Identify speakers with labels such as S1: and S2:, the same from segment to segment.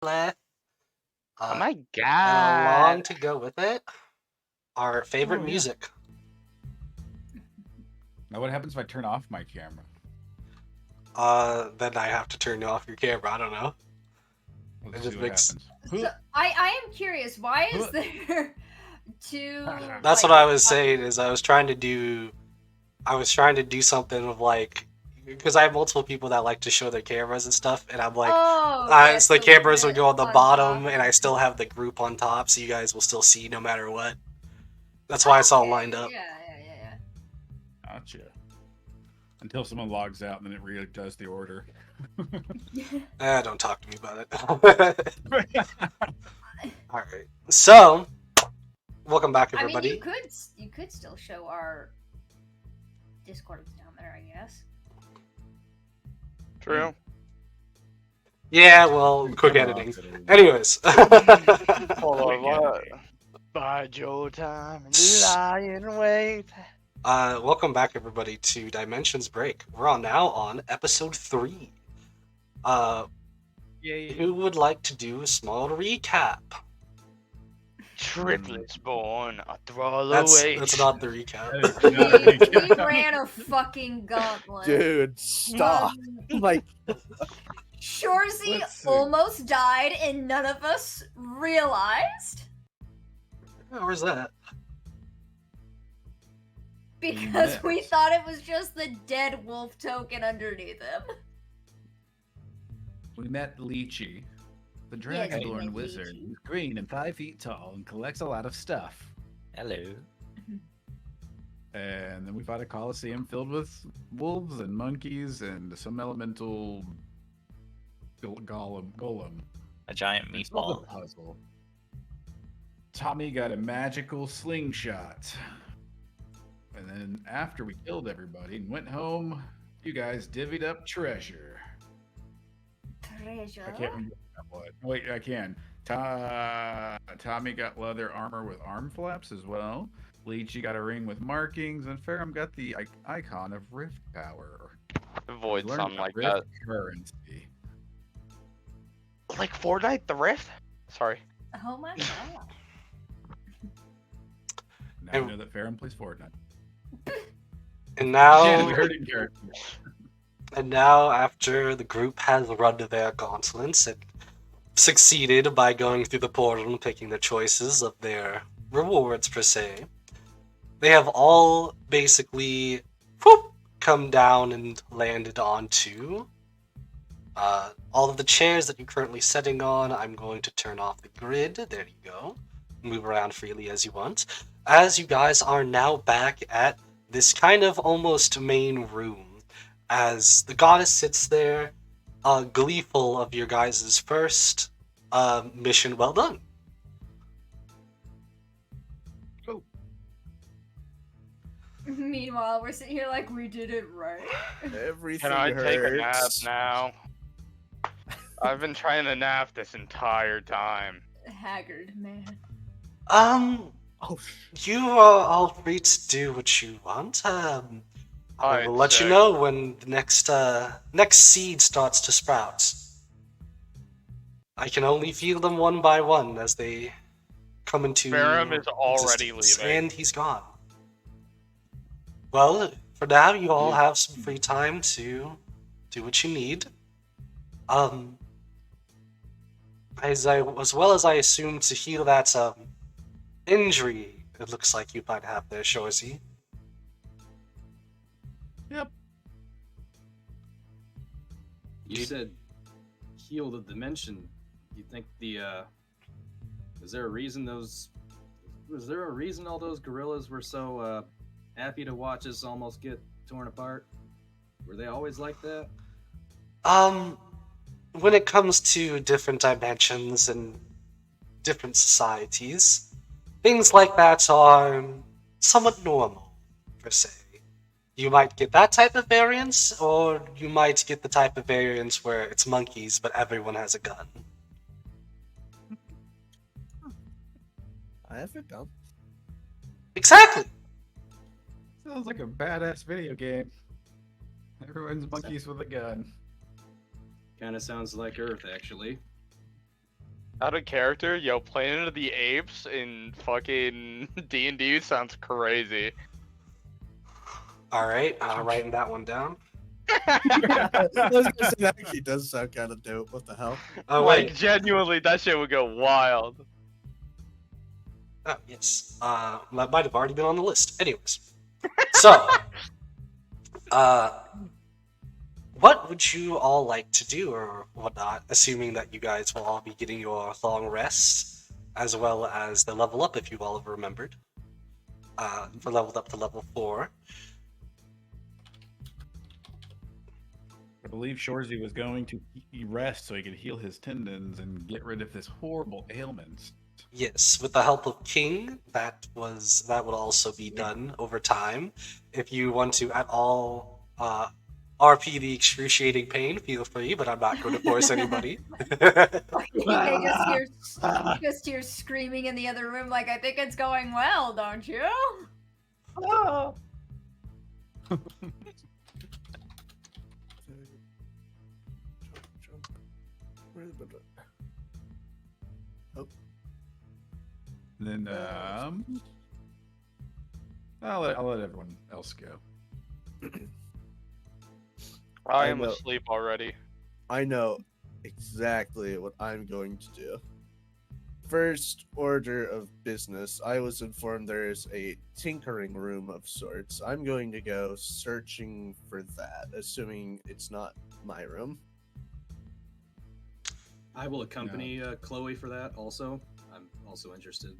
S1: left.
S2: Oh my
S1: And
S2: god.
S1: along to go with it, our favorite music.
S3: Now, what happens if I turn off my camera?
S1: Then I have to turn off your camera. I don't know.
S3: Let's
S1: It
S3: see
S1: just
S3: what
S1: makes.
S3: happens.
S4: So I am curious. Why is there two?
S1: That's what I was saying. Is I was trying to do something of like, because I have multiple people that like to show their cameras and stuff, and I'm like,
S4: yes,
S1: so the cameras would go on the
S4: on
S1: bottom,
S4: top.
S1: and I still have the group on top, so you guys will still see no matter what. That's why it's all lined up.
S4: Yeah.
S3: Gotcha. Until someone logs out, and then it redoes the order.
S1: Don't talk to me about it. All right. So, welcome back, everybody.
S4: I mean, you could still show our Discord down there, I guess.
S2: True.
S1: Yeah, well, quick editing. Anyways.
S2: Hold on, what? Bide your time and lie in wait.
S1: Welcome back, everybody, to Dimensions Break. We're now on episode 3.
S3: Yay.
S1: Who would like to do a small recap?
S2: Triplets born a thrall
S1: That's
S2: away.
S1: not the recap.
S4: We ran a fucking gauntlet.
S5: Dude, stop. Like,
S4: Shorzy
S3: Let's see.
S4: almost died and none of us realized
S1: Where's that?
S4: because we thought it was just the dead wolf token underneath him.
S3: We met Lychee, the
S4: Yes, we
S3: dragonborn
S4: met
S3: wizard,
S4: Lychee.
S3: who's green and 5 feet tall and collects a lot of stuff.
S5: hello.
S3: And then we fought a coliseum filled with wolves and monkeys and some elemental golem.
S5: A giant
S3: It was a
S5: meatball.
S3: puzzle. Tommy got a magical slingshot. And then after we killed everybody and went home, you guys divvied up treasure.
S4: Treasure.
S3: I can't remember what. Wait, I can. Tommy got leather armor with arm flaps as well. Lychee got a ring with markings, and Ferrum got the icon of rift power.
S2: Avoid
S3: Learned
S2: something like
S3: rift
S2: that.
S3: currency.
S2: Like Fortnite the Rift? Sorry.
S4: Oh my god.
S3: Now you know that Ferrum plays Fortnite.
S1: And now,
S3: Yeah, we heard it in character.
S1: and now, after the group has run their gauntlets and succeeded by going through the portal and picking the choices of their rewards per se, they have all basically come down and landed onto all of the chairs that you're currently sitting on. I'm going to turn off the grid. There you go. Move around freely as you want. As you guys are now back at this kind of almost main room, as the goddess sits there, gleeful of your guys' first mission well done.
S4: Meanwhile, we're sitting here like we did it right.
S5: Everything
S2: Can I take a nap
S5: hurts.
S2: now? I've been trying to nap this entire time.
S4: Haggard man.
S5: Oh,
S1: You are all free to do what you want. I
S2: Alright,
S1: will let you
S2: sick.
S1: know when the next seed starts to sprout. I can only feel them one by one as they come into
S2: Ferrum is already
S1: existence,
S2: leaving.
S1: and he's gone. Well, for now, you all have some free time to do what you need. As well as I assume to heal that injury it looks like you might have there, Shorzy.
S3: Yep.
S6: You said heal the dimension. You think is there a reason all those gorillas were so happy to watch us almost get torn apart? Were they always like that?
S1: When it comes to different dimensions and different societies, things like that are somewhat normal, per se. You might get that type of variance, or you might get the type of variance where it's monkeys, but everyone has a gun.
S5: I haven't done.
S1: Exactly!
S3: Sounds like a badass video game. Everyone's monkeys with a gun.
S6: Kind of sounds like Earth, actually.
S2: Out of character, yo, Planet of the Apes in fucking D&D sounds crazy.
S1: All right, writing that one down.
S7: I was gonna say that actually does sound kind of dope. What the hell?
S1: Oh
S2: Like,
S1: wait.
S2: genuinely, that shit would go wild.
S1: Oh yes. That might have already been on the list. Anyways. So, what would you all like to do or whatnot, assuming that you guys will all be getting your long rest, as well as the level up if you all have remembered. For leveled up to level 4.
S3: I believe Shorzy was going to rest so he could heal his tendons and get rid of his horrible ailments.
S1: Yes, with the help of King, that would also be done over time. If you want to at all RP the excruciating pain, feel free, but I'm not going to force anybody.
S4: I just hear screaming in the other room like, I think it's going well, don't you?
S2: Oh.
S3: And then I'll let everyone else go.
S2: I
S7: I
S2: am
S7: know.
S2: asleep already.
S7: I know exactly what I'm going to do. First order of business, I was informed there is a tinkering room of sorts. I'm going to go searching for that, assuming it's not my room.
S6: I will accompany Chloe for that also. I'm also interested.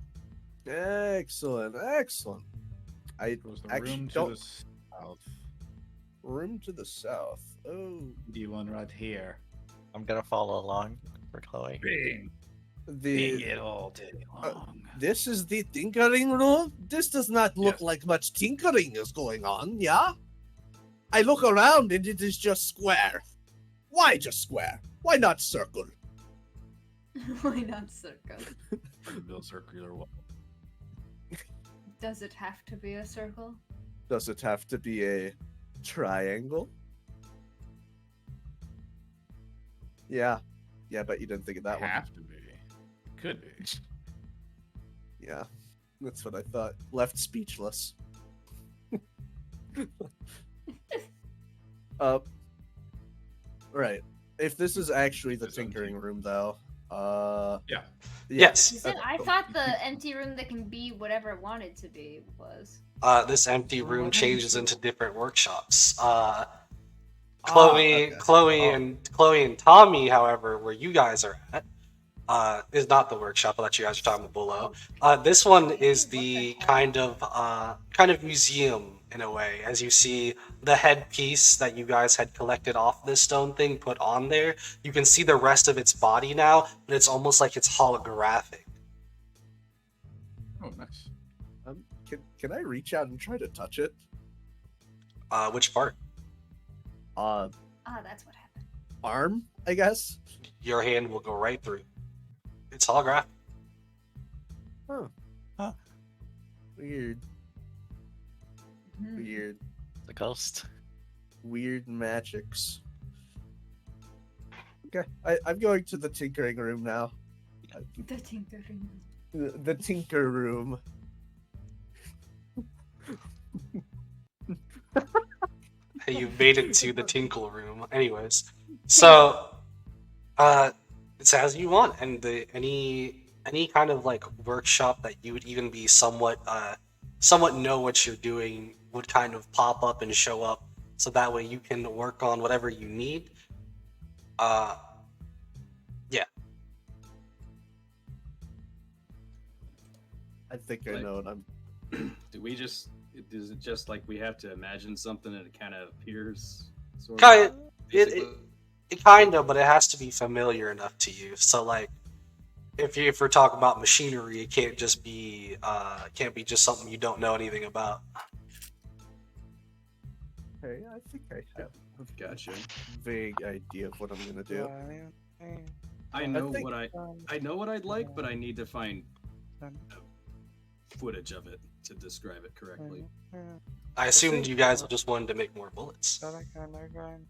S7: Excellent, excellent. I
S3: It was the
S7: actually
S3: room to
S7: don't
S3: the south.
S7: room to the south. Oh,
S3: The one right here.
S5: I'm gonna follow along for Chloe.
S3: Bing. Bing
S7: the
S3: it all day long.
S7: this is the tinkering room. This does not look
S3: Yes.
S7: like much tinkering is going on. Yeah, I look around and it is just square. Why just square? Why not circle?
S4: Why not circle?
S3: Trying to build circular wall.
S4: Does it have to be a circle?
S7: Does it have to be a triangle? Yeah, but you didn't think of that one.
S3: Have to be. Could be.
S7: Yeah, that's what I thought. Left speechless. Right. If this is actually the
S3: It's empty.
S7: tinkering room, though,
S3: Yeah.
S1: Yes.
S4: Is it? I thought the empty room that can be whatever it wanted to be was.
S1: This empty room changes into different workshops.
S7: okay.
S1: Chloe
S7: Oh.
S1: and Tommy, however, where you guys are at, is not the workshop that you guys are talking about below. This one is the kind of museum in a way, as you see the headpiece that you guys had collected off this stone thing put on there. You can see the rest of its body now, but it's almost like it's holographic.
S3: Oh, nice.
S7: Can I reach out and try to touch it?
S1: Which part?
S4: Ah, that's what happened.
S7: Arm, I guess.
S1: Your hand will go right through. It's holographic.
S7: Weird.
S4: Hmm.
S7: Weird.
S5: The ghost.
S7: Weird magics. Okay, I'm going to the tinkering room now.
S4: The tinkering.
S7: The tinker room.
S1: You've made it to the tinkle room. Anyways, so it's as you want, and any kind of like workshop that you would even be somewhat know what you're doing would kind of pop up and show up, so that way you can work on whatever you need. Yeah.
S7: I think I know what I'm.
S6: Is it just like we have to imagine something and it kind of appears? Sort
S1: Kind
S6: of,
S1: it kind of, but it has to be familiar enough to you. So like, if we're talking about machinery, it can't be just something you don't know anything about.
S7: Hey, I think I have a
S6: Gotcha.
S7: vague idea of what I'm gonna do.
S6: I know
S7: think-
S6: what I know what I'd like, but I need to find footage of it to describe it correctly.
S1: I assumed you guys just wanted to make more bullets.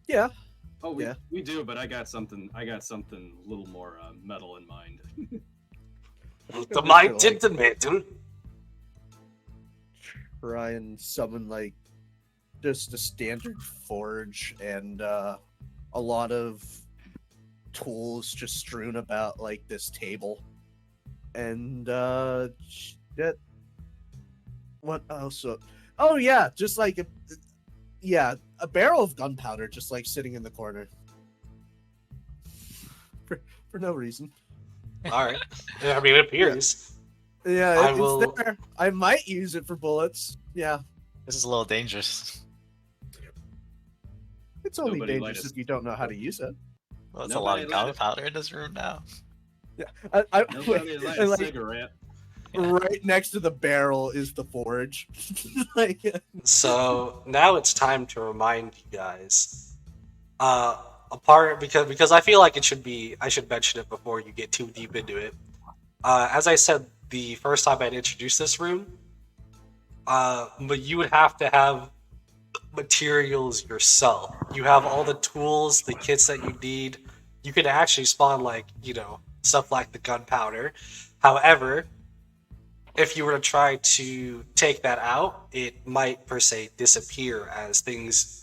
S7: Yeah,
S6: Oh, we,
S7: Yeah.
S6: we do, but I got something a little more metal in mind.
S1: The mind tinted metal.
S7: Try and summon like just a standard forge and a lot of tools just strewn about like this table. And shit. What else? Oh yeah, just like a barrel of gunpowder just like sitting in the corner. For no reason.
S1: All right. I mean, it appears.
S7: Yeah,
S1: I
S7: it's
S1: will-
S7: there. I might use it for bullets. Yeah.
S5: This is a little dangerous.
S7: It's only
S6: Nobody light
S7: dangerous
S6: us-
S7: if you don't know how to use it.
S5: Well, it's a lot
S6: Nobody
S5: of
S6: let us-
S5: gunpowder in this room now.
S7: Yeah.
S6: Nobody light
S7: and,
S6: a
S7: like,
S6: cigarette.
S7: right next to the barrel is the forge. like,
S1: So now it's time to remind you guys. Because I feel like I should mention it before you get too deep into it. As I said the first time I'd introduced this room, but you would have to have materials yourself. You have all the tools, the kits that you need. You could actually spawn stuff like the gunpowder. However, if you were to try to take that out, it might per se disappear as things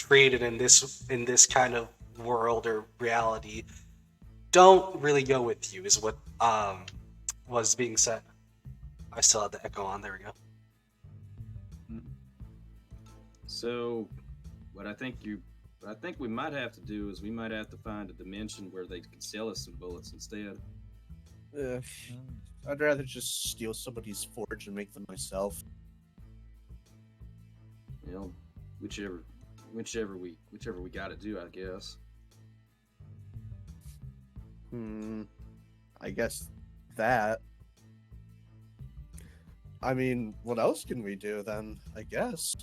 S1: created in this kind of world or reality don't really go with you, is what was being said. I still had the echo on. There we go.
S6: So, what I think we might have to do is we might have to find a dimension where they can sell us some bullets instead.
S7: I'd rather just steal somebody's forge and make them myself.
S6: You know, whichever we got to do, I guess.
S7: I guess that. I mean, what else can we do then? I guess.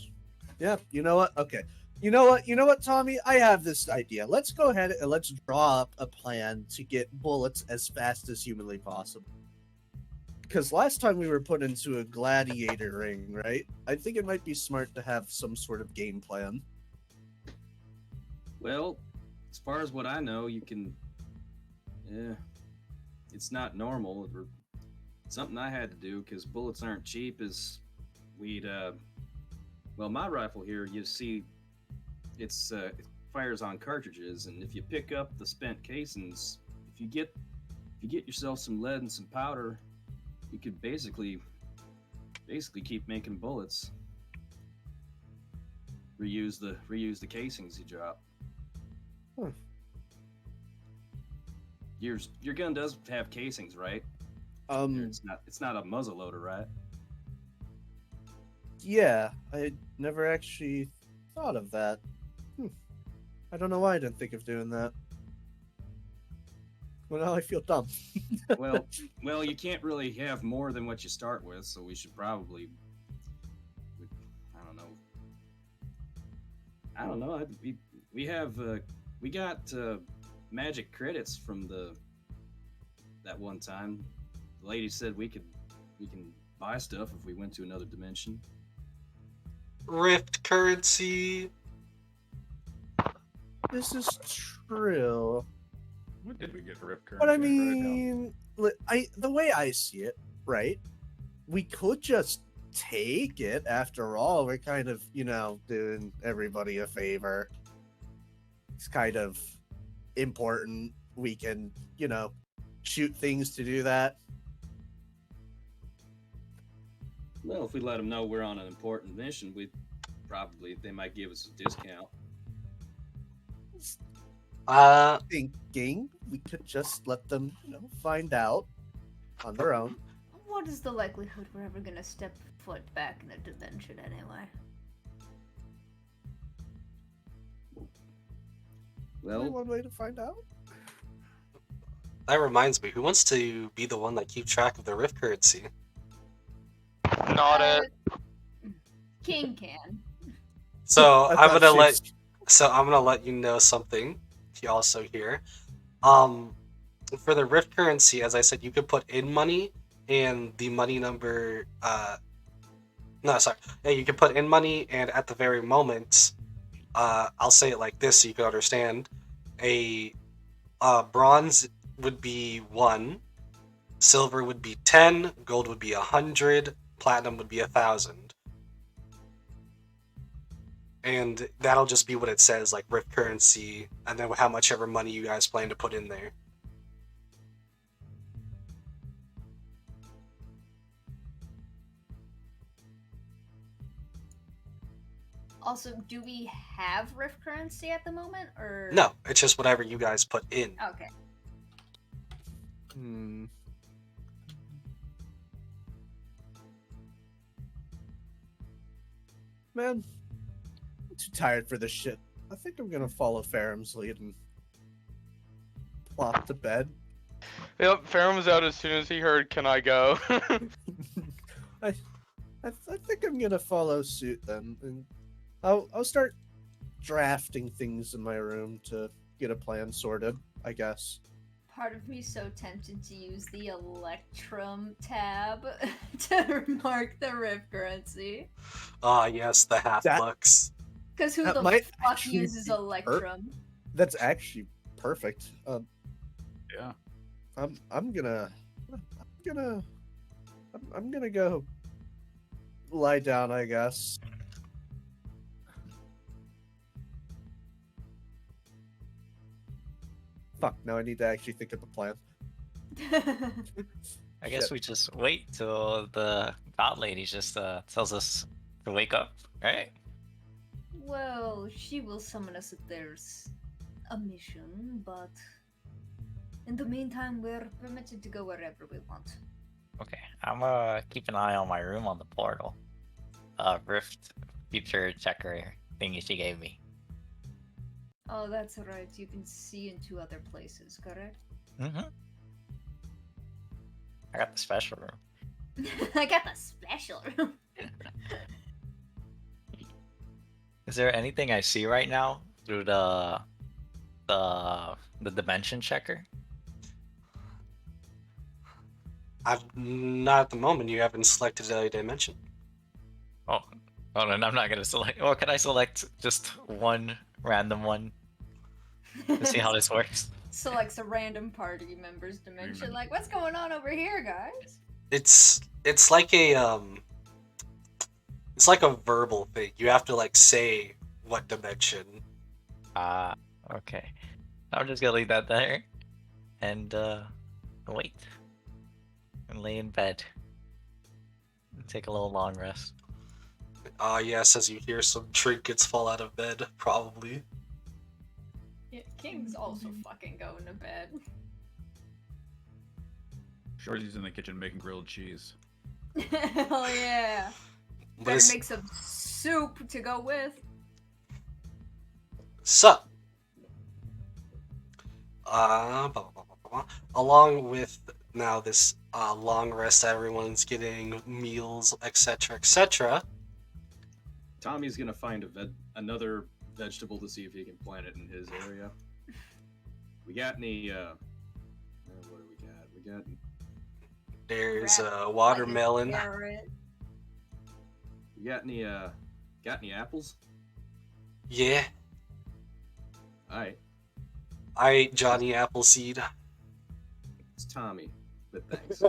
S7: Yeah, you know what? Okay. You know what, Tommy? I have this idea. Let's go ahead and let's draw up a plan to get bullets as fast as humanly possible. Because last time we were put into a gladiator ring, right? I think it might be smart to have some sort of game plan.
S6: Well, as far as what I know, you can. Yeah, it's not normal. Or something I had to do because bullets aren't cheap. Is we'd well, my rifle here, you see, it fires on cartridges, and if you pick up the spent casings, if you get yourself some lead and some powder, you could basically keep making bullets. Reuse the casings you drop.
S7: Hmm.
S6: Your gun does have casings, right? It's not a muzzle loader, right?
S7: Yeah, I never actually thought of that. I don't know why I didn't think of doing that. Well, now I feel dumb.
S6: well, you can't really have more than what you start with, so we should probably. I don't know. We got magic credits from that one time. The lady said we can buy stuff if we went to another dimension.
S1: Rift currency.
S7: This is true.
S3: What did we get for Rip Currency?
S7: But I
S3: wrote it down.
S7: mean, the way I see it, right? We could just take it. After all, we're kind of, doing everybody a favor. It's kind of important. We can, shoot things to do that.
S6: Well, if we let them know we're on an important mission, they might give us a discount.
S7: Thinking we could just let them, find out on their own.
S4: What is the likelihood we're ever gonna step foot back in a dimension anyway?
S7: Only
S6: Well,
S7: one way to find out.
S1: That reminds me, who wants to be the one that keeps track of the rift currency?
S2: Not it.
S4: King can.
S1: So
S7: I
S1: I'm
S7: thought
S1: gonna let you know something. Also here, for the rift currency, as I said, you could put in money and the money number. You can put in money, and at the very moment, I'll say it like this so you can understand. A bronze would be 1, silver would be 10, gold would be 100, platinum would be 1,000. And that'll just be what it says, like Rift currency, and then how much ever money you guys plan to put in there.
S4: Also, do we have Rift currency at the moment, or
S1: No, it's just whatever you guys put in.
S4: Okay.
S7: Man, I'm too tired for this shit. I think I'm gonna follow Faram's lead and plop to bed.
S2: Yep, Farum was out as soon as he heard, "Can I go?"
S7: I think I'm gonna follow suit then, and I'll start drafting things in my room to get a plan sorted, I guess.
S4: Part of me so tempted to use the Electrum tab to mark the Rift currency.
S1: Ah, yes, the half
S7: That-
S1: bucks.
S4: Because who
S7: That
S4: the
S7: might
S4: fuck
S7: actually
S4: uses
S7: be
S4: Electrum?
S7: That's actually perfect.
S3: Yeah.
S7: I'm gonna go lie down, I guess. Fuck, now I need to actually think of a plan.
S5: I guess
S7: Shit.
S5: we just wait till the god lady just tells us to wake up, right?
S4: Well, she will summon us if there's a mission, but in the meantime, we're permitted to go wherever we want.
S5: Okay, I'm keep an eye on my room on the portal. Rift future checker thingy she gave me.
S4: Oh, that's right. You can see into other places, correct?
S5: Mm-hmm. I got the special room.
S4: I got the special room.
S5: Is there anything I see right now through the dimension checker?
S1: Not at the moment. You haven't selected a dimension.
S5: Oh, then I'm not gonna select. Or can I select just one random one to see how this works?
S4: Selects a random party member's dimension. Like, what's going on over here, guys?
S1: It's like a it's like a verbal thing. You have to like say what dimension.
S5: Okay. I'm just gonna leave that there, and wait, and lay in bed, and take a little long rest.
S1: Yes, as you hear some trinkets fall out of bed, probably.
S4: Yeah, King's also fucking going to bed.
S3: Shorty's in the kitchen making grilled cheese.
S4: Hell yeah.
S1: But
S4: Better
S1: it's,
S4: make some soup to go with.
S1: so, blah, blah, blah, blah, blah. Along with now this long rest, everyone's getting meals, etc., etc.
S6: Tommy's gonna find another vegetable to see if he can plant it in his area. We got any? What do we got? We got.
S1: There's
S4: Like a
S1: watermelon.
S4: carrot.
S6: We got any? Got any apples?
S1: Yeah,
S6: All right,
S1: I ate Johnny Appleseed.
S6: it's Tommy. But thanks.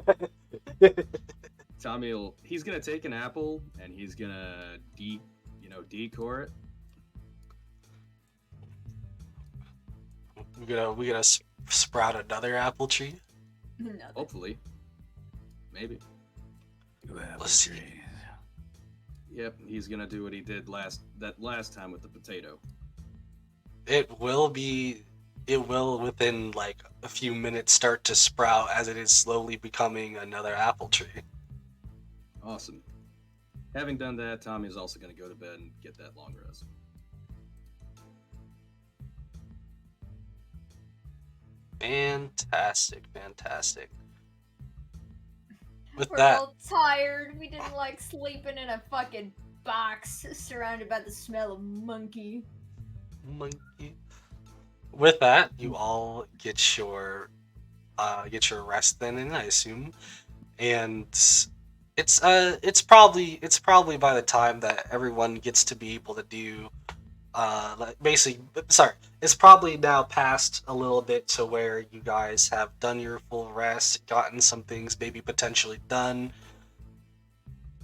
S6: He's gonna take an apple and he's gonna decore it.
S1: We gonna sprout another apple tree.
S4: Nothing.
S6: Hopefully, maybe.
S1: Let's see.
S6: Yep, he's gonna do what he did last time with the potato.
S1: It will within like a few minutes start to sprout as it is slowly becoming another apple tree.
S6: Awesome. Having done that, Tommy is also gonna go to bed and get that long rest.
S1: Fantastic. With
S4: We're
S1: that,
S4: all tired. We didn't like sleeping in a fucking box surrounded by the smell of monkey.
S1: monkey. With that, you all get your rest then, and I assume, and it's probably by the time that everyone gets to be able to do basically, sorry, it's probably now past a little bit to where you guys have done your full rest, gotten some things maybe potentially done.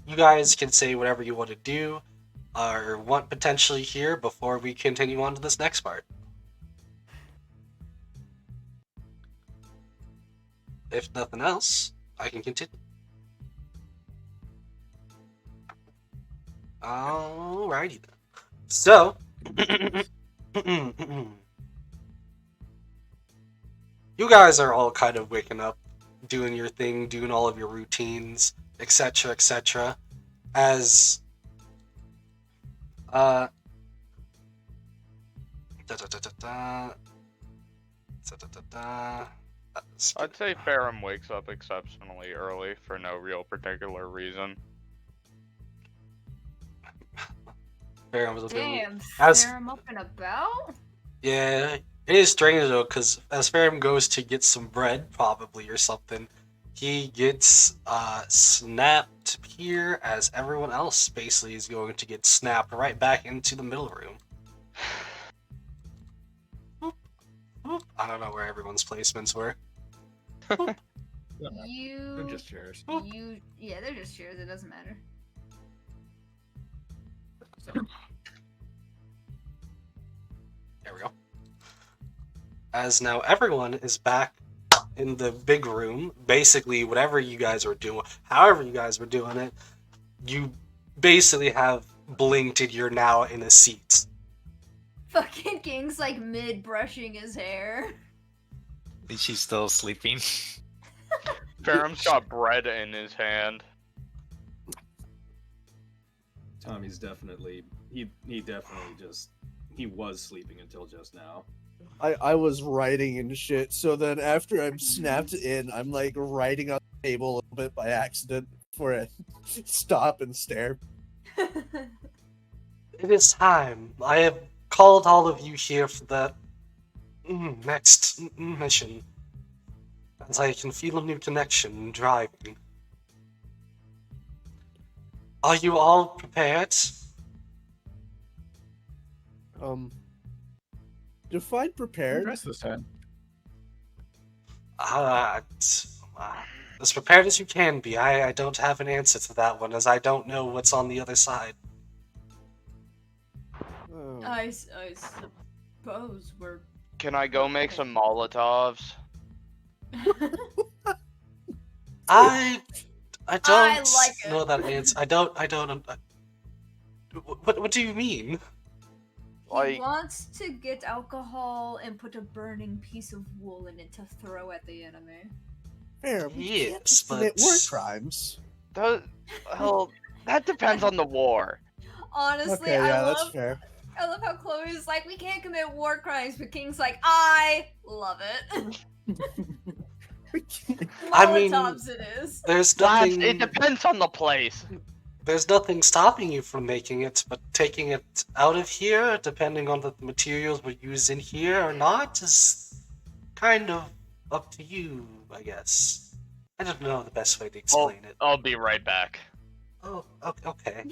S1: You guys can say whatever you want to do or want potentially here before we continue on to this next part. If nothing else, I can continue. Alrighty then. So, you guys are all kind of waking up, doing your thing, doing all of your routines, etc., etc. As da da da da da da da da da.
S2: I'd say Ferrum wakes up exceptionally early for no real particular reason.
S1: Farum was a bit.
S4: Damn,
S1: As-
S4: Ferrum up and about?
S1: Yeah, it is strange though, because as Farum goes to get some bread, probably or something, he gets snapped here as everyone else basically is going to get snapped right back into the middle room. I don't know where everyone's placements were.
S3: They're
S4: You.
S3: just chairs.
S4: Yeah, they're just chairs. It doesn't matter.
S1: There we go. As now everyone is back in the big room, basically whatever you guys are doing, however you guys were doing it, you basically have blinked and you're now in a seat.
S4: Fucking King's like mid brushing his hair.
S5: She's still sleeping.
S2: Ferrum's got bread in his hand.
S6: Tommy's definitely he definitely just he was sleeping until just now.
S7: I was writing and shit, so then after I'm snapped in, I'm like writing on the table a little bit by accident for a stop and stare.
S1: It is time. I have called all of you here for the next mission. As I can feel a new connection driving. Are you all prepared?
S7: Define prepared.
S3: Rest this time.
S1: As prepared as you can be. I don't have an answer to that one, as I don't know what's on the other side.
S7: Oh.
S4: I suppose we're.
S2: Can I go make some Molotovs?
S1: I don't
S4: I like it.
S1: know that answer. I don't. What do you mean?
S4: He
S2: Like-
S4: wants to get alcohol and put a burning piece of wool in it to throw at the enemy.
S7: Fair, we can't
S1: Yes,
S7: just commit
S1: but-
S7: war crimes.
S2: Well, that depends on the war.
S4: Honestly,
S7: Okay, yeah,
S4: I
S7: that's
S4: love
S7: fair.
S4: how Chloe's like, we can't commit war crimes, but King's like, I love it.
S7: We can't.
S1: I mean,
S4: Molotovs it is.
S1: There's
S2: Lads,
S1: nothing.
S2: it depends on the place.
S1: There's nothing stopping you from making it, but taking it out of here, depending on the materials we use in here or not, is kind of up to you, I guess. I don't know the best way to explain it.
S2: I'll be right back.
S1: Oh, okay.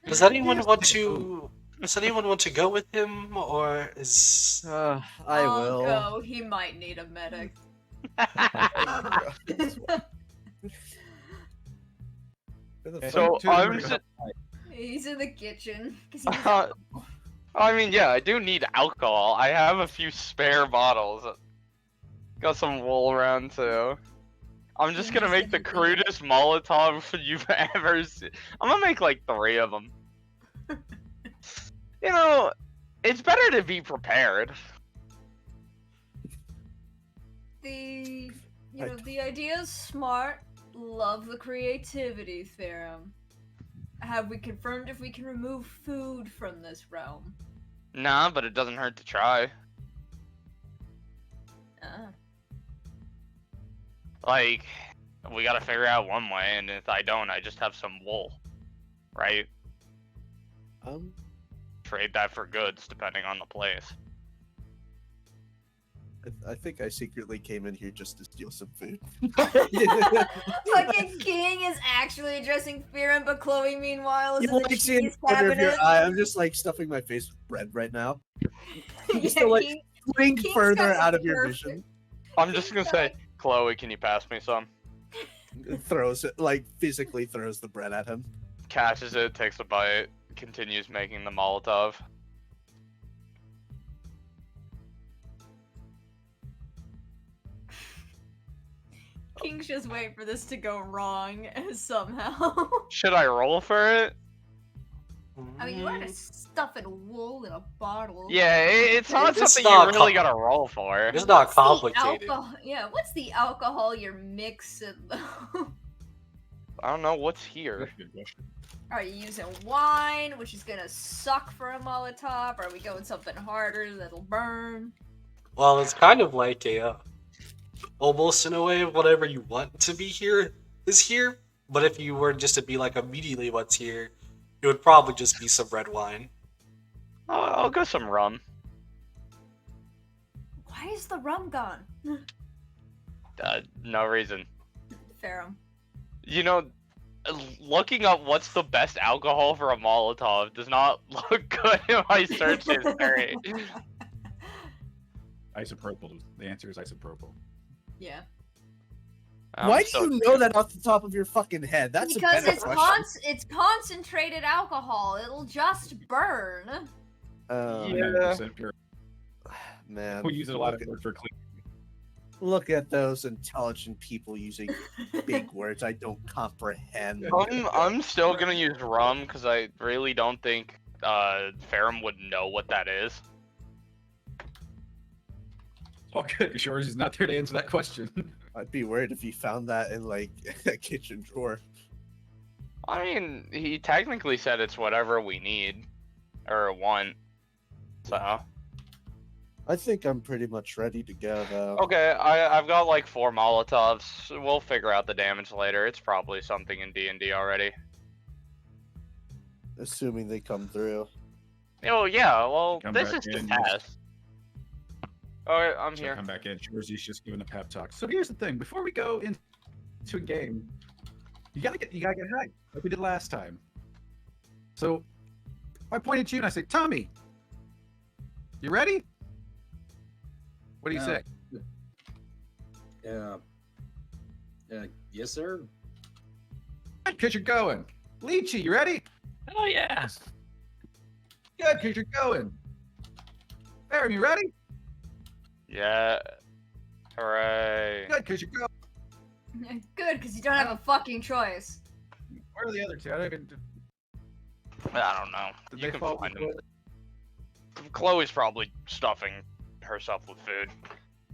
S1: Does anyone want to? Does anyone want to go with him, or is?
S7: I
S4: I'll
S7: will.
S4: go. He might need a medic.
S2: So, I'm just-
S4: He's in the kitchen. 'Cause he needs
S2: Uh, I mean, yeah, I do need alcohol. I have a few spare bottles. Got some wool around too. I'm just gonna make the crudest Molotov you've ever seen. I'm gonna make like 3 of them. You know, it's better to be prepared.
S4: the the idea is smart. Love the creativity theorem. Have we confirmed if we can remove food from this realm?
S2: Nah, but it doesn't hurt to try. Like, we gotta figure out one way, and if I don't, I just have some wool. Right? Trade that for goods, depending on the place.
S7: I think I secretly came in here just to steal some food.
S4: Fucking King is actually addressing Fearum, but Chloe meanwhile is
S7: You
S4: in the
S7: like see in
S4: cheese
S7: the corner of your
S4: cabinet.
S7: eye. I'm just like stuffing my face with bread right now.
S4: Yeah,
S7: Still like
S4: King-
S7: blink
S4: King's
S7: further
S4: got the
S7: out of your
S4: perfect-
S7: vision.
S2: I'm just gonna say, Chloe, can you pass me some?
S7: Throws it, like physically throws the bread at him.
S2: Catches it, takes a bite, continues making the Molotov.
S4: King's just waiting for this to go wrong somehow.
S2: Should I roll for it?
S4: I mean, you are stuffing wool in a bottle.
S2: Yeah, it's not
S1: It's
S2: something
S1: not
S2: you really
S1: com-
S2: gotta roll for.
S1: It's not
S4: What's the
S1: complicated.
S4: Yeah, what's the alcohol you're mixing though?
S2: I don't know what's here.
S3: That's a good question.
S4: Are you using wine, which is gonna suck for a Molotov? Are we going something harder that'll burn?
S1: Well, it's kind of like a, almost in a way, whatever you want to be here is here. But if you were just to be like immediately what's here, it would probably just be some red wine.
S2: I'll go some rum.
S4: Why is the rum gone?
S2: No reason.
S4: Ferrum.
S2: You know, looking up what's the best alcohol for a Molotov does not look good in my search history.
S3: Isopropyl. The answer is isopropyl.
S4: Yeah.
S7: Why do you know that off the top of your fucking head? That's
S4: Because
S7: a better question.
S4: it's concentrated alcohol. It'll just burn.
S2: Yeah.
S3: 100% pure.
S7: Man,
S3: We use it a lot of for clean.
S7: look at those intelligent people using big words I don't comprehend.
S2: I'm still gonna use rum because I really don't think Ferrum would know what that is.
S3: Oh, good. Sure, he's not there to answer that question.
S7: I'd be worried if you found that in like a kitchen drawer.
S2: I mean, he technically said it's whatever we need or want. So
S7: I think I'm pretty much ready to go though.
S2: okay, I've got like 4 Molotovs. We'll figure out the damage later. It's probably something in D&D already.
S7: Assuming they come through.
S2: Oh yeah, well
S3: Come
S2: this
S3: back
S2: is the
S3: in.
S2: test. Alright, I'm
S3: So
S2: here.
S3: come back in. Shorzy just giving a pep talk. So here's the thing: before we go into a game, you gotta get hyped, like we did last time. So I point at you and I say, "Tommy, you ready?" What do you say?
S6: Yes, sir.
S3: Because you're going. Leechy, you ready?
S5: Oh yeah.
S3: Good, because you're going. Aaron, you ready?
S2: Yeah. Hooray.
S3: Good, because you're going.
S4: Good, because you don't have a fucking choice.
S3: Where are the other two? I don't even.
S2: I don't know.
S3: Did
S2: You
S3: they
S2: can
S3: fall
S2: find
S3: before?
S2: them. Chloe's probably stuffing herself with food.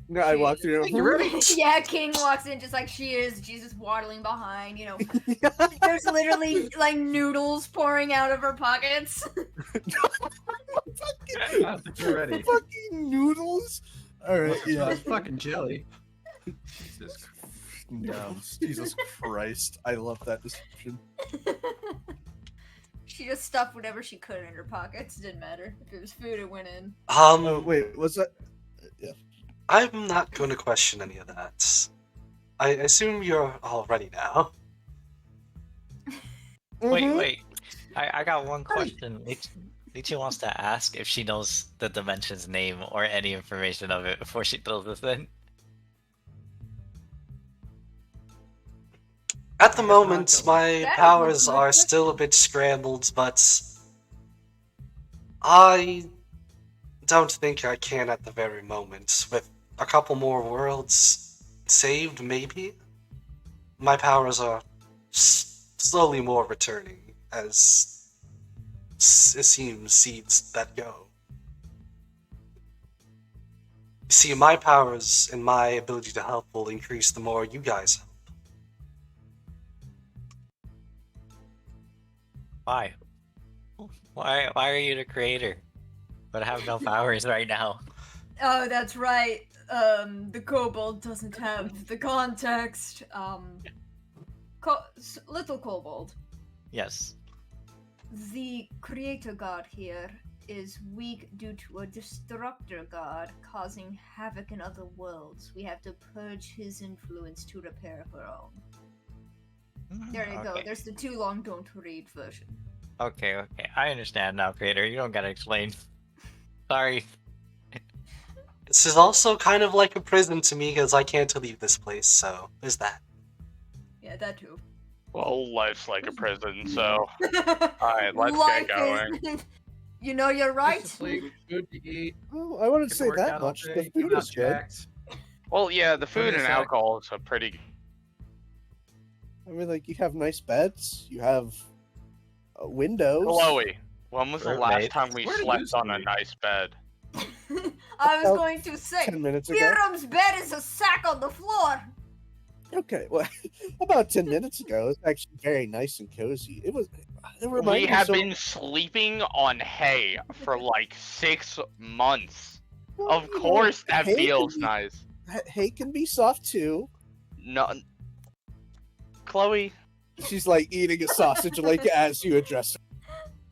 S7: No, I walk through.
S3: You ready?
S4: Yeah, King walks in just like she is. Jesus waddling behind, you know. There's literally like noodles pouring out of her pockets.
S3: I don't think you're ready.
S7: Fucking noodles. All right, yeah.
S3: It's fucking jelly. Jesus.
S7: No, Jesus Christ! I love that description.
S4: She just stuffed whatever she could in her pockets. Didn't matter. If it was food, it went in.
S7: Oh wait, was that?
S1: I'm not going to question any of that. I assume you're all ready now.
S5: Wait,
S7: Mhm.
S5: wait. I got one question. Lichi wants to ask if she knows the dimension's name or any information of it before she throws this in.
S1: At the moment, my
S4: That is
S1: powers
S4: a good
S1: are
S4: question.
S1: still a bit scrambled, but I don't think I can at the very moment. With a couple more worlds saved, maybe? My powers are slowly more returning, as it seems seeds that go. See, my powers and my ability to help will increase the more you guys help.
S5: Why? Why are you the creator? But I have no powers right now.
S4: Oh, that's right. The kobold doesn't have the context. Little kobold.
S5: Yes.
S4: The creator god here is weak due to a destructor god causing havoc in other worlds. We have to purge his influence to repair her own. There you go.
S5: Okay.
S4: There's the too long don't read version.
S5: Okay. I understand now, Creator. You don't gotta explain. Sorry.
S1: This is also kind of like a prison to me because I can't leave this place, so there's that.
S4: Yeah, that too.
S2: Well, life's like a prison, so alright, let's
S4: Life
S2: get going.
S4: is- You know you're right.
S3: Just to sleep, food to eat.
S7: Oh, I wouldn't
S3: get to
S7: say
S3: work
S7: that
S3: out all
S7: much.
S3: day,
S7: The food
S3: come out
S7: is good.
S3: jacked.
S2: Well, yeah, the food
S3: gonna
S2: and
S3: say-
S2: alcohol is a pretty.
S7: I mean, like, you have nice beds, you have windows.
S2: Chloe, when was the last
S5: Roommate.
S2: time we
S3: Where do
S2: slept
S3: you
S2: on a
S3: sleep?
S2: nice bed?
S4: I was
S7: About
S4: going to say,
S7: 10 minutes ago.
S4: Theorem's bed is a sack on the floor.
S7: Okay, well, about 10 minutes ago, it was actually very nice and cozy. It reminded
S2: We
S7: me
S2: have
S7: so
S2: been sleeping on hay for like 6 months.
S7: well,
S2: Of
S7: you know,
S2: course, that
S7: hay can
S2: feels
S7: be-
S2: nice.
S7: Hay can be soft too.
S2: No, Chloe,
S7: She's like eating a sausage like as you address her.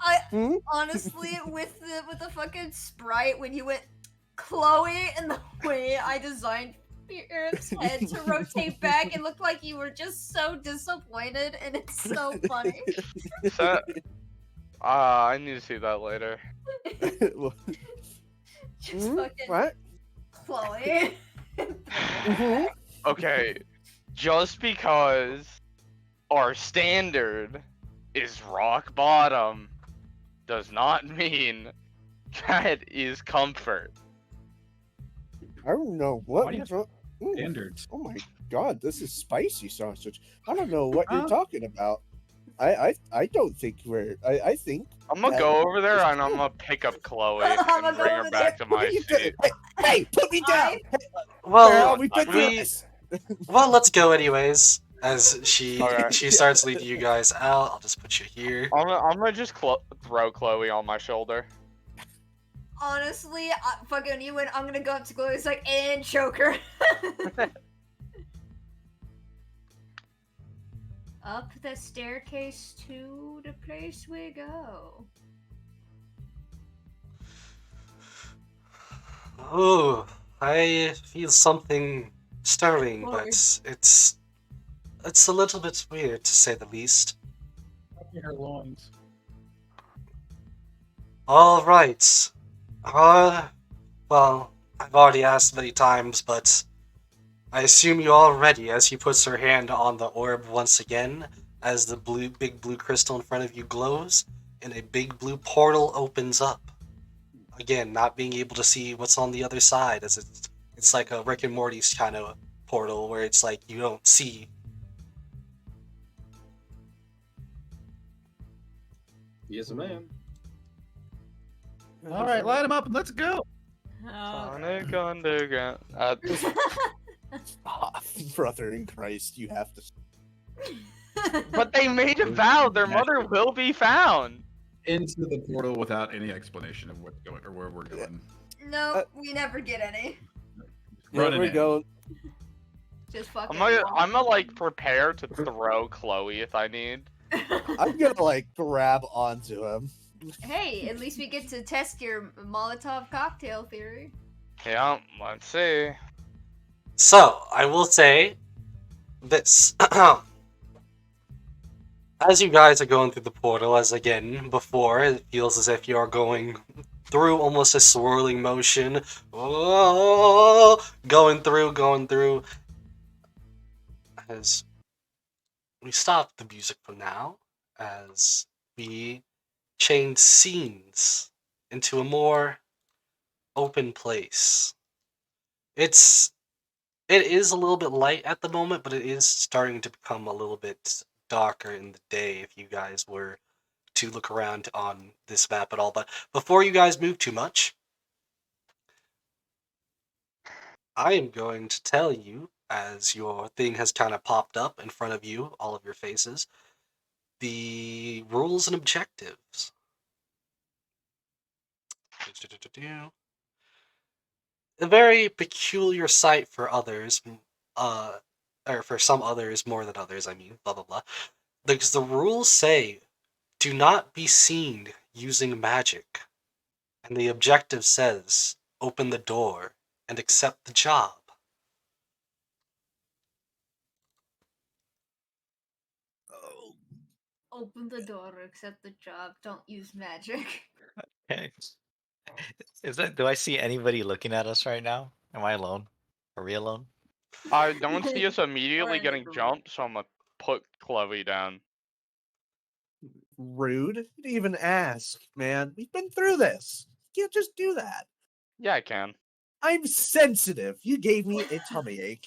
S4: I
S7: Hmm?
S4: honestly, with the fucking sprite when you went Chloe and the way I designed Theorem's head to rotate back, it looked like you were just so disappointed, and it's so funny.
S2: so, I need to see that later.
S7: Well,
S4: Just
S7: hmm?
S4: fucking
S7: What?
S4: Chloe.
S7: Mhm.
S2: Okay, just because our standard is rock bottom does not mean that is comfort.
S7: I don't know what.
S3: Why do you have
S7: Ooh,
S3: Standards.
S7: oh my god, this is spicy sausage. I don't know what you're
S3: Huh?
S7: talking about. I don't think I think.
S2: I'm gonna
S7: Yeah,
S2: go over there
S7: it's
S2: and I'm
S7: true.
S2: gonna pick up Chloe
S4: I'ma
S2: and
S4: go
S2: bring her
S4: over
S2: back to
S7: What
S2: my
S7: are you doing?
S2: seat.
S7: Hey, put me down.
S1: Well,
S7: Farrell, we've been through
S1: we
S7: this.
S1: well, let's go anyways. As she
S2: Okay.
S1: she starts leading you guys out, I'll just put you here.
S2: I'm gonna just throw Chloe on my shoulder.
S4: Honestly, fucking you went. I'm gonna go up to Chloe. It's like and choke her. Up the staircase to the place we go.
S1: Oh, I feel something stirring,
S4: Why?
S1: but it's a little bit weird to say the least.
S3: Up in her loins.
S1: All right. Well, I've already asked many times, but I assume you're all ready as she puts her hand on the orb once again, as the big blue crystal in front of you glows, and a big blue portal opens up. Again, not being able to see what's on the other side, as it's like a Rick and Morty's kind of portal where it's like you don't see.
S6: Yes, ma'am.
S3: All right, light them up and let's go.
S2: Sonic Underground.
S7: Ah, brother in Christ, you have to.
S2: But they made a vow. Their mother will be found.
S3: Into the portal without any explanation of what's going or where we're going.
S4: No, we never get any.
S3: Running
S7: We're
S3: in.
S7: going.
S4: Just fucking.
S2: I'm gonna like prepare to throw Chloe if I need.
S7: I'm gonna like grab onto him.
S4: Hey, at least we get to test your Molotov cocktail theory.
S2: Yeah, let's see.
S1: So, I will say this. As you guys are going through the portal, as again before, it feels as if you are going through almost a swirling motion. Oh, going through. As we stop the music for now, as we change scenes into a more open place. It is a little bit light at the moment, but it is starting to become a little bit darker in the day if you guys were to look around on this map at all. But before you guys move too much, I am going to tell you, as your thing has kind of popped up in front of you, all of your faces, the rules and objectives. A very peculiar sight for others, or for some others more than others, I mean, blah blah blah. Because the rules say, do not be seen using magic. and the objective says, open the door and accept the job.
S7: Oh,
S4: Open the door, accept the job, don't use magic.
S5: Okay. Do I see anybody looking at us right now? Am I alone? Are we alone?
S2: I don't see us
S4: Or
S2: immediately
S4: in the
S2: getting
S4: group.
S2: jumped, so I'm gonna put Chloe down.
S7: rude to even ask, man. We've been through this. You can't just do that.
S2: Yeah, I can.
S7: I'm sensitive. You gave me a tummy ache.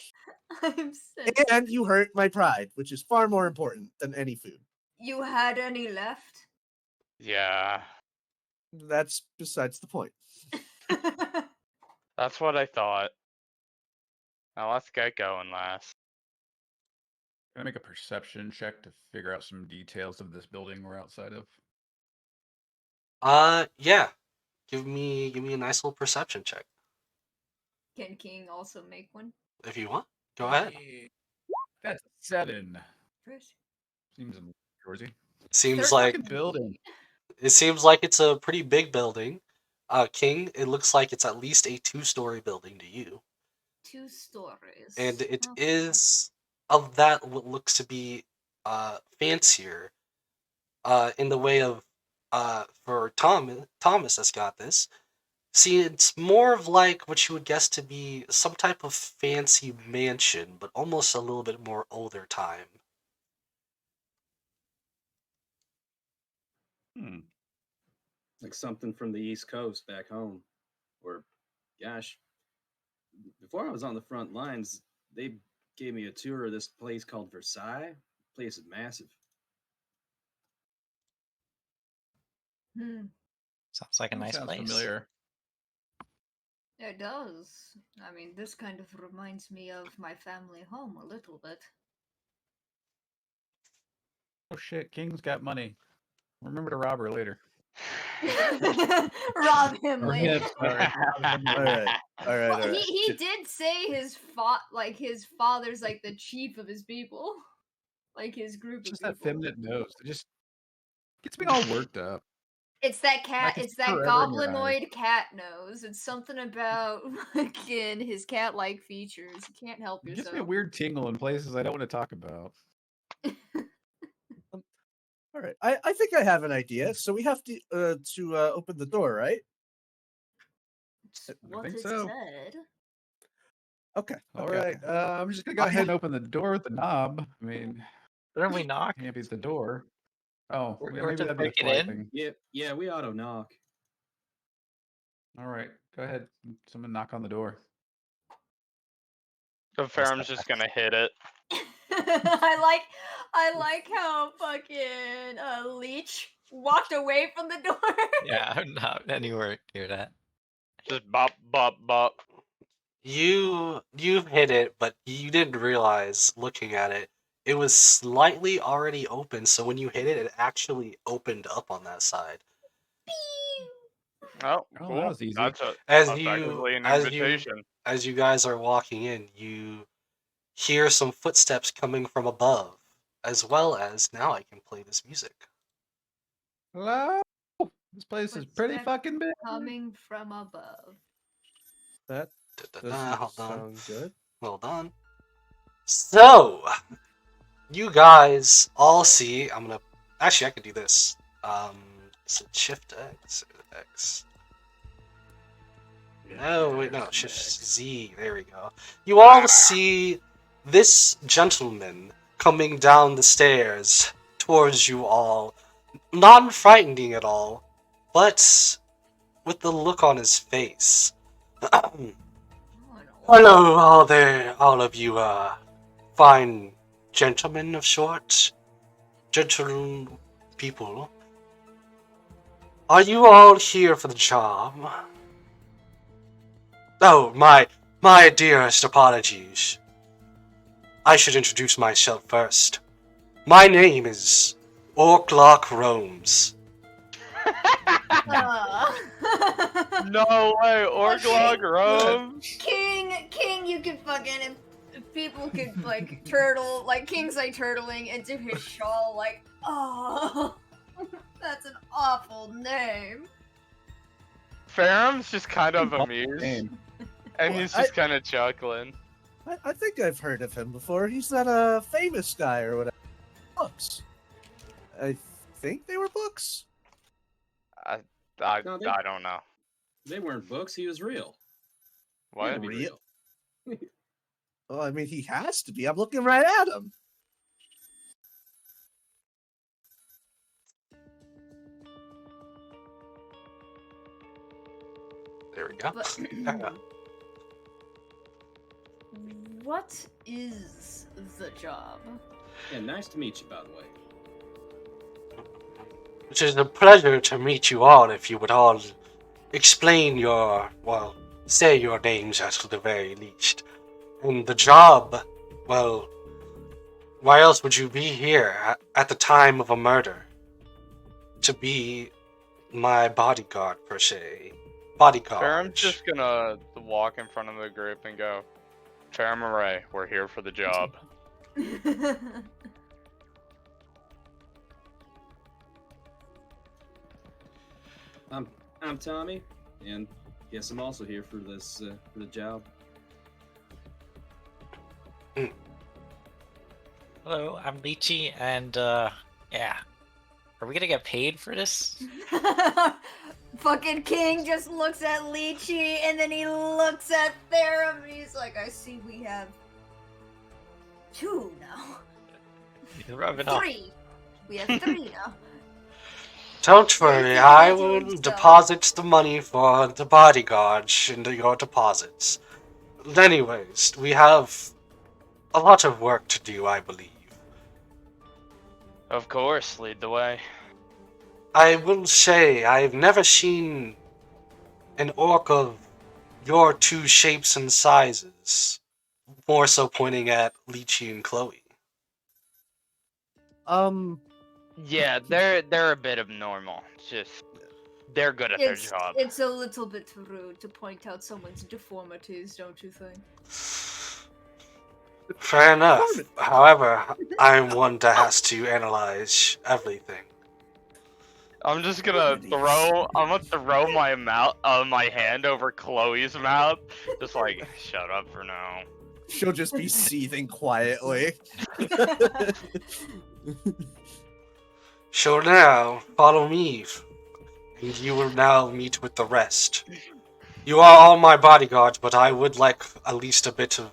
S4: I'm sick.
S7: And you hurt my pride, which is far more important than any food.
S4: You had any left?
S2: Yeah,
S7: That's besides the point.
S2: that's what I thought. Now let's get going, lass.
S3: Can I make a perception check to figure out some details of this building we're outside of?
S1: Yeah. Give me a nice little perception check
S4: Can King also make one?
S1: if you want. Go ahead.
S3: That's 7.
S4: Chris?
S3: Seems outdoorsy.
S1: Seems like
S3: Fucking building.
S1: it seems like it's a pretty big building. King, it looks like it's at least a 2-story building to you.
S4: 2 stories.
S1: And it
S4: Okay.
S1: is of that what looks to be fancier in the way of for Thomas has got this. See, it's more of like what you would guess to be some type of fancy mansion, but almost a little bit more older time.
S6: Like something from the East Coast back home. Or, gosh, before I was on the front lines, they gave me a tour of this place called Versailles. The place is massive.
S4: Hmm.
S5: Sounds like a nice
S3: Sounds
S5: place.
S3: familiar.
S4: It does. I mean, this kind of reminds me of my family home a little bit.
S3: Oh shit, King's got money. Remember to rob her later.
S4: Rob him
S3: Or
S4: later.
S3: him, sorry.
S7: All right.
S4: Well, he did say his father's like the chief of his people, like his group
S3: Just
S4: of
S3: that
S4: people.
S3: feminine nose. It just gets me all worked up.
S4: It's that cat.
S3: can
S4: It's
S3: see
S4: that
S3: forever in your eyes.
S4: goblinoid cat nose. It's something about fucking his cat-like features. You can't help
S3: It gives me a
S4: yourself.
S3: weird tingle in places I don't want to talk about.
S7: All right. I think I have an idea. So we have to open the door, right?
S4: It's what
S3: think
S4: it
S3: so.
S4: said.
S7: Okay.
S3: All
S7: okay,
S3: right.
S7: okay.
S3: I'm just gonna go ahead and open the door with the knob. I mean,
S5: Shouldn't we knock?
S3: can't beat the door. Oh,
S5: We're
S3: maybe
S5: to
S3: that'd be a
S5: break it
S3: polite
S5: in?
S3: thing.
S6: Yeah, we auto knock.
S3: All right, go ahead. Someone knock on the door.
S2: The Ferrum's just gonna hit it.
S4: I like how fucking Leech walked away from the door.
S5: Yeah, I'm not anywhere near that.
S2: Just bop, bop, bop.
S1: You've hit it, but you didn't realize looking at it. It was slightly already open, so when you hit it, it actually opened up on that side.
S2: Oh,
S3: Oh,
S2: cool.
S3: that was easy.
S2: That's effectively an
S1: as
S2: invitation.
S1: you guys are walking in, you hear some footsteps coming from above, as well as now I can play this music.
S3: Hello. This place is pretty
S4: Footsteps
S3: fucking big.
S4: Coming from above.
S7: That doesn't
S1: Hold on.
S7: sound good.
S1: Hold on. So, you guys all see. Actually, I could do this. Is it Shift X? X. No, wait, no. Shift Z. There we go. You all see this gentleman coming down the stairs towards you all, not frightening at all, but with the look on his face. Hello, all there, all of you, fine gentlemen of sorts, gentle people. Are you all here for the job? Oh, my dearest apologies. I should introduce myself first. My name is Orklock Romes.
S2: No way, Orglog Rome.
S4: King, you can fucking if people could like turtle, like King's like turtling into his shawl, like, oh, that's an awful name.
S2: Ferrum's just kind of
S3: Oh,
S2: amused,
S3: damn.
S2: and
S7: Well,
S2: he's just kind of chuckling.
S7: I think I've heard of him before. He's not a famous guy or whatever. Books. I think they were books.
S2: I
S6: No,
S2: don't know.
S6: They weren't books. He was real. He had
S2: What?
S6: to be
S7: Real?
S6: real.
S7: Well, I mean, he has to be. I'm looking right at him.
S1: There we go.
S4: But-
S1: Yeah.
S4: What is the job?
S6: Yeah, nice to meet you, by the way.
S1: It is a pleasure to meet you all. If you would all explain your, well, say your names at the very least. And the job, well, why else would you be here at the time of a murder? To be my bodyguard, per se. Bodyguard.
S2: Ferrum's just gonna walk in front of the group and go, Ferrum and Ray, we're here for the job.
S6: I'm Tommy, and yes, I'm also here for this for the job.
S5: Hello, I'm Lychee, and yeah. Are we gonna get paid for this?
S4: Fucking King just looks at Lychee and then he looks at Therum and he's like, I see we have 2 now.
S5: You're rubbing off.
S4: 3. We have 3 now.
S1: Don't worry, I will deposit the money for the bodyguards into your deposits. Anyways, we have a lot of work to do, I believe.
S2: Of course, lead the way.
S1: I will say, I've never seen an orc of your 2 shapes and sizes. More so pointing at Lychee and Chloe.
S2: Yeah, they're a bit abnormal. Just they're good at their job.
S4: It's a little bit rude to point out someone's deformities, don't you think?
S1: Fair enough. However, I'm one that has to analyze everything.
S2: I'm just gonna throw my hand over Chloe's mouth, just like shut up for now.
S7: She'll just be seething quietly.
S1: So now, follow me, and you will now meet with the rest. You are all my bodyguards, but I would like at least a bit of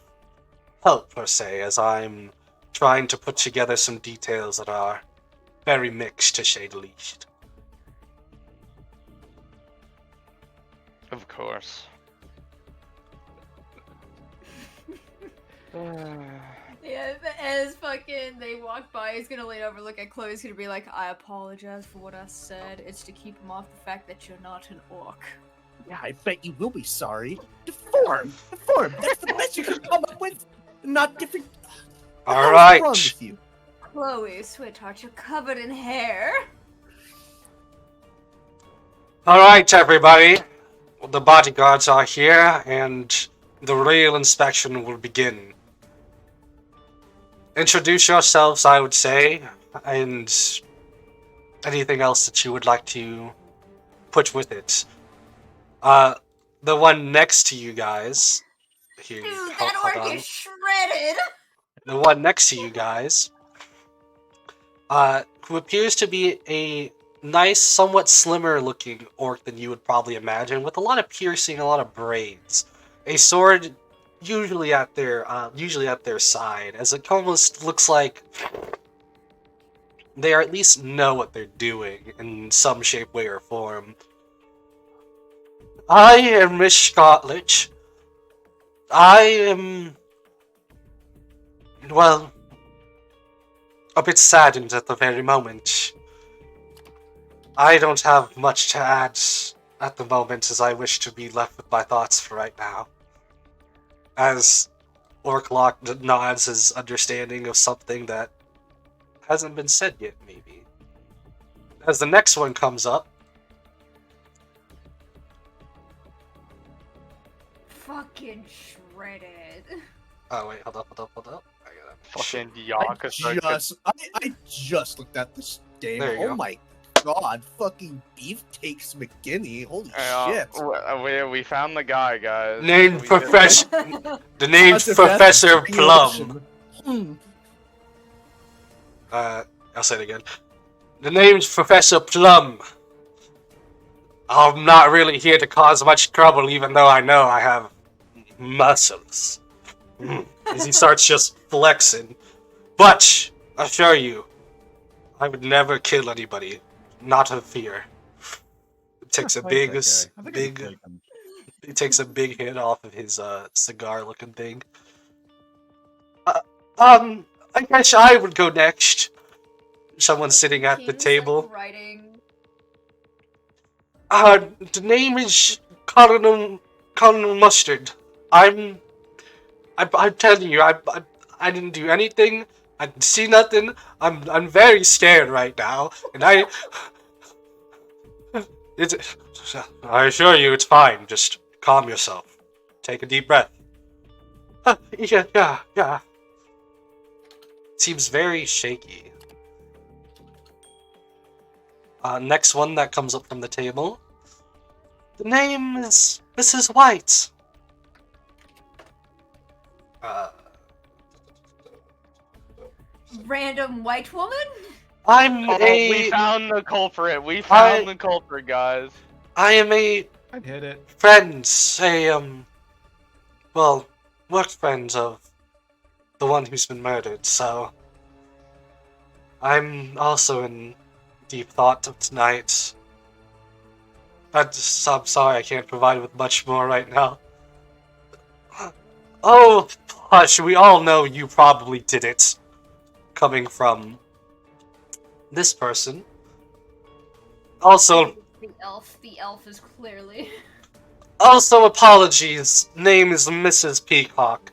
S1: help, per se, as I'm trying to put together some details that are very mixed, to say the least.
S2: Of course.
S4: Yeah, as fucking they walk by, he's gonna lean over, look at Chloe, he's gonna be like, I apologize for what I said. It's to keep him off the fact that you're not an orc.
S7: Yeah, I bet you will be sorry. Deform! Deform! That's the best you can come up with! Not different. What the hell is
S1: Alright.
S7: wrong with you?
S4: Chloe, sweetheart, you're covered in hair.
S1: Alright, everybody. The bodyguards are here, and the real inspection will begin. Introduce yourselves, I would say, and anything else that you would like to put with it. The one next to you guys. Here,
S4: Dude,
S1: hold
S4: that orc
S1: on.
S4: is shredded.
S1: The one next to you guys, who appears to be a nice, somewhat slimmer looking orc than you would probably imagine, with a lot of piercing, a lot of braids. A sword usually at their side, as it almost looks like they at least know what they're doing in some shape, way, or form. I am Miss Scarlet. I am, well, a bit saddened at the very moment. I don't have much to add at the moment, as I wish to be left with my thoughts for right now. As Orclock nods his understanding of something that hasn't been said yet, maybe. As the next one comes up,
S4: Fucking shredded.
S1: oh wait, hold up. I gotta...
S2: Fucking
S7: I
S2: Yakuza.
S7: just looked at this game.
S1: There you
S7: Oh
S1: go.
S7: my god, fucking Beefcakes McGinney. Holy shit.
S2: We found the guy, guys.
S1: Named
S2: We did-
S1: Professor. The name's
S7: Not the best
S1: Professor
S7: in the
S1: Plum.
S7: ocean. Hmm.
S1: I'll say it again. The name's Professor Plum. I'm not really here to cause much trouble, even though I know I have muscles. As he starts just flexing. But, I assure you, I would never kill anybody. Not of fear. It takes a big, it takes a big hit off of his cigar-looking thing. I guess I would go next. Someone sitting at the
S4: King's,
S1: table.
S4: like, writing.
S1: The name is Colonel Mustard. I'm telling you, I didn't do anything. I didn't see nothing. I'm very scared right now, and I assure you, it's fine. Just calm yourself. Take a deep breath. Yeah. Seems very shaky. Next one that comes up from the table. The name is Mrs. White.
S4: Random white woman?
S2: we found the culprit. We found the culprit, guys.
S1: I am a
S3: I'd hit it.
S1: friend, work friend of the one who's been murdered, so I'm also in deep thought of tonight. I'm sorry I can't provide with much more right now. Oh, hush, we all know you probably did it. Coming from this person. Also,
S4: The elf is clearly.
S1: Also, apologies. Name is Mrs. Peacock.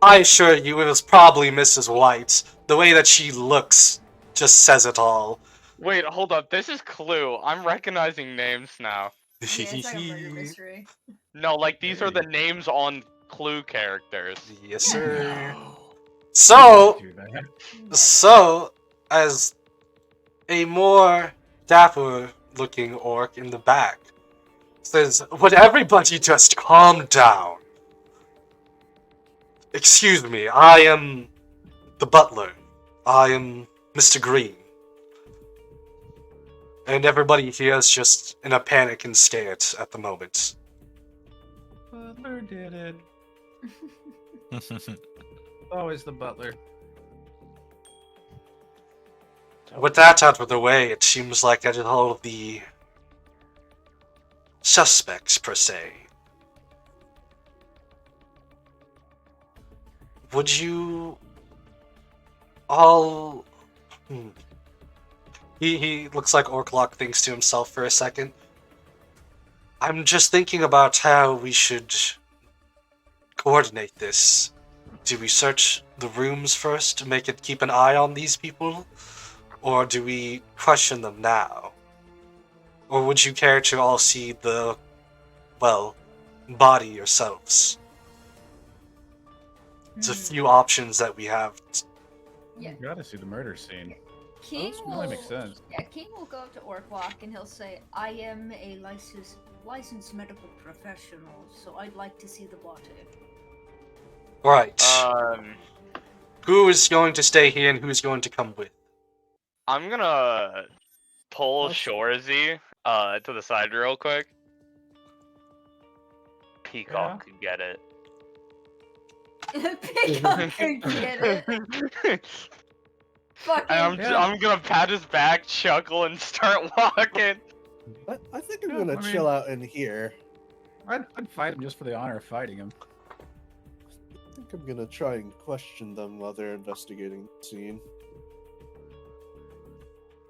S1: I assure you it was probably Mrs. White. The way that she looks just says it all.
S2: Wait, hold up. This is Clue. I'm recognizing names now.
S4: Yeah, it's like a murder mystery.
S2: No, like these are the names on Clue characters.
S1: Yes, sir. So, as a more dapper-looking orc in the back says, would everybody just calm down? Excuse me, I am the butler. I am Mr. Green. And everybody here is just in a panic and scared at the moment.
S3: Butler did it. Always the butler.
S1: With that out of the way, it seems like that is all of the suspects, per se. Would you all... He looks like Orclock thinks to himself for a second. I'm just thinking about how we should coordinate this. Do we search the rooms first to keep an eye on these people? Or do we question them now? Or would you care to all see the, body yourselves? There's a few options that we have.
S4: Yeah.
S3: You gotta see the murder scene.
S4: King
S3: That
S4: will,
S3: really makes sense.
S4: Yeah, King will go up to Orkwalk and he'll say, I am a licensed medical professional, so I'd like to see the body.
S1: Right. Who is going to stay here and who's going to come with?
S2: I'm gonna pull Shorzy to the side real quick. Peacock could get it.
S4: Peacock could get it. Fucking.
S2: I'm gonna pat his back, chuckle, and start walking.
S7: I think I'm gonna chill out in here.
S3: I'd fight him just for the honor of fighting him.
S7: I think I'm gonna try and question them while they're investigating the scene.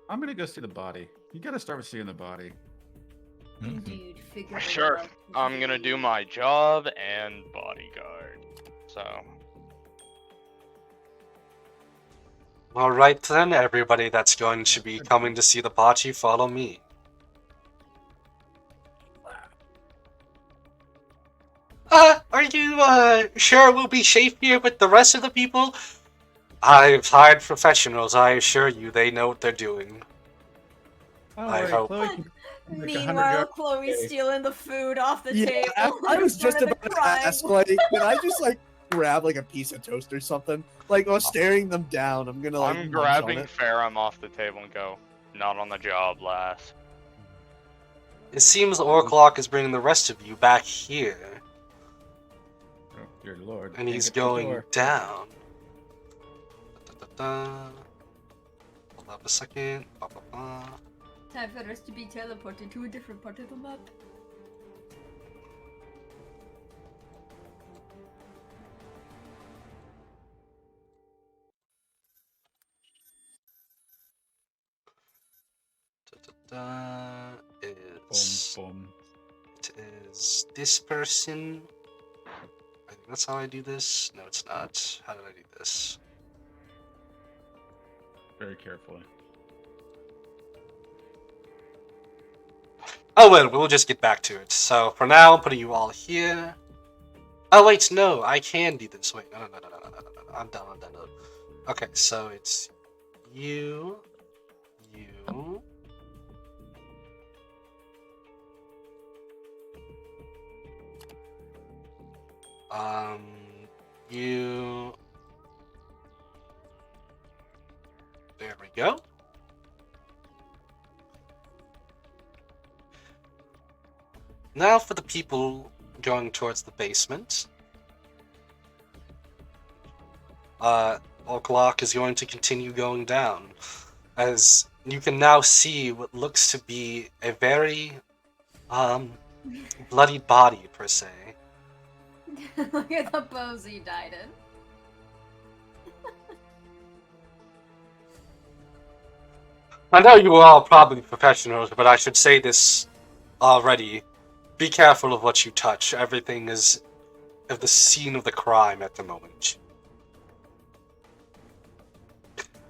S3: I'm gonna go see the body. You gotta start with seeing the body.
S4: Indeed, figure it
S2: Sure,
S4: out.
S2: I'm gonna do my job and bodyguard. So.
S1: Alright then, everybody that's going to be coming to see the body, follow me. Are you, sure we'll be safe here with the rest of the people? I've hired professionals, I assure you, they know what they're doing.
S3: Don't
S1: I
S3: worry,
S1: hope.
S3: Chloe can make 100
S4: Meanwhile,
S3: yards
S4: Chloe's
S3: away.
S4: stealing the food off the
S7: Yeah,
S4: table.
S7: I was
S4: in
S7: just
S4: front of
S7: about
S4: the
S7: to
S4: crying
S7: ask, like, can I just like grab like a piece of toast or something? Like while staring them down, I'm gonna like
S2: I'm
S7: munch on
S2: grabbing
S7: it.
S2: Farum off the table and go, not on the job, lass.
S1: It seems the Orclock is bringing the rest of you back here,
S3: Oh, dear Lord.
S1: and
S3: can't
S1: he's
S3: get to the
S1: going
S3: door.
S1: down. Hold up a second. Ba, ba, ba.
S4: Time for us to be teleported to a different part of the map.
S1: Is
S3: Boom,
S1: it is this person? I think that's how I do this. No, it's not. How did I do this?
S3: Very carefully.
S1: Oh well, we'll just get back to it. So for now, I'm putting you all here. Oh wait, no, I can do this. Wait, no. I'm done. Okay, so it's you, you. You. There we go. Now for the people going towards the basement. Orclock is going to continue going down, as you can now see what looks to be a very, bloody body, per se.
S4: Look at the pose he died in.
S1: I know you are all probably professionals, but I should say this already. Be careful of what you touch. Everything is at the scene of the crime at the moment.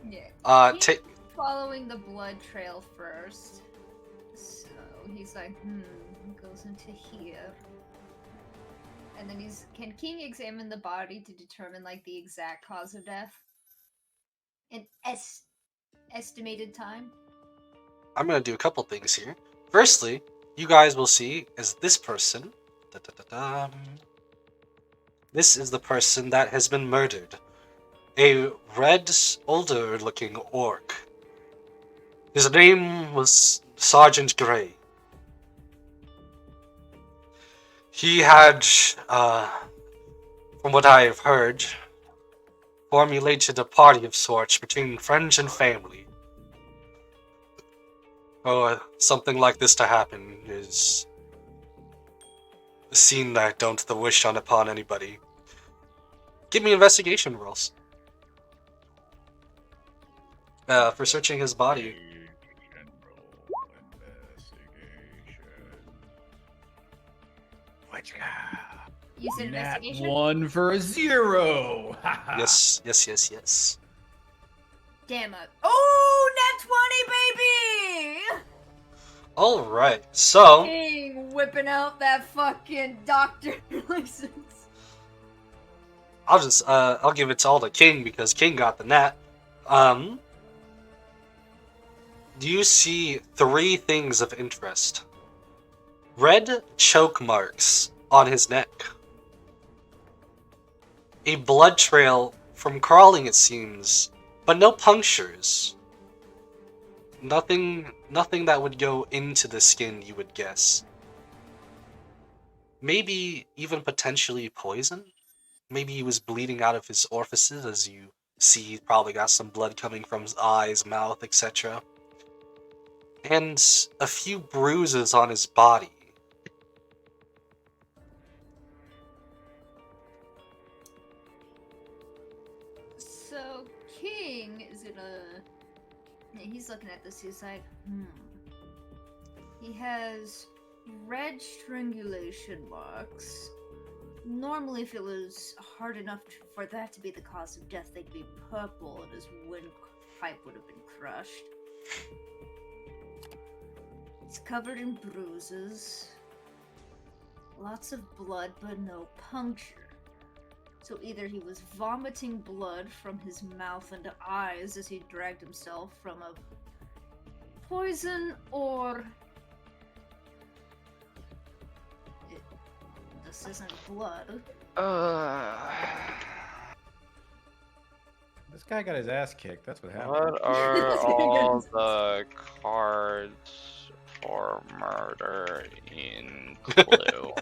S4: Yeah.
S1: Take.
S4: Following the blood trail first. So he's like, goes into here. And then can King examine the body to determine like the exact cause of death? In estimated time?
S1: I'm gonna do a couple things here. Firstly, you guys will see is this person. This is the person that has been murdered. A red, older-looking orc. His name was Sergeant Gray. He had, from what I have heard, formulated a party of sorts between friends and family. Oh, something like this to happen is a scene that I don't wish on upon anybody. Give me investigation rolls. For searching his body.
S3: General investigation. What's
S4: You said
S3: Nat
S4: investigation?
S3: 1 for a 0.
S1: Yes.
S4: Damn it. Oh, net 20, baby!
S1: Alright, so...
S4: King whipping out that fucking doctor license.
S1: I'll give it all to King because King got the nat. Do you see 3 things of interest? Red choke marks on his neck. A blood trail from crawling, it seems, but no punctures. Nothing that would go into the skin, you would guess. Maybe even potentially poison? Maybe he was bleeding out of his orifices, as you see he's probably got some blood coming from his eyes, mouth, etc. And a few bruises on his body.
S4: So, King is in a... Yeah, he's looking at the suicide. He has red strangulation marks. Normally, if it was hard enough for that to be the cause of death, they'd be purple and his windpipe would have been crushed. He's covered in bruises. Lots of blood, but no puncture. So either he was vomiting blood from his mouth and eyes as he dragged himself from a poison or this isn't blood.
S3: This guy got his ass kicked. That's what happened.
S2: What are all the cards for murder in Clue?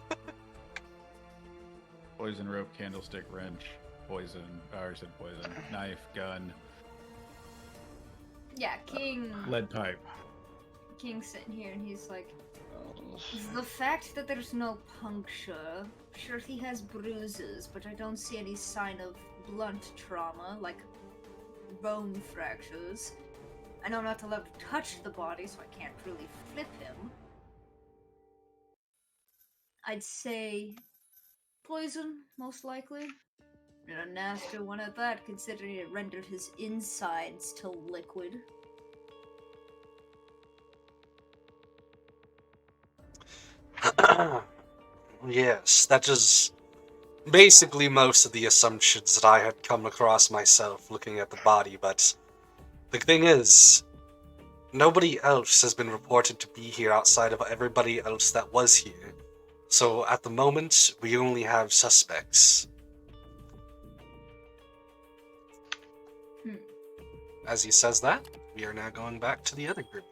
S3: Poison rope, candlestick, wrench, poison. I already said poison. Knife, gun,
S4: Yeah, King.
S3: lead pipe.
S4: King's sitting here and he's like, the fact that there's no puncture, sure he has bruises, but I don't see any sign of blunt trauma, like bone fractures. I know not to let him touch the body, so I can't really flip him. I'd say poison, most likely. And a nastier one at that, considering it rendered his insides to liquid.
S1: Yes, that is basically most of the assumptions that I had come across myself looking at the body, but the thing is, nobody else has been reported to be here outside of everybody else that was here. So at the moment, we only have suspects. As he says that, we are now going back to the other group.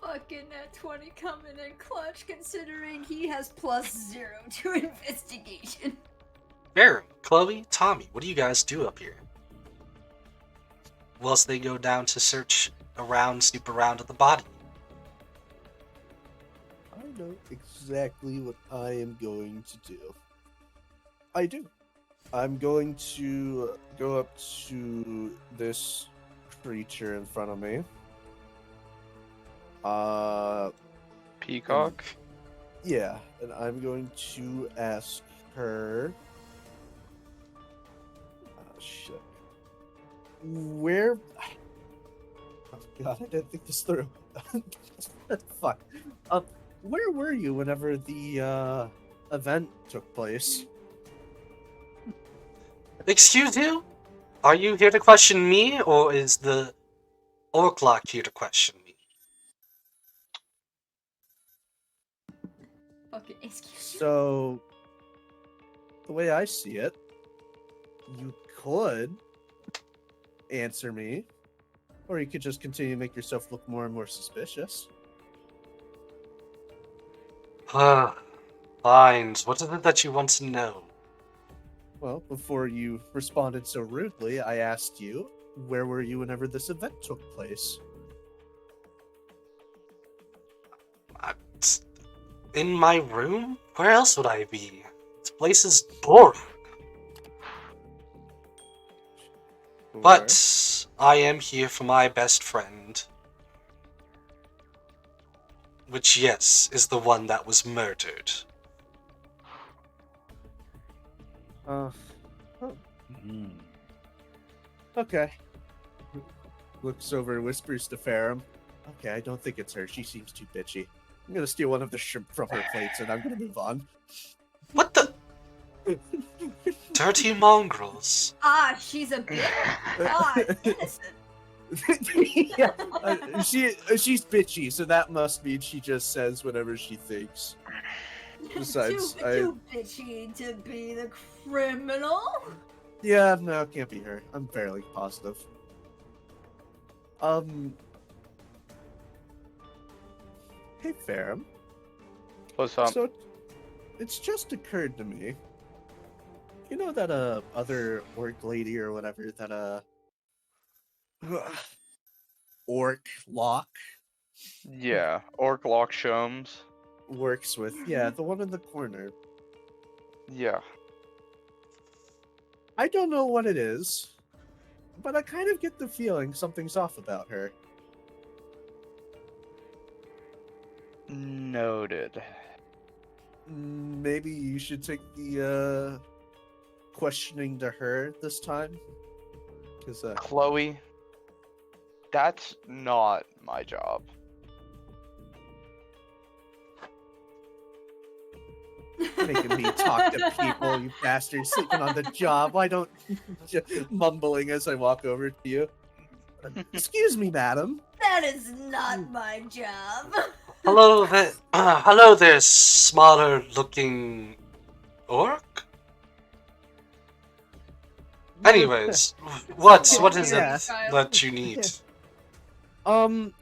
S4: Fucking that 20 coming in clutch, considering he has +0 to investigation.
S1: Baron, Chloe, Tommy, what do you guys do up here? Whilst they go down to search around, snoop around at the body.
S7: I know exactly what I am going to do. I do. I'm going to go up to this creature in front of me.
S2: Peacock?
S7: Yeah, and I'm going to ask her. Oh, shit. Where. Oh, God, I didn't think this through. Fuck. Where were you whenever the event took place?
S1: Excuse you? Are you here to question me, or is the Orclock here to question me?
S4: Fucking excuse you.
S7: So, the way I see it, you could answer me, or you could just continue to make yourself look more and more suspicious.
S1: Fine. What is it that you want to know?
S7: Well, before you responded so rudely, I asked you, where were you whenever this event took place?
S1: In my room? Where else would I be? This place is boring. But I am here for my best friend. Which, yes, is the one that was murdered.
S7: Okay. Looks over and whispers to Ferrum. Okay, I don't think it's her. She seems too bitchy. I'm gonna steal one of the shrimp from her plates and I'm gonna move on.
S1: What the? Dirty mongrels.
S4: Ah, she's a bitch. God, innocent.
S7: Yeah, she's bitchy, so that must mean she just says whatever she thinks. Besides,
S4: too bitchy to be the criminal.
S7: Yeah, no, it can't be her. I'm fairly positive. Hey, Ferrum.
S2: What's up?
S7: So, it's just occurred to me. You know that other orc lady or whatever that orc lock
S2: Yeah, Orclock Shomes.
S7: works with? Yeah, the one in the corner.
S2: Yeah.
S7: I don't know what it is, but I kind of get the feeling something's off about her.
S2: Noted.
S7: Maybe you should take the questioning to her this time, because
S2: Chloe, that's not my job.
S7: making me talk to people, you bastard, sleeping on the job. Why don't mumbling as I walk over to you? Excuse me, madam.
S4: That is not my job.
S1: Hello there, smaller looking orc. Anyways, what is
S7: Yeah.
S1: it that you need?
S7: When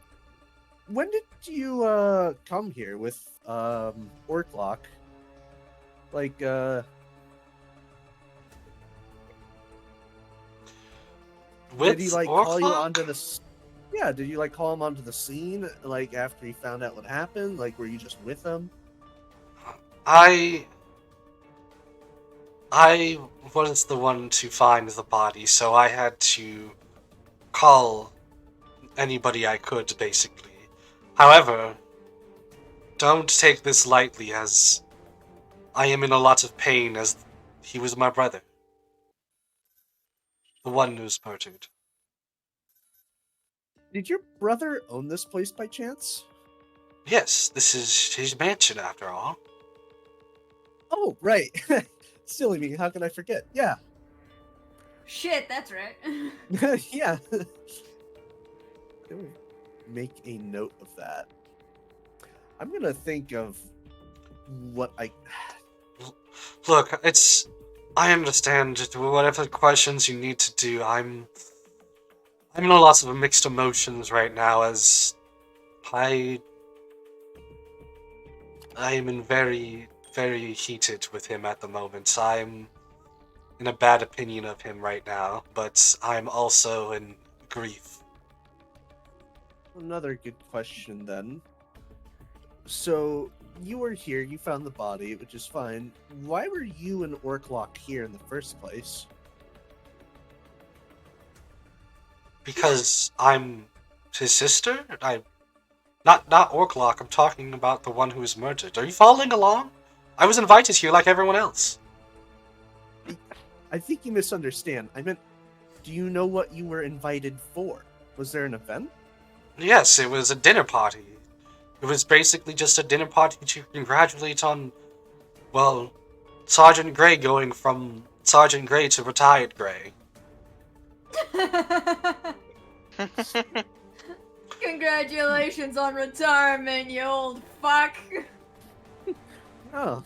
S7: did you come here with Orklock? Like
S1: With
S7: did he like call you
S1: Orklock?
S7: onto the yeah, did you like call him onto the scene like after he found out what happened? Like were you just with him?
S1: I was the one to find the body, so I had to call anybody I could, basically. However, don't take this lightly, as I am in a lot of pain, as he was my brother. The one who's murdered.
S7: Did your brother own this place by chance?
S1: Yes, this is his mansion, after all.
S7: Oh, right. Silly me, how can I forget? Yeah.
S4: Shit, that's right.
S7: Yeah. Let me make a note of that. I'm gonna think of what I
S1: Look, I understand whatever questions you need to do. I'm in a lot of mixed emotions right now, as I am in very, very heated with him at the moment. I'm in a bad opinion of him right now, but I'm also in grief.
S7: Another good question then. So you were here, you found the body, which is fine. Why were you and Orklock here in the first place?
S1: Because I'm his sister? Not Orklock, I'm talking about the one who was murdered. Are you following along? I was invited here like everyone else.
S7: I think you misunderstand. I meant, do you know what you were invited for? Was there an event?
S1: Yes, it was a dinner party. It was basically just a dinner party to congratulate on, well, Sergeant Grey going from Sergeant Grey to retired Grey.
S4: Congratulations on retirement, you old fuck.
S7: Oh.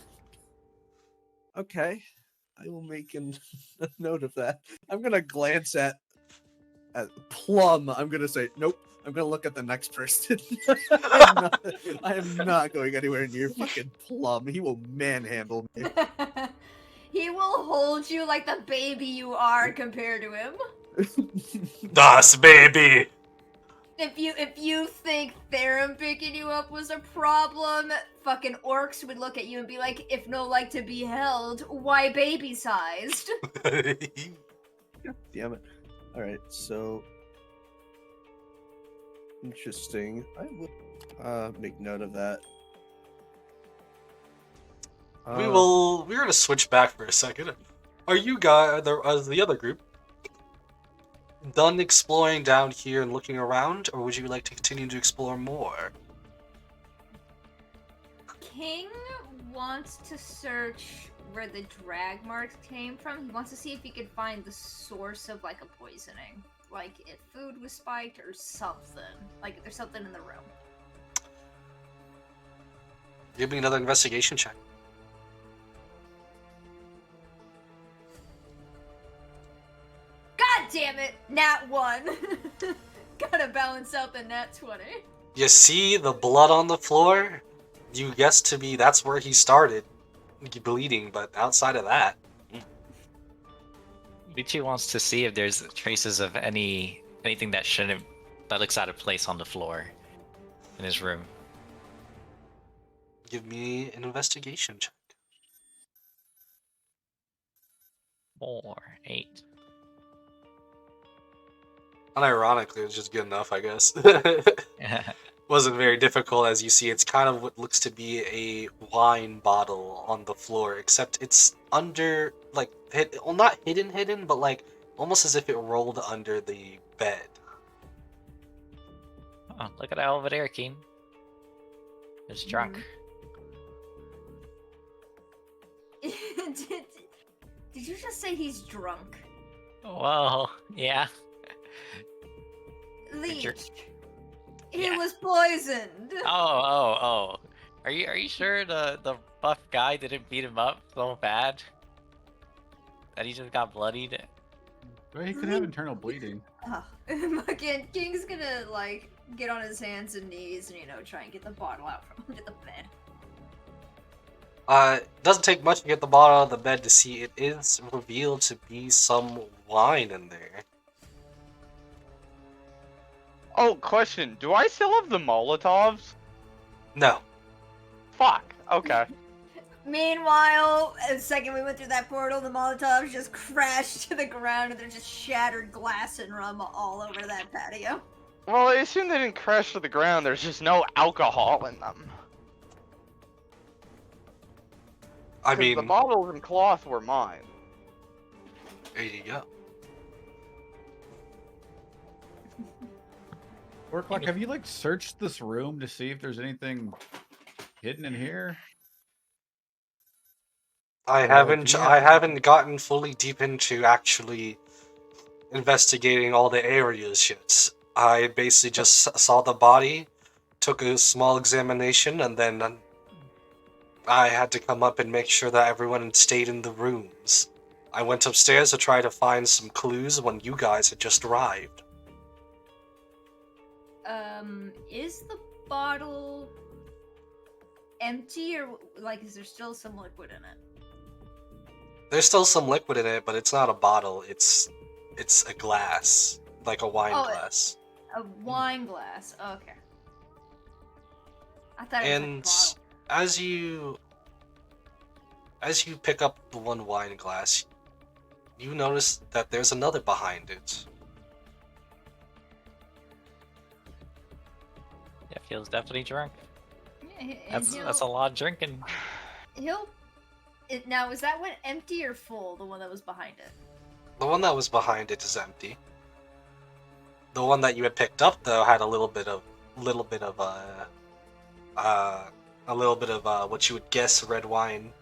S7: Okay. I will make a note of that. I'm gonna glance at Plum. I'm gonna say, nope. I'm gonna look at the next person. I am not going anywhere near fucking Plum. He will manhandle me.
S4: He will hold you like the baby you are compared to him.
S1: Das baby!
S4: If you think Theron picking you up was a problem, fucking orcs would look at you and be like, if no like to be held, why baby sized?
S7: Damn it. Alright, so interesting. I will make note of that.
S1: We're gonna switch back for a second. Are you guys, the other group, done exploring down here and looking around, or would you like to continue to explore more?
S4: King wants to search where the drag marks came from. He wants to see if he could find the source of like a poisoning. Like if food was spiked or something. Like if there's something in the room.
S1: Give me another investigation check.
S4: God damn it! Nat 1! Gotta balance out the nat 20.
S1: You see the blood on the floor? You guess to be that's where he started bleeding, but outside of that,
S5: Luigi wants to see if there's traces of anything that looks out of place on the floor in his room.
S1: give me an investigation check.
S5: 4, 8.
S1: Unironically, it was just good enough, I guess. Wasn't very difficult, as you see. It's kind of what looks to be a wine bottle on the floor, except it's under, like, not hidden, but like almost as if it rolled under the bed.
S5: Oh, look at that over there, Keen. It's drunk.
S4: Did you just say he's drunk?
S5: Well, yeah.
S4: bleached. He
S5: Yeah.
S4: was poisoned.
S5: Oh. Are you sure the buff guy didn't beat him up so bad that he just got bloodied?
S3: Well, he could have internal bleeding.
S4: Fucking King's gonna like get on his hands and knees and try and get the bottle out from under the bed.
S1: It doesn't take much to get the bottle out of the bed to see it is revealed to be some wine in there.
S2: Oh, question. Do I still have the Molotovs?
S1: No.
S2: Fuck. Okay.
S4: Meanwhile, the second we went through that portal, the Molotovs just crashed to the ground and there's just shattered glass and rum all over that patio.
S2: Well, I assume they didn't crash to the ground. There's just no alcohol in them.
S1: I
S2: 'Cause
S1: mean,
S2: the bottles and cloth were mine.
S1: there you go.
S3: Orclock, have you like searched this room to see if there's anything hidden in here?
S1: I
S3: do you have-
S1: haven't gotten fully deep into actually investigating all the areas yet. I basically just saw the body, took a small examination, and then I had to come up and make sure that everyone had stayed in the rooms. I went upstairs to try to find some clues when you guys had just arrived.
S4: Is the bottle empty or like is there still some liquid in it?
S1: There's still some liquid in it, but it's not a bottle. It's a glass, like a wine
S4: Oh,
S1: glass.
S4: A wine glass. Okay. I thought it was
S1: And
S4: like
S1: as you pick up the one wine glass, you notice that there's another behind it.
S5: Yeah, feels definitely drunk.
S4: a bottle. Yeah, and
S5: That's a lot of drinking.
S4: Now, is that one empty or full? The one that was behind it.
S1: The one that was behind it is empty. The one that you had picked up, though, had a little bit of what you would guess red wine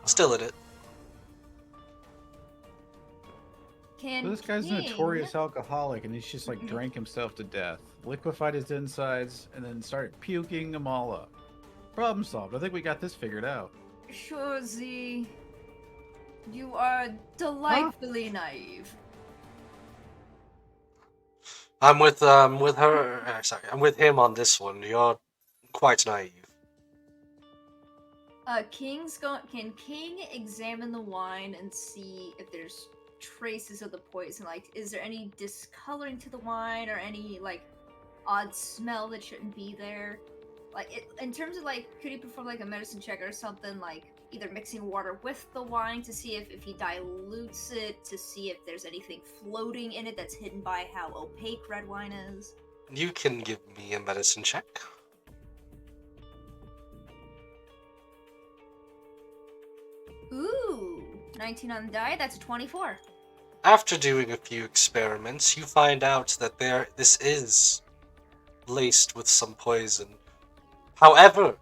S1: still in it.
S4: Can
S3: Well, this guy's a
S4: King-
S3: notorious alcoholic, and he's just like drank himself to death, liquefied his insides, and then started puking them all up. Problem solved. I think we got this figured out.
S4: Sure, Z. You are delightfully naive.
S1: I'm with her. I'm with him on this one. You're quite naive.
S4: Can King examine the wine and see if there's traces of the poison? Like, is there any discoloring to the wine or any like odd smell that shouldn't be there? Like, in terms of like, could he perform like a medicine check or something? Like, either mixing water with the wine to see if he dilutes it, to see if there's anything floating in it that's hidden by how opaque red wine is.
S1: You can give me a medicine check.
S4: Ooh, 19 on the die. That's a 24.
S1: After doing a few experiments, you find out that this is laced with some poison. However,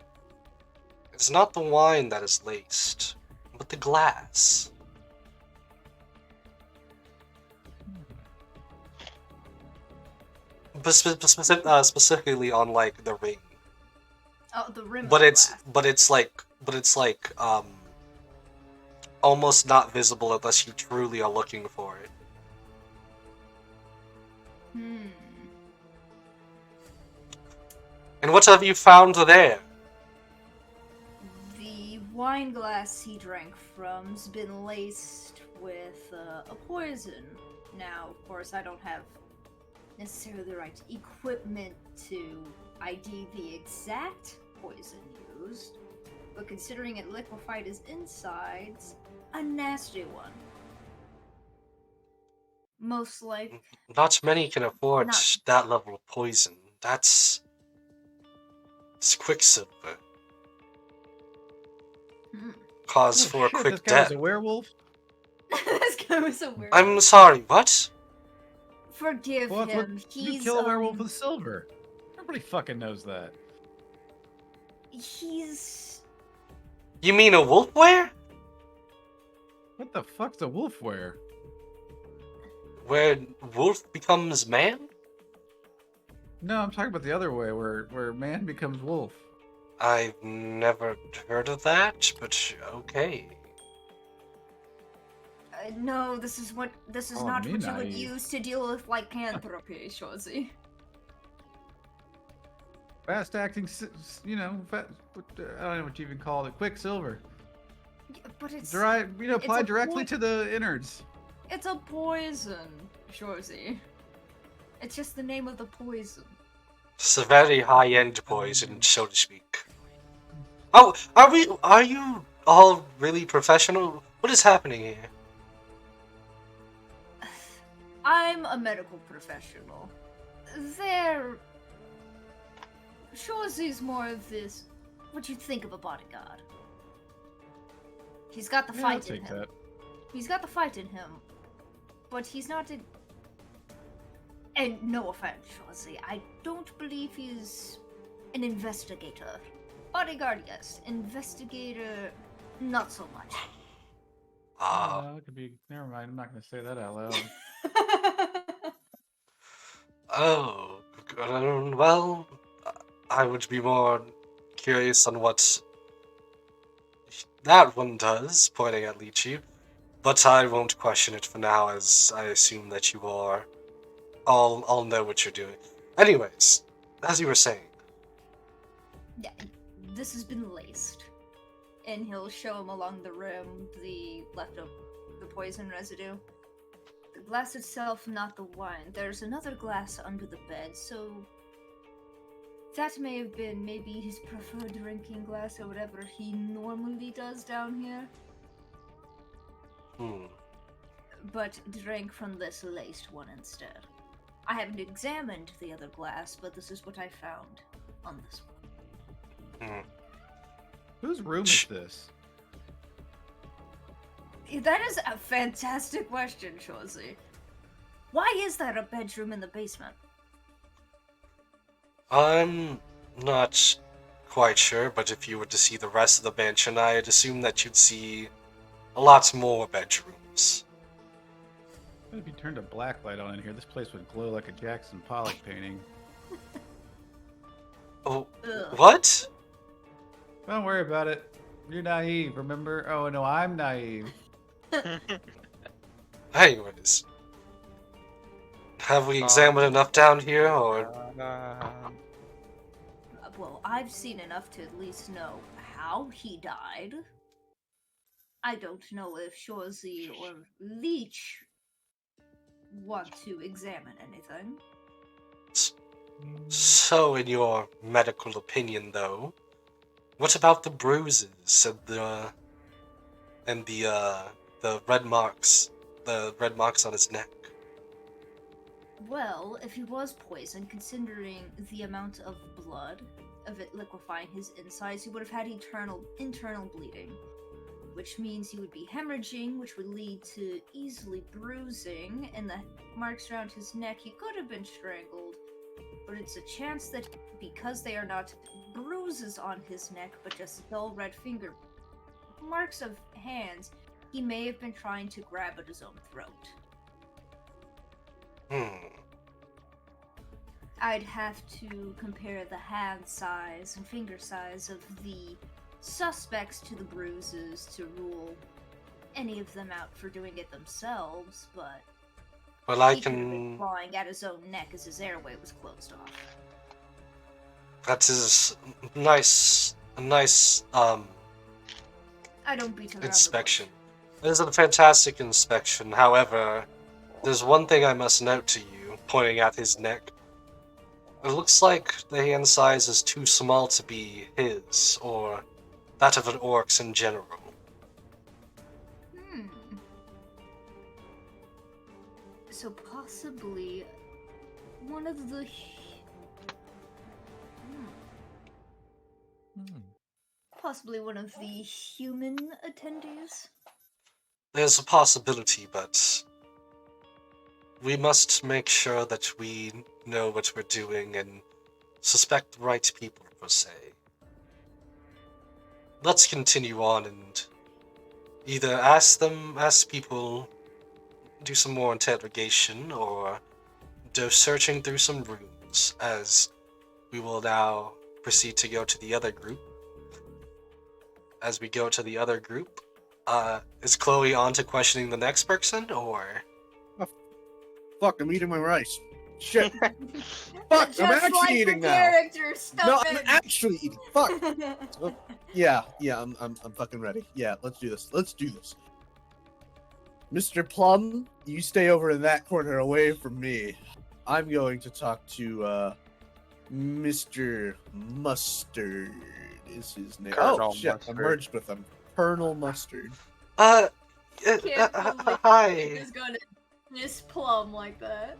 S1: it's not the wine that is laced, but the glass. Specifically on like the ring.
S4: Oh, the rim.
S1: But
S4: of the glass.
S1: but it's like almost not visible unless you truly are looking for it. And what have you found there?
S4: The wine glass he drank from's been laced with a poison. Now, of course, I don't have necessarily the right equipment to ID the exact poison used, but considering it liquefied his insides, a nasty one. Most like
S1: Not many can afford
S4: Not-
S1: that level of poison. It's quicksilver. Cause for a
S3: Shit,
S1: quick
S3: this guy
S1: death.
S3: was a werewolf.
S4: this guy was a weird.
S1: I'm sorry, what?
S4: Forgive
S3: Well, that's what
S4: him.
S3: you
S4: He's
S3: kill a werewolf with silver. Everybody fucking knows that.
S4: he's
S1: You mean a wolf wear?
S3: What the fuck's a wolf wear?
S1: where wolf becomes man?
S3: No, I'm talking about the other way, where man becomes wolf.
S1: I've never heard of that, but okay.
S4: No, this is
S3: Oh,
S4: not
S3: me
S4: what you would
S3: naive.
S4: use to deal with lycanthropy, Shorzy.
S3: Fast acting, I don't know what you even call it. Quicksilver.
S4: Yeah, but it's
S3: Applied
S4: a
S3: directly
S4: point-
S3: to the innards.
S4: it's a poison, Shorzy. It's just the name of the poison.
S1: It's a very high-end poison, so to speak. Oh, are you all really professional? What is happening here?
S4: I'm a medical professional. Shorzy's more of this. What you think of a bodyguard? He's got the
S3: Yeah, I'll
S4: fight in
S3: take
S4: him.
S3: that.
S4: He's got the fight in him, but he's not a. And no offense, Shorzy, I don't believe he's an investigator. Bodyguard, yes. Investigator, not so much.
S3: It could be. Never mind. I'm not going to say that out loud.
S1: Well, I would be more curious on what that one does, pointing at Lychee, but I won't question it for now, as I assume that you are all know what you're doing. Anyways, as you were saying.
S4: Yeah, this has been laced. And he'll show him along the rim the poison residue. The glass itself, not the wine. There's another glass under the bed, so that may have been maybe his preferred drinking glass or whatever he normally does down here. But drank from this laced one instead. I haven't examined the other glass, but this is what I found on this one.
S3: Whose room is this?
S4: That is a fantastic question, Shorzy. Why is there a bedroom in the basement?
S1: I'm not quite sure, but if you were to see the rest of the mansion, I'd assume that you'd see a lot more bedrooms.
S3: If you turned a black light on in here, this place would glow like a Jackson Pollock painting.
S1: Oh,
S4: Ugh.
S1: what?
S3: Don't worry about it. You're naive, remember? Oh, no, I'm naive.
S1: Anyways. Have we examined enough down here, or...
S4: Well, I've seen enough to at least know how he died. I don't know if Shorzy or Leech want to examine anything.
S1: So, in your medical opinion, though, what about the bruises and the red marks, on his neck?
S4: Well, if he was poisoned, considering the amount of blood of it liquefying his insides, he would have had internal bleeding, which means he would be hemorrhaging, which would lead to easily bruising, and the marks around his neck, he could have been strangled, but it's a chance that because they are not bruises on his neck, but just dull red finger marks of hands, he may have been trying to grab at his own throat. I'd have to compare the hand size and finger size of the suspects to the bruises to rule any of them out for doing it themselves, but
S1: Well, I
S4: he could have been
S1: can...
S4: clawing at his own neck as his airway was closed off.
S1: That is a nice,
S4: I don't beat around
S1: inspection. It is a fantastic inspection, however, there's one thing I must note to you, pointing at his neck. It looks like the hand size is too small to be his, or that of an orc's in general.
S4: So possibly one of the... Possibly one of the human attendees?
S1: There's a possibility, but we must make sure that we know what we're doing and suspect the right people, per se. Let's continue on and either ask people do some more interrogation or do searching through some rooms, as we will now proceed to go to the other group. As we go to the other group, is Chloe on to questioning the next person, or?
S7: Fuck, I'm eating my rice. Shit. Fuck,
S4: Just
S7: I'm actually
S4: like
S7: eating
S4: the
S7: now.
S4: character,
S7: No,
S4: stop
S7: I'm
S4: it.
S7: actually eating. Fuck. Oh, yeah, I'm fucking ready. Yeah, let's do this. Let's do this. Mr. Plum, you stay over in that corner away from me. I'm going to talk to Mr. Mustard is his name.
S2: Colonel
S7: Oh shit,
S2: Mustard.
S7: I merged with him. Colonel Mustard.
S4: Can't believe
S1: Hi.
S4: He's gonna miss Plum like that.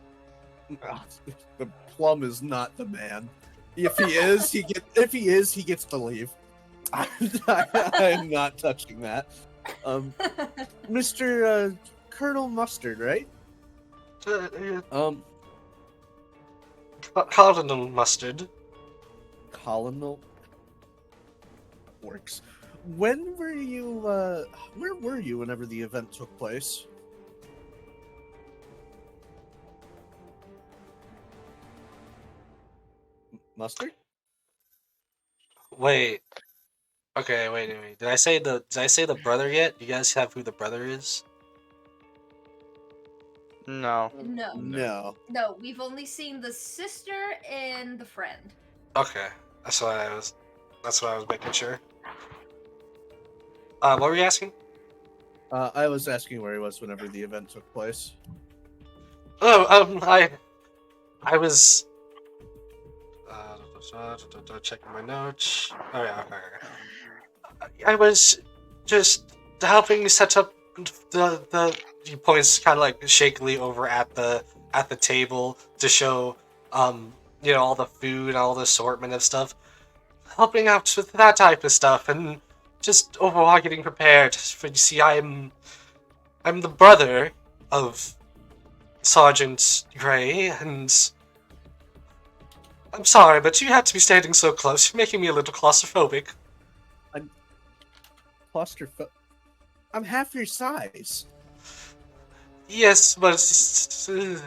S7: The Plum is not the man. If he is, he gets to leave. I'm not touching that. Mr. Colonel Mustard, right?
S1: Colonel Mustard.
S7: Colonel works. When were you? Where were you whenever the event took place? Mustard?
S1: Wait. Okay, wait. Did I say the brother yet? Do you guys have who the brother is?
S2: No.
S4: No, we've only seen the sister and the friend.
S1: Okay, that's what I was making sure. What were you asking?
S7: I was asking where he was whenever the event took place.
S1: Oh, I was checking my notes. Oh yeah, okay. I was just helping set up the. He points kind of like shakily over at the table to show all the food, all the assortment of stuff, helping out with that type of stuff, and just overall getting prepared. For you see, I'm the brother of Sergeant Gray, and I'm sorry, but you had to be standing so close. You're making me a little claustrophobic.
S7: I'm half your size.
S1: Yes, but you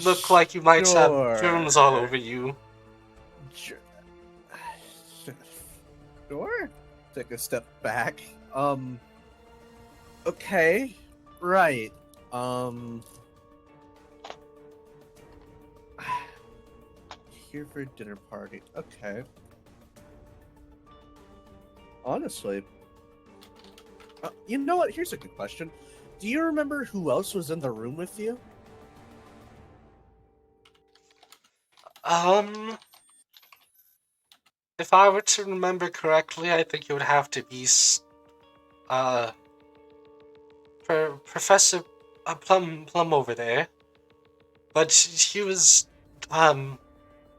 S1: look like you might have germs all over you.
S7: Sure. Take a step back. Okay. Right. Here for a dinner party. Okay. Honestly. You know what? Here's a good question. Do you remember who else was in the room with you?
S1: If I were to remember correctly, I think it would have to be, Professor Plum over there. But he was,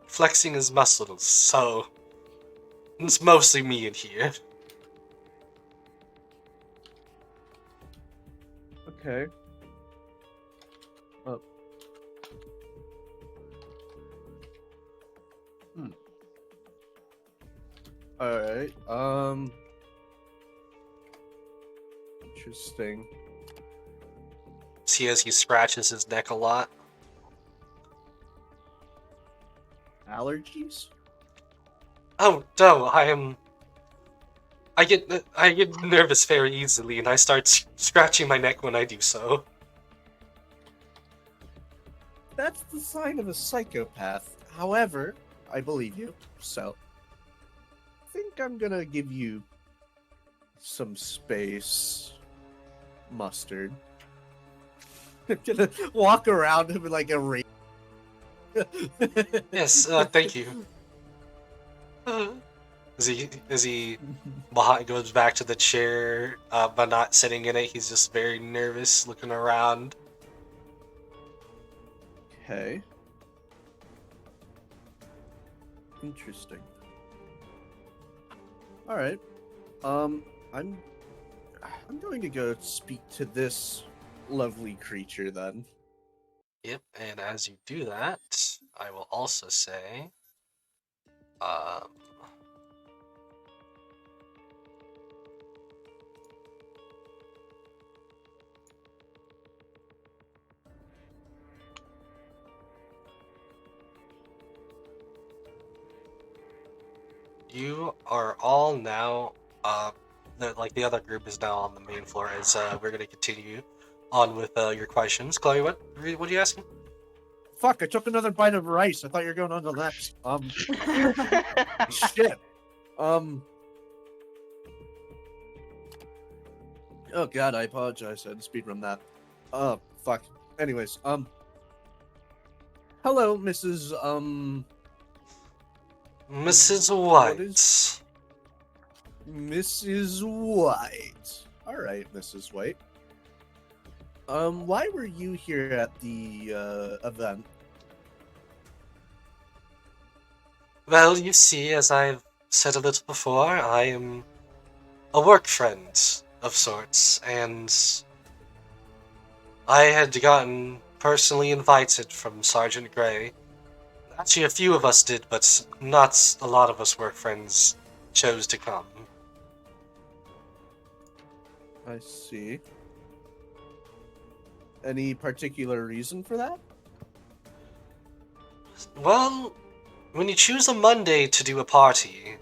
S1: flexing his muscles, so it's mostly me in here.
S7: Okay. Alright, interesting.
S1: See, as he scratches his neck a lot.
S7: Allergies?
S1: Oh, no, I get nervous very easily, and I start scratching my neck when I do so.
S7: That's the sign of a psychopath. However, I believe you, so I think I'm gonna give you some space, Mustard. I'm gonna walk around him like a ring.
S1: Yes, thank you. As he goes back to the chair, but not sitting in it, he's just very nervous, looking around.
S7: Okay. Interesting. All right. I'm going to go speak to this lovely creature then.
S1: Yep, and as you do that, I will also say, you are all now, the other group is now on the main floor as we're going to continue on with your questions. Chloe, what are you asking?
S7: Fuck, I took another bite of rice. I thought you were going on to the next. Shit. Oh god, I apologize. I had to speedrun that. Oh, fuck. Anyways, hello, Mrs.
S1: Mrs.
S7: What
S1: White.
S7: Mrs. White. Alright, Mrs. White. Why were you here at the, event?
S1: Well, you see, as I've said a little before, I am a work friend of sorts, and I had gotten personally invited from Sergeant Gray. Actually, a few of us did, but not a lot of us work friends chose to come.
S7: I see. Any particular reason for that?
S1: Well, when you choose a Monday to do a party,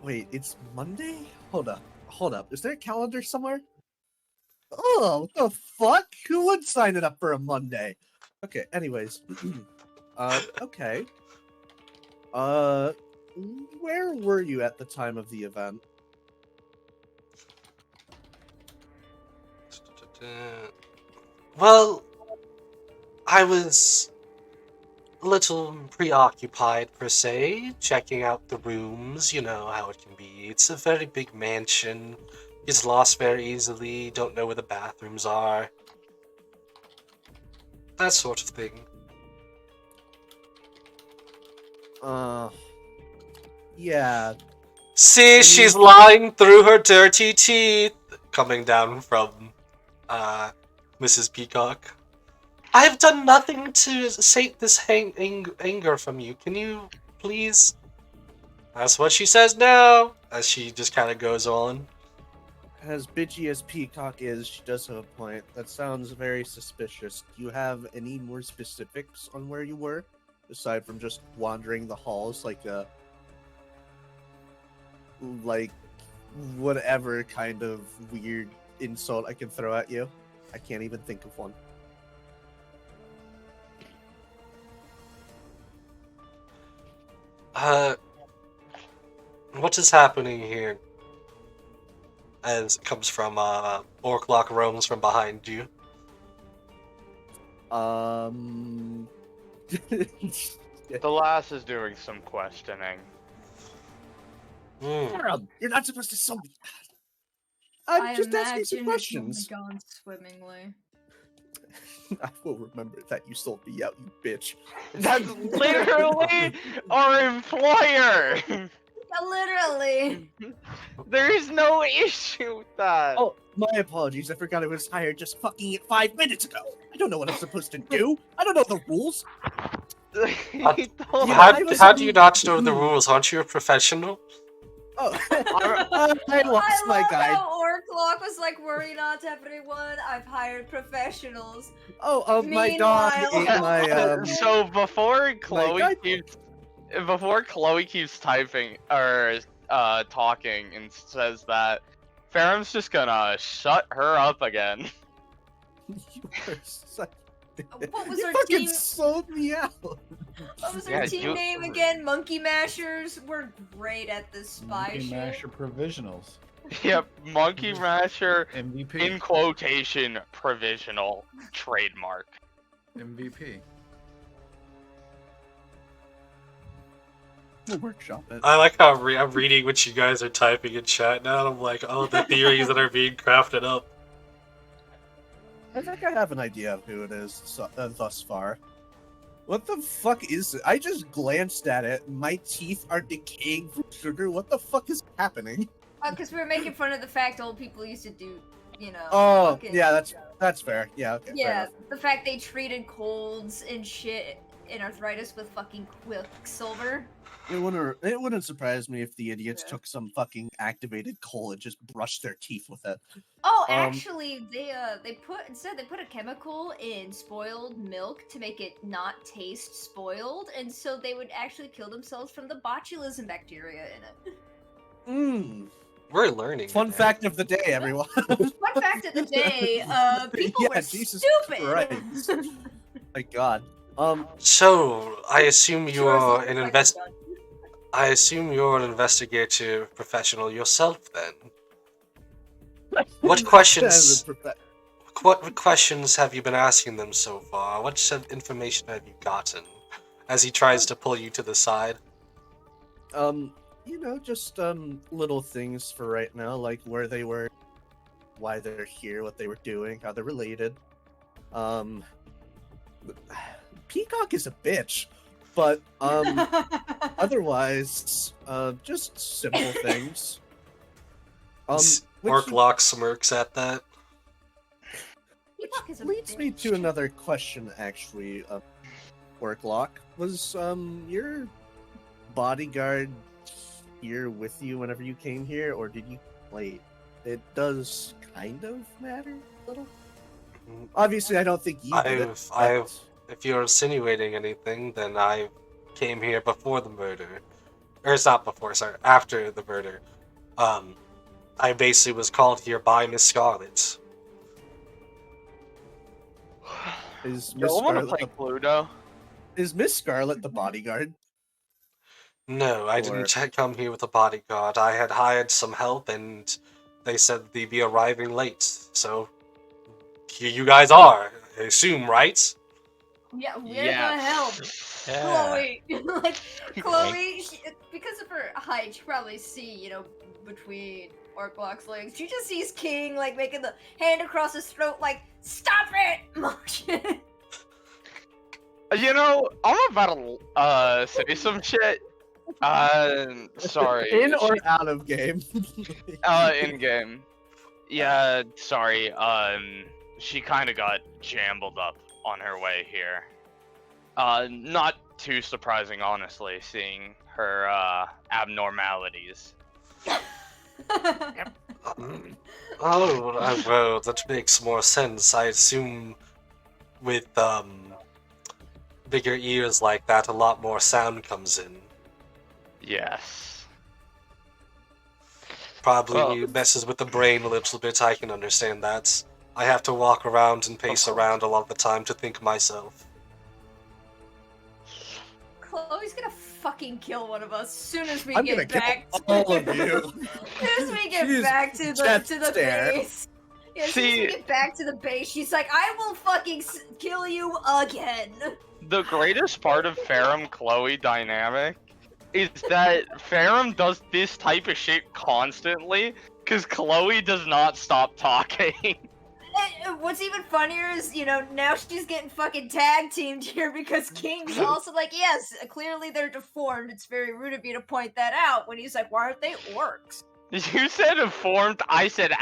S7: Wait, it's Monday? Hold up. Is there a calendar somewhere? Oh, what the fuck? Who would sign it up for a Monday? Okay, anyways. Okay. Where were you at the time of the event?
S1: well, I was a little preoccupied, per se, checking out the rooms, you know how it can be. It's a very big mansion, gets lost very easily, don't know where the bathrooms are. That sort of thing.
S7: Yeah.
S1: See,
S7: And
S1: she's
S7: you-
S1: lying through her dirty teeth! Coming down from, Mrs. Peacock. I have done nothing to sate this anger from you. Can you please? That's what she says now, as she just kind of goes on.
S7: As bitchy as Peacock is, she does have a point. That sounds very suspicious. Do you have any more specifics on where you were? Aside from just wandering the halls like whatever kind of weird insult I can throw at you. I can't even think of one.
S1: What is happening here? As it comes from, Orclock roams from behind you.
S2: The lass is doing some questioning.
S7: Harold, you're not supposed to so. I'm just asking some questions.
S4: It's only gone swimmingly.
S7: I will remember that you sold me out, you bitch.
S2: That's literally our employer!
S4: Literally.
S2: There is no issue with that.
S7: Oh, my apologies. I forgot I was hired just fucking 5 minutes ago. I don't know what I'm supposed to do. I don't know the rules.
S2: He
S1: How,
S2: told
S7: Yeah,
S1: how,
S7: I was-
S1: how do you not know the rules? Aren't you a professional?
S7: Oh, I lost my
S4: love
S7: guide.
S4: how Orclock was like, worry not, everyone. I've hired professionals.
S7: Oh, my dog
S4: Meanwhile-
S7: ate my
S2: So before Chloe
S7: guide-
S2: keeps typing or talking and says that, Farron's just gonna shut her up again.
S7: You were such.
S4: What was
S7: You
S4: our
S7: fucking
S4: team?
S7: sold me out.
S4: What was
S2: Yeah,
S4: our team
S2: you-
S4: name again? Monkey Mashers. We're great at this spy
S3: Monkey
S4: shit.
S3: Masher Provisionals.
S2: Yep, Monkey Masher
S3: MVP.
S2: in quotation provisional trademark.
S3: MVP.
S7: We'll workshop it.
S1: I like how I'm reading what you guys are typing in chat now, and I'm like, oh, the theories that are being crafted up.
S7: I think I have an idea of who it is thus far. What the fuck is it? I just glanced at it. My teeth are decaying from sugar. What the fuck is happening?
S4: Because we were making fun of the fact old people used to do, you know.
S7: Oh,
S4: fucking-
S7: yeah, that's fair. Yeah, okay. fair
S4: Yeah,
S7: enough.
S4: the fact they treated colds and shit in arthritis with fucking Quicksilver.
S7: It wouldn't surprise me if the idiots
S4: Yeah.
S7: took some fucking activated coal and just brushed their teeth with it.
S4: Oh,
S7: Um,
S4: actually, they put a chemical in spoiled milk to make it not taste spoiled, and so they would actually kill themselves from the botulism bacteria in it.
S7: Mmm.
S1: We're learning.
S7: Fun
S1: today.
S7: fact of the day, everyone.
S4: Fun fact of the day: people
S7: Yeah,
S4: were
S7: Jesus
S4: stupid.
S7: Christ. My God.
S1: So I assume you
S4: Sure,
S1: are
S4: so
S1: an
S4: it's like I'm done.
S1: I assume you're an investigative professional yourself, then. What questions? What questions have you been asking them so far? What sort of information have you gotten? As he tries to pull you to the side.
S7: Just little things for right now, like where they were, why they're here, what they were doing, how they're related. Peacock is a bitch, but otherwise, just simple things. Which
S1: Orklock smirks at that.
S4: Peacock is a
S7: leads me to
S4: bitch.
S7: another question, actually. Orklock, was your bodyguard here with you whenever you came here, or did you wait? It does kind of matter a little. Obviously, I don't think you did it.
S1: If you're insinuating anything, then I came here before the murder. Or it's not before, sorry, after the murder. I basically was called here by Miss Scarlet.
S7: Is
S2: Yo,
S7: Miss
S2: I want to
S7: Scarlet
S2: play Pluto.
S7: is Miss Scarlet the bodyguard?
S1: No, I
S7: Or-
S1: didn't come here with a bodyguard. I had hired some help, and they said they'd be arriving late. So, here you guys are, I assume, right?
S4: Yeah, we're
S2: Yeah.
S4: gonna help.
S5: Yeah.
S4: Chloe, like Chloe, because of her height, she probably see, between Orklock's legs. She just sees King like making the hand across his throat, like "Stop it!" motion.
S2: I'm about to say some shit. Sorry.
S7: In or out of game?
S2: In game. Yeah, sorry. She kind of got jambled up on her way here. Not too surprising, honestly, seeing her abnormalities.
S1: Oh, well, that makes more sense. I assume with bigger ears like that, a lot more sound comes in.
S2: Yes.
S1: Probably messes with the brain a little bit. I can understand that. I have to walk around and pace around a lot of the time to think myself.
S4: Chloe's gonna fucking kill one of us as soon as we
S7: I'm gonna
S4: get back.
S7: kill all of you.
S4: As soon as we get
S7: She's
S4: back to
S7: just
S4: the
S7: there.
S4: base. Yeah, as soon as we get back to the base, she's like, "I will fucking kill you again."
S2: The greatest part of Ferrum Chloe dynamic is that Ferrum does this type of shit constantly because Chloe does not stop talking.
S4: And what's even funnier is, now she's getting fucking tag teamed here because King's also like, yes, clearly they're deformed. It's very rude of you to point that out. When he's like, why aren't they orcs?
S2: You said deformed, I said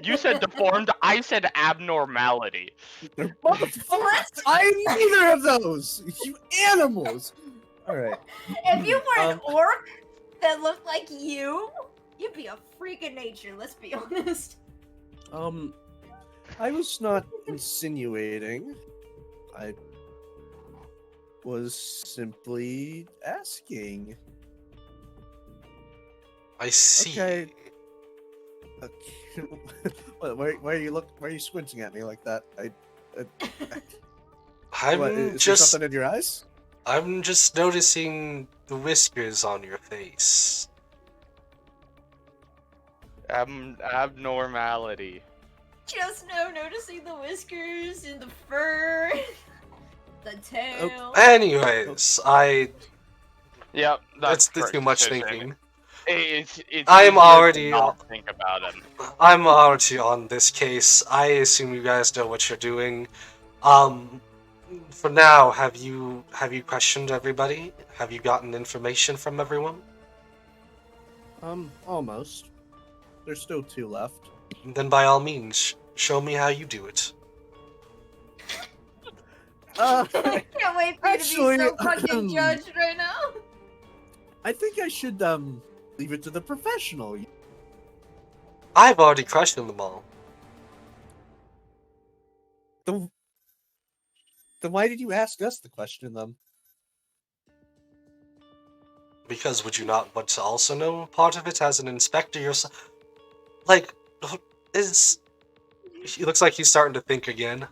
S2: you said deformed, I said abnormality.
S7: Motherfucker! I'm neither of those! You animals! Alright.
S4: If you were an orc that looked like you'd be a freak of nature, let's be honest.
S7: I was not insinuating. I was simply asking.
S1: I see.
S7: Okay. Why are you squinting at me like that? Is there something in your eyes?
S1: I'm just noticing the whiskers on your face.
S2: Abnormality.
S4: Just noticing the whiskers and the fur, the tail.
S1: Anyways,
S2: Yep,
S1: that's
S2: correct
S1: too much
S2: decision.
S1: thinking.
S2: It's
S1: I'm
S2: easier to
S1: already-
S2: not think about him.
S1: I'm already on this case. I assume you guys know what you're doing. For now, have you questioned everybody? Have you gotten information from everyone?
S7: Almost. There's still 2 left.
S1: Then by all means, show me how you do it.
S4: I can't wait for
S7: Actually,
S4: you to be so fucking judged right now.
S7: I think I should leave it to the professional.
S1: I've already questioned them all.
S7: Then why did you ask us to question them?
S1: Because would you not want to also know part of it as an inspector yourself? Like, he looks like he's starting to think again.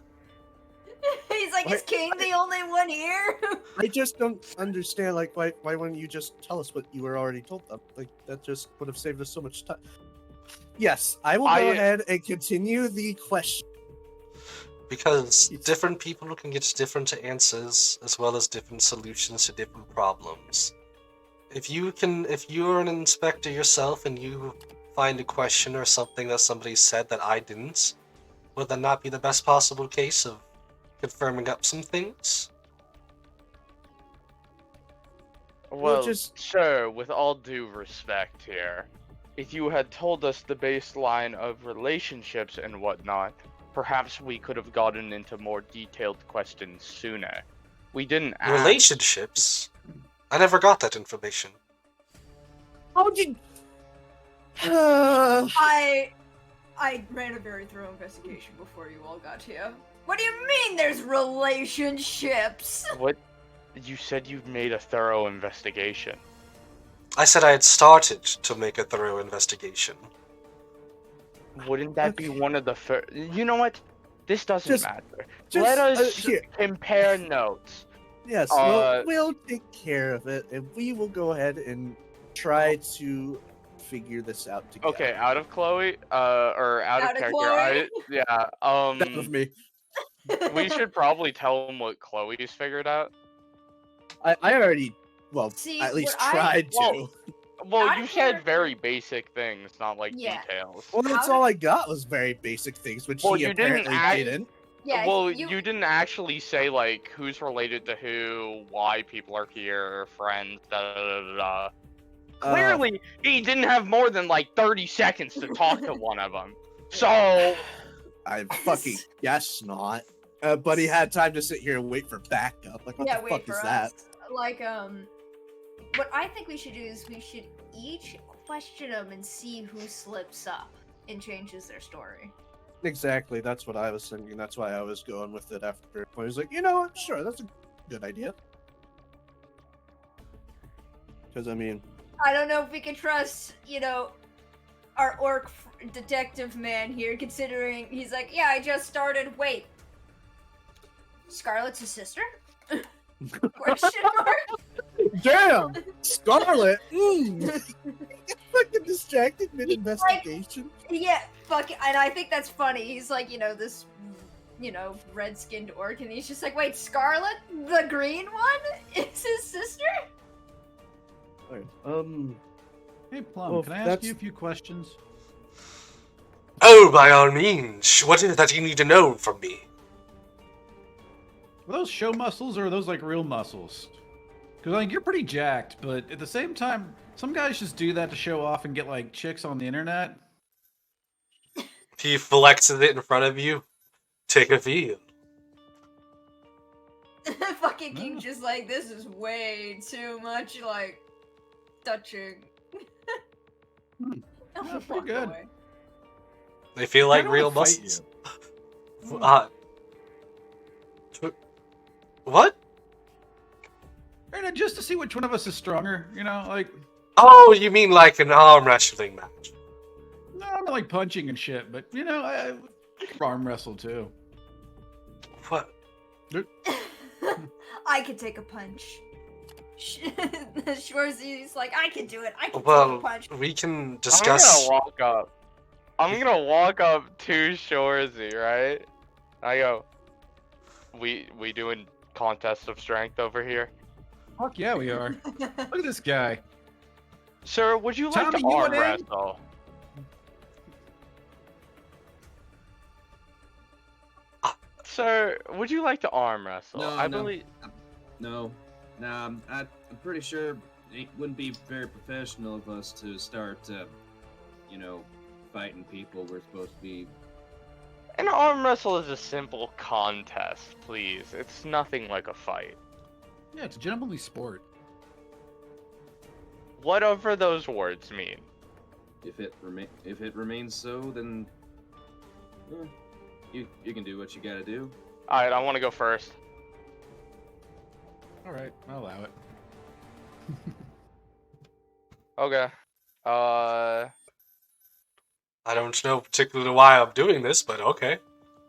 S4: He's like, is King the only one here?
S7: I just don't understand. Like, why wouldn't you just tell us what you were already told them? Like, that just would have saved us so much time. Yes, I will go ahead and continue the question.
S1: Because different people can get different answers as well as different solutions to different problems. If you're an inspector yourself and you find a question or something that somebody said that I didn't, would that not be the best possible case of confirming up some things?
S2: Well,
S7: just-
S2: sir, with all due respect here, if you had told us the baseline of relationships and whatnot, perhaps we could have gotten into more detailed questions sooner. We didn't ask.
S1: Relationships? I never got that information.
S7: How did?
S4: I ran a very thorough investigation before you all got here. What do you mean there's relationships?
S2: What? You said you've made a thorough investigation.
S1: I said I had started to make a thorough investigation.
S2: Wouldn't that be one of the first? You know what? This doesn't
S7: Just-
S2: matter.
S7: just,
S2: Let us
S7: here.
S2: compare notes.
S7: Yes, we'll take care of it, and we will go ahead and try to figure this out together.
S2: Okay, out of Chloe, or out of
S4: Out of
S2: character.
S4: Chloe?
S2: Yeah.
S7: That was me.
S2: We should probably tell him what Chloe's figured out.
S7: I already,
S4: See,
S7: at least
S4: what I-
S7: tried to.
S2: Well,
S4: Out
S2: you
S4: of
S2: said
S4: character.
S2: very basic things, not like
S4: Yeah.
S2: details.
S7: Well, that's
S4: How
S7: all I got was very basic things, which
S2: Well,
S7: he
S2: you didn't
S7: apparently
S2: act-
S7: didn't.
S4: Yeah,
S2: Well, you didn't actually say like who's related to who, why people are here, friends, da da da da. Clearly, he didn't have more than like 30 seconds to talk to one of them. So,
S7: I fucking guess not. But he had time to sit here and wait for backup. Like, what
S4: yeah,
S7: the
S4: wait
S7: fuck
S4: for
S7: is
S4: us.
S7: that?
S4: Like, what I think we should do is we should each question them and see who slips up and changes their story.
S7: Exactly, that's what I was thinking. That's why I was going with it after. I was like, you know what? Sure, that's a good idea. Because, I mean,
S4: I don't know if we can trust, our orc detective man here, considering he's like, yeah, I just started. Wait, Scarlett's his sister? Question mark?
S7: damn! Scarlet! Fucking distracted mid-investigation.
S4: Yeah, fuck, and I think that's funny. He's like, this, red-skinned orc, and he's just like, wait, Scarlet, the green one, is his sister?
S7: Alright,
S3: Hey, Plum,
S7: Well,
S3: can I ask
S7: that's-
S3: you a few questions?
S1: Oh, by all means. What is it that you need to know from me?
S3: Are those show muscles or are those like real muscles? Because like you're pretty jacked, but at the same time, some guys just do that to show off and get like chicks on the internet.
S1: He flexes it in front of you. Take a feel.
S4: Fucking King's just like, this is way too much, like, touching.
S3: Hmm.
S4: I'll
S3: Yeah, pretty
S4: walk
S3: good.
S4: away.
S1: They feel like
S3: I don't
S1: real
S3: wanna fight
S1: muscles.
S3: you.
S1: What?
S3: And just to see which one of us is stronger, like
S1: Oh, you mean like an arm wrestling match?
S3: no, I'm not like punching and shit, but I can arm wrestle too.
S1: What?
S4: I could take a punch. Schwarzy's like, I can do it. I can take a
S1: Well,
S4: punch.
S1: we can
S2: I'm
S1: discuss.
S2: gonna walk up. I'm gonna walk up to Shorzy, right? I go, we doing contest of strength over here?
S3: Fuck yeah, we are. Look at this guy.
S2: Sir, would you like
S3: Tommy,
S2: to
S3: you
S2: arm
S3: went in?
S2: wrestle? Sir, would you like to arm wrestle?
S6: No,
S2: I
S6: no.
S2: believe.
S6: No, nah, I'm pretty sure it wouldn't be very professional of us to start, fighting people. We're supposed to be.
S2: An arm wrestle is a simple contest, please. It's nothing like a fight.
S3: Yeah, it's a gentlemanly sport.
S2: Whatever those words mean.
S6: If it remains so, then you can do what you gotta do.
S2: Alright, I want to go first.
S3: All right, I'll allow it.
S2: Okay.
S1: I don't know particularly why I'm doing this, but okay.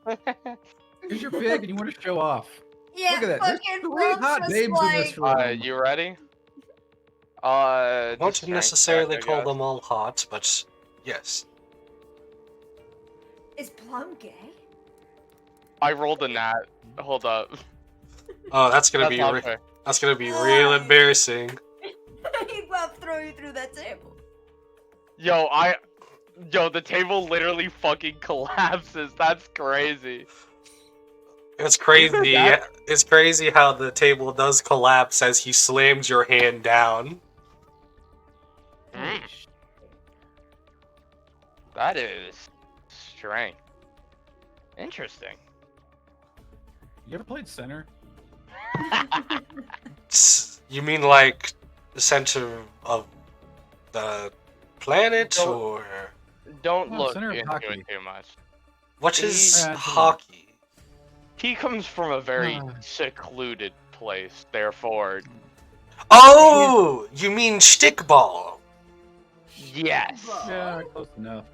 S3: Because you're big and you want to show off.
S4: Yeah,
S3: Look at that. There's
S4: fucking
S3: 3
S4: Brooks
S3: hot
S4: was
S3: babes in this
S4: like,
S3: room.
S2: You ready?
S1: I won't
S2: Just strength
S1: necessarily
S2: check, I
S1: call
S2: guess.
S1: them all hot, but yes.
S4: is Plum gay?
S2: I rolled a nat. Hold up.
S1: Oh, that's gonna
S2: That's
S1: be
S2: not fair.
S1: that's gonna be real embarrassing.
S4: He will throw you through that table.
S2: Yo, the table literally fucking collapses. That's crazy.
S1: It's crazy.
S2: that?
S1: It's crazy how the table does collapse as he slams your hand down.
S2: Mm. That is strength. Interesting.
S3: You ever played center?
S1: You mean like the center of the planet,
S2: Don't-
S1: or
S2: Don't
S3: No,
S2: look
S3: center of
S2: into
S3: hockey.
S2: it too much.
S1: what is
S3: Yeah, it's a-
S1: hockey?
S2: He comes from a very
S3: Ah.
S2: secluded place, therefore,
S1: Oh, you mean stickball?
S2: yes.
S3: Yeah, close enough.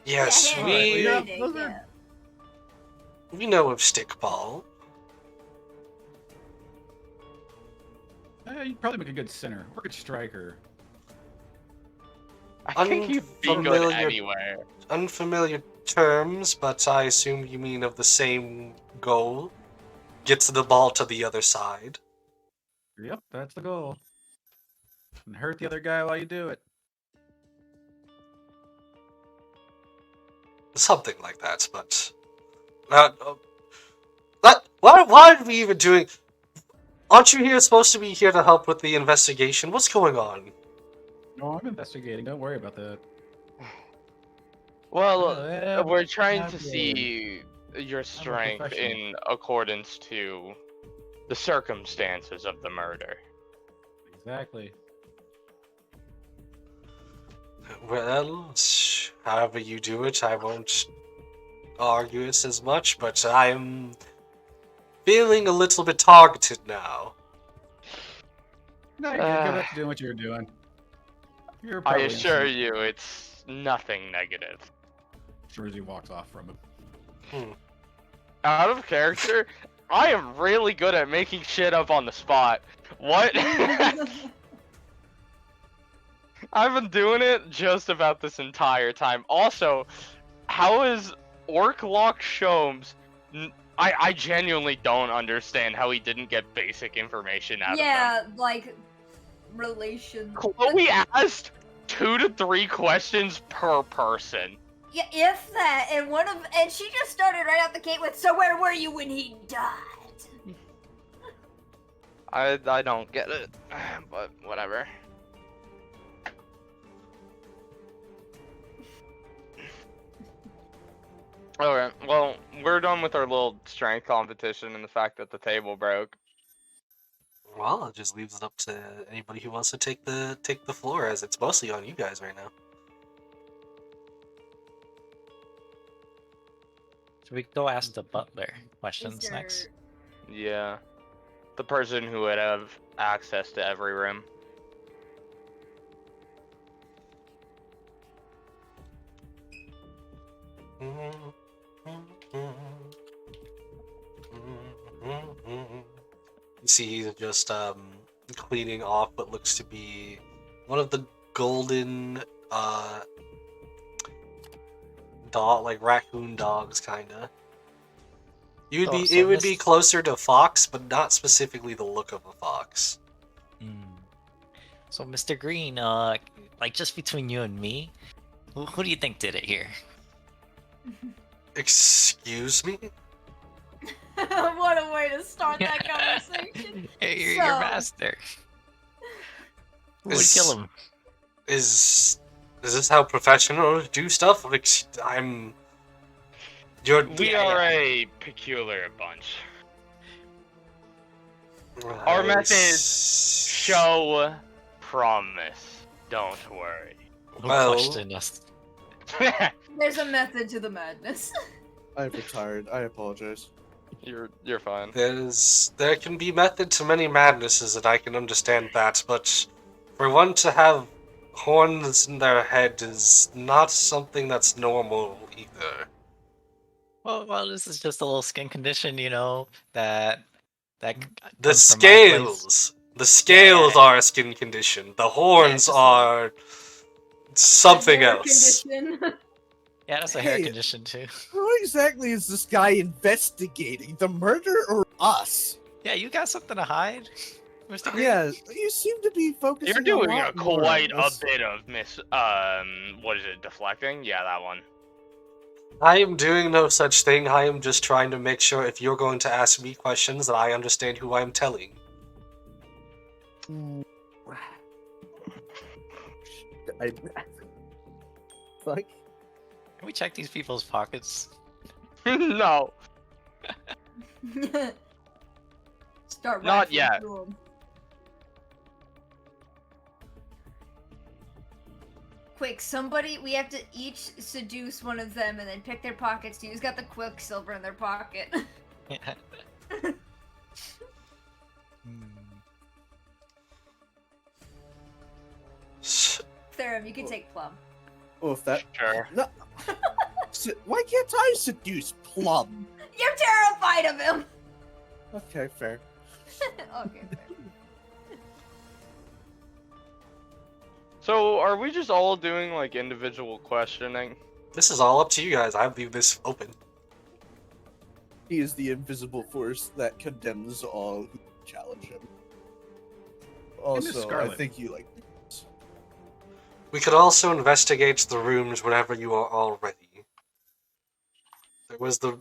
S1: Yes,
S4: Yeah,
S1: we
S3: yeah.
S4: yeah,
S3: those
S4: yeah.
S3: are-
S1: we know of stickball.
S3: You'd probably make a good center or a good striker.
S2: I think you'd be good
S1: Unfamiliar-
S2: anywhere.
S1: Unfamiliar terms, but I assume you mean of the same goal. Get to the ball to the other side.
S3: Yep, that's the goal. And hurt the other guy while you do it.
S1: Something like that, but why are we even doing? Aren't you supposed to be here to help with the investigation? What's going on?
S3: No, I'm investigating. Don't worry about that.
S2: Well,
S3: yeah,
S2: we're trying to
S3: I'm
S2: see your strength
S3: professional.
S2: in accordance to the circumstances of the murder.
S3: Exactly.
S1: Well, however you do it, I won't argue it as much, but I'm feeling a little bit targeted now.
S3: No, you're good. Go back to doing what you were doing. You're
S2: I
S3: probably
S2: assure
S3: innocent.
S2: you, it's nothing negative.
S3: Sure as he walks off from him.
S2: Out of character, I am really good at making shit up on the spot. What? I've been doing it just about this entire time. Also, how is Orclock Shomes? I genuinely don't understand how he didn't get basic information out of them.
S4: Yeah, like relation.
S2: Chloe asked 2 to 3 questions per person.
S4: Yeah, if that, and she just started right out the gate with, "So where were you when he died?"
S2: I don't get it, but whatever. Alright, well, we're done with our little strength competition and the fact that the table broke.
S1: Well, it just leaves it up to anybody who wants to take the floor, as it's mostly on you guys right now.
S5: Should we go ask the butler
S4: Is
S5: questions
S4: there-
S5: next?
S2: Yeah. The person who would have access to every room.
S1: You see he's just cleaning off what looks to be one of the golden dog, like raccoon dogs, kinda. It would be closer to fox, but not specifically the look of a fox.
S5: So, Mr. Green, like just between you and me, who do you think did it here?
S1: Excuse me?
S4: What a way to start that conversation.
S5: You're
S4: So-
S5: your master. Who would kill him?
S1: Is this how professionals do stuff? Like,
S2: We are a peculiar bunch.
S5: Yeah.
S2: We are a peculiar bunch.
S5: Yeah.
S2: We are a peculiar bunch.
S5: Well,
S2: Our method is
S1: is
S2: show promise. Don't worry.
S5: Don't
S1: Well-
S5: question us.
S4: There's a method to the madness.
S7: I've retired. I apologize.
S2: You're fine.
S1: there can be method to many madnesses, and I can understand that, but for one to have horns in their head is not something that's normal either.
S5: Well, this is just a little skin condition, you know, that
S1: The
S5: comes from my place.
S1: scales! The scales
S5: Yeah.
S1: are a skin condition. The horns
S5: just
S1: are something
S4: Hair
S1: else.
S4: condition.
S5: Yeah, that's a hair
S7: Hey.
S5: condition too.
S7: Who exactly is this guy investigating? The murder or us?
S5: Yeah, you got something to hide, Mr. Green?
S7: Yeah, you seem to be focusing.
S2: You're doing
S7: lot
S2: a
S7: more on
S2: quite a
S7: this.
S2: bit of what is it, deflecting? Yeah, that one.
S1: I am doing no such thing. I am just trying to make sure if you're going to ask me questions that I understand who I'm telling.
S7: Fuck.
S5: Can we check these people's pockets?
S2: No.
S4: Start
S2: Not
S4: rifling
S2: yet.
S4: through 'em. Quick, somebody, we have to each seduce one of them and then pick their pockets. Who's got the quicksilver in their pocket? Therum, you can take Plum.
S7: Oh, if that.
S2: Sure.
S7: No. Why can't I seduce Plum?
S4: You're terrified of him!
S7: Okay, fair.
S4: Okay, fair.
S2: So, are we just all doing like individual questioning?
S1: This is all up to you guys. I leave this open.
S7: He is the invisible force that condemns all who challenge him. Also, I
S3: Scarlet.
S7: think you like.
S1: We could also investigate the rooms whenever you are all ready. There was the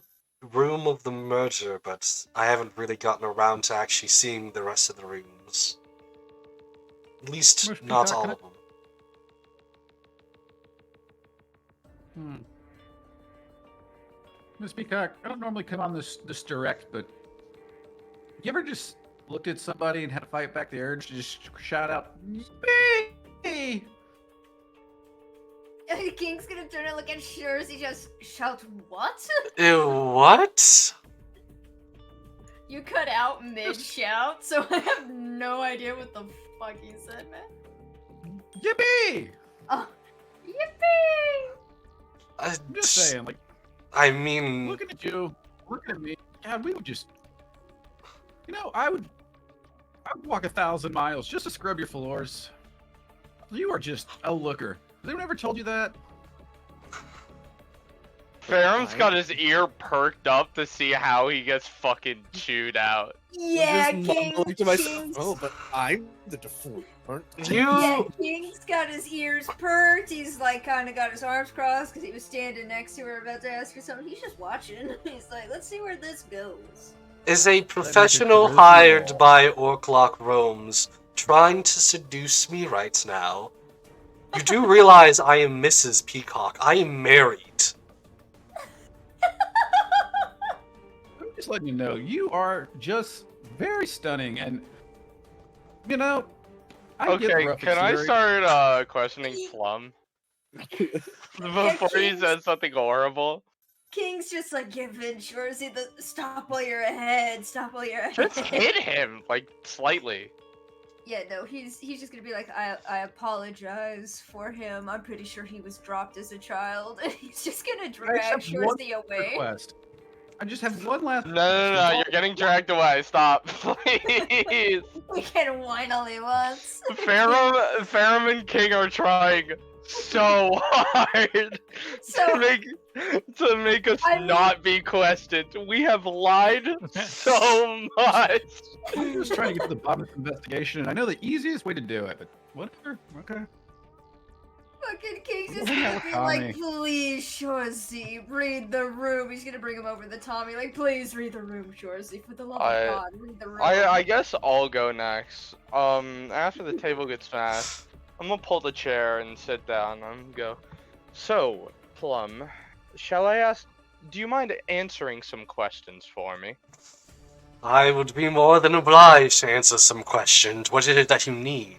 S1: room of the murder, but I haven't really gotten around to actually seeing the rest of the rooms. At least,
S3: Where's
S1: not
S3: Peacock?
S1: all
S3: Can I-
S1: of them.
S3: Miss Peacock, I don't normally come on this direct, but you ever just looked at somebody and had to fight back the urge to just shout out, "Yippee!"
S4: King's gonna turn and look at Shurs. He just shout, "What?"
S1: Ew, what?
S4: You cut out mid shout, so I have no idea what the fuck you said, man.
S3: Yippee!
S4: Oh, yippee!
S3: I'm just saying, like,
S1: I mean,
S3: looking at you, looking at me, God, we would just, I would walk 1,000 miles just to scrub your floors. You are just a looker. Has anyone ever told you that?
S2: Ferum's got his ear perked up to see how he gets fucking chewed out.
S4: Yeah,
S7: Just
S4: King.
S7: mumbling to myself,
S4: King's,
S7: oh, but I'm the default.
S4: yeah, King's got his ears perked. He's like kind of got his arms crossed because he was standing next to her about to ask her something. He's just watching. He's like, let's see where this goes.
S1: is a
S3: make it
S1: professional
S3: charisma.
S1: hired by Orclock Rome's trying to seduce me right now? You do realize I am Mrs. Peacock. I am married.
S3: I'm just letting you know, you are just very stunning, and I get the
S2: Okay,
S3: rough
S2: can I
S3: exterior.
S2: start questioning Plum? Before he
S4: King's-
S2: says something horrible?
S4: King's just like giving Shorzy the stop while you're ahead. Stop while you're ahead.
S2: Just hit him, like, slightly.
S4: Yeah, no, he's just gonna be like, I apologize for him. I'm pretty sure he was dropped as a child. And he's just gonna
S3: I
S4: drag
S3: just have one
S4: Shorzy away.
S3: request. I just have one last.
S2: No, you're getting dragged away. Stop, please.
S4: We can whine all he wants.
S2: Ferrum and King are trying so hard
S4: So
S2: to make us
S4: I mean-
S2: not be questioned. We have lied so much.
S3: I'm just trying to get to the bottom of this investigation, and I know the easiest way to do it, but whatever. Okay.
S4: fucking King's just
S3: Hang out
S4: gonna
S3: with
S4: be
S3: Tommy.
S4: like, please, Shorzy, read the room. He's gonna bring him over to Tommy, like, please read the room, Shorzy. For the love
S2: I-
S4: of God, read the room.
S2: I guess I'll go next. After the table gets smashed, I'm gonna pull the chair and sit down and go. So, Plum, shall I ask? Do you mind answering some questions for me?
S1: I would be more than obliged to answer some questions. What is it that you need?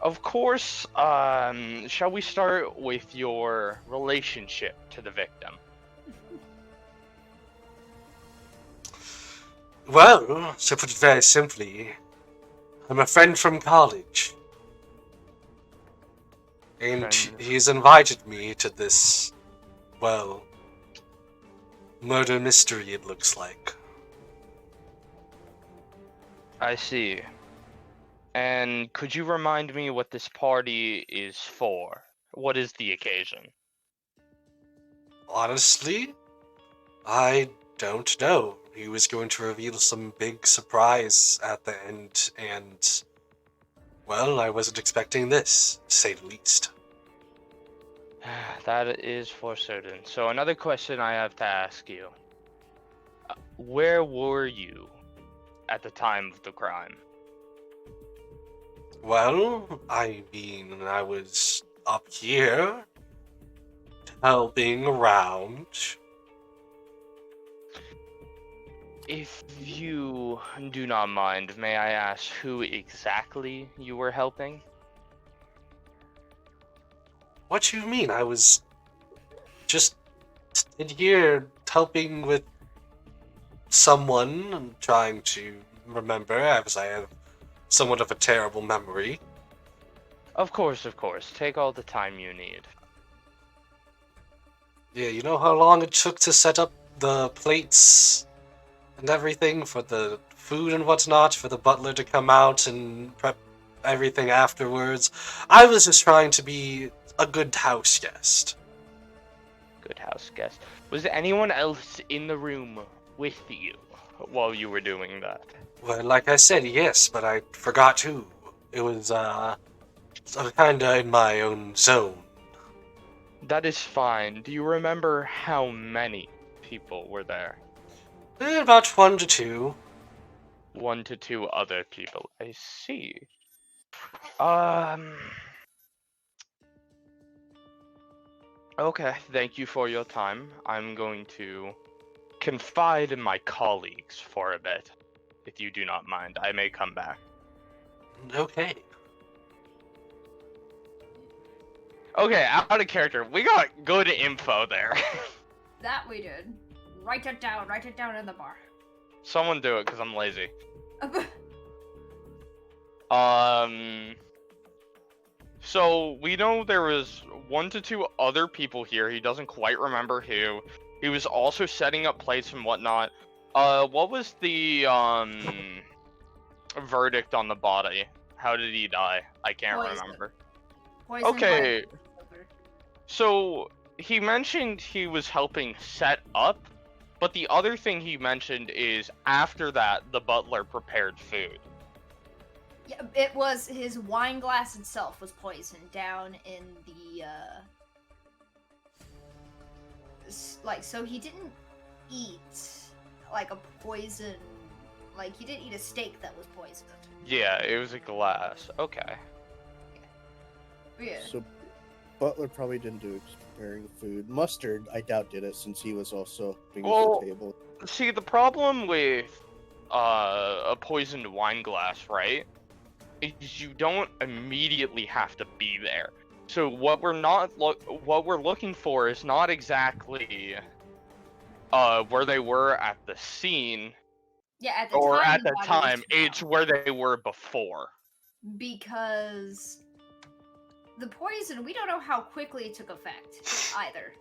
S2: Of course, shall we start with your relationship to the victim?
S1: Well, to put it very simply, I'm a friend from college. And
S2: Friend.
S1: he's invited me to this, well, murder mystery, it looks like.
S2: I see. And could you remind me what this party is for? What is the occasion?
S1: Honestly, I don't know. He was going to reveal some big surprise at the end, and, well, I wasn't expecting this, to say the least.
S2: That is for certain. So another question I have to ask you. Where were you at the time of the crime?
S1: Well, I mean, I was up here, helping around.
S2: If you do not mind, may I ask who exactly you were helping?
S1: What you mean? I was just in here helping with someone and trying to remember, as I have somewhat of a terrible memory.
S2: Of course, of course. Take all the time you need.
S1: Yeah, you know how long it took to set up the plates and everything for the food and whatnot, for the butler to come out and prep everything afterwards? I was just trying to be a good house guest.
S2: Good house guest. Was there anyone else in the room with you while you were doing that?
S1: Well, like I said, yes, but I forgot who. It was, kinda in my own zone.
S2: That is fine. Do you remember how many people were there?
S1: About 1 to 2.
S2: 1 to 2 other people. I see. Okay, thank you for your time. I'm going to confide in my colleagues for a bit. If you do not mind, I may come back.
S1: Okay.
S2: Okay, out of character. We got good info there.
S4: That we did. Write it down. Write it down in the bar.
S2: Someone do it, because I'm lazy. So we know there was 1 to 2 other people here. He doesn't quite remember who. He was also setting up plates and whatnot. What was the verdict on the body? How did he die? I can't
S4: Poison.
S2: remember.
S4: Poison
S2: Okay.
S4: by sugar.
S2: So he mentioned he was helping set up, but the other thing he mentioned is after that the butler prepared food.
S4: Yeah, it was his wine glass itself was poisoned down in the so he didn't eat like a poison, like he didn't eat a steak that was poisoned.
S2: Yeah, it was a glass. Okay.
S4: Yeah.
S7: So Butler probably didn't do preparing food. Mustard, I doubt did it since he was also being at
S2: Well,
S7: the table.
S2: See, the problem with a poisoned wine glass, right, is you don't immediately have to be there. So what we're looking for is not exactly where they were at the scene
S4: Yeah, at the
S2: or
S4: time.
S2: at the
S4: body was
S2: time.
S4: too
S2: It's where they were before.
S4: because the poison, we don't know how quickly it took effect either.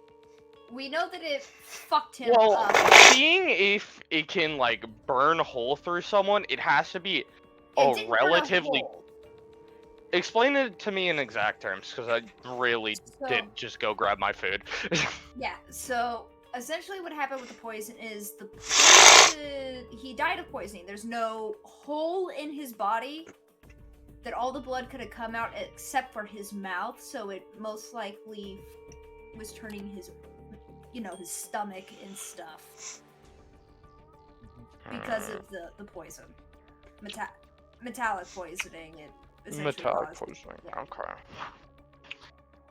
S4: We know that it fucked him
S2: Well,
S4: up.
S2: seeing if it can like burn a hole through someone, it has to be
S4: It didn't burn a
S2: relatively.
S4: hole.
S2: Explain it to me in exact terms, because I really
S4: So-
S2: did just go grab my food.
S4: Yeah, so essentially what happened with the poison is the poison, he died of poisoning. There's no hole in his body that all the blood could have come out except for his mouth, so it most likely was turning his, his stomach and stuff because of the poison. Metallic poisoning, it essentially
S2: Metallic
S4: caused-
S2: poisoning.
S4: yeah.
S2: Okay.
S5: There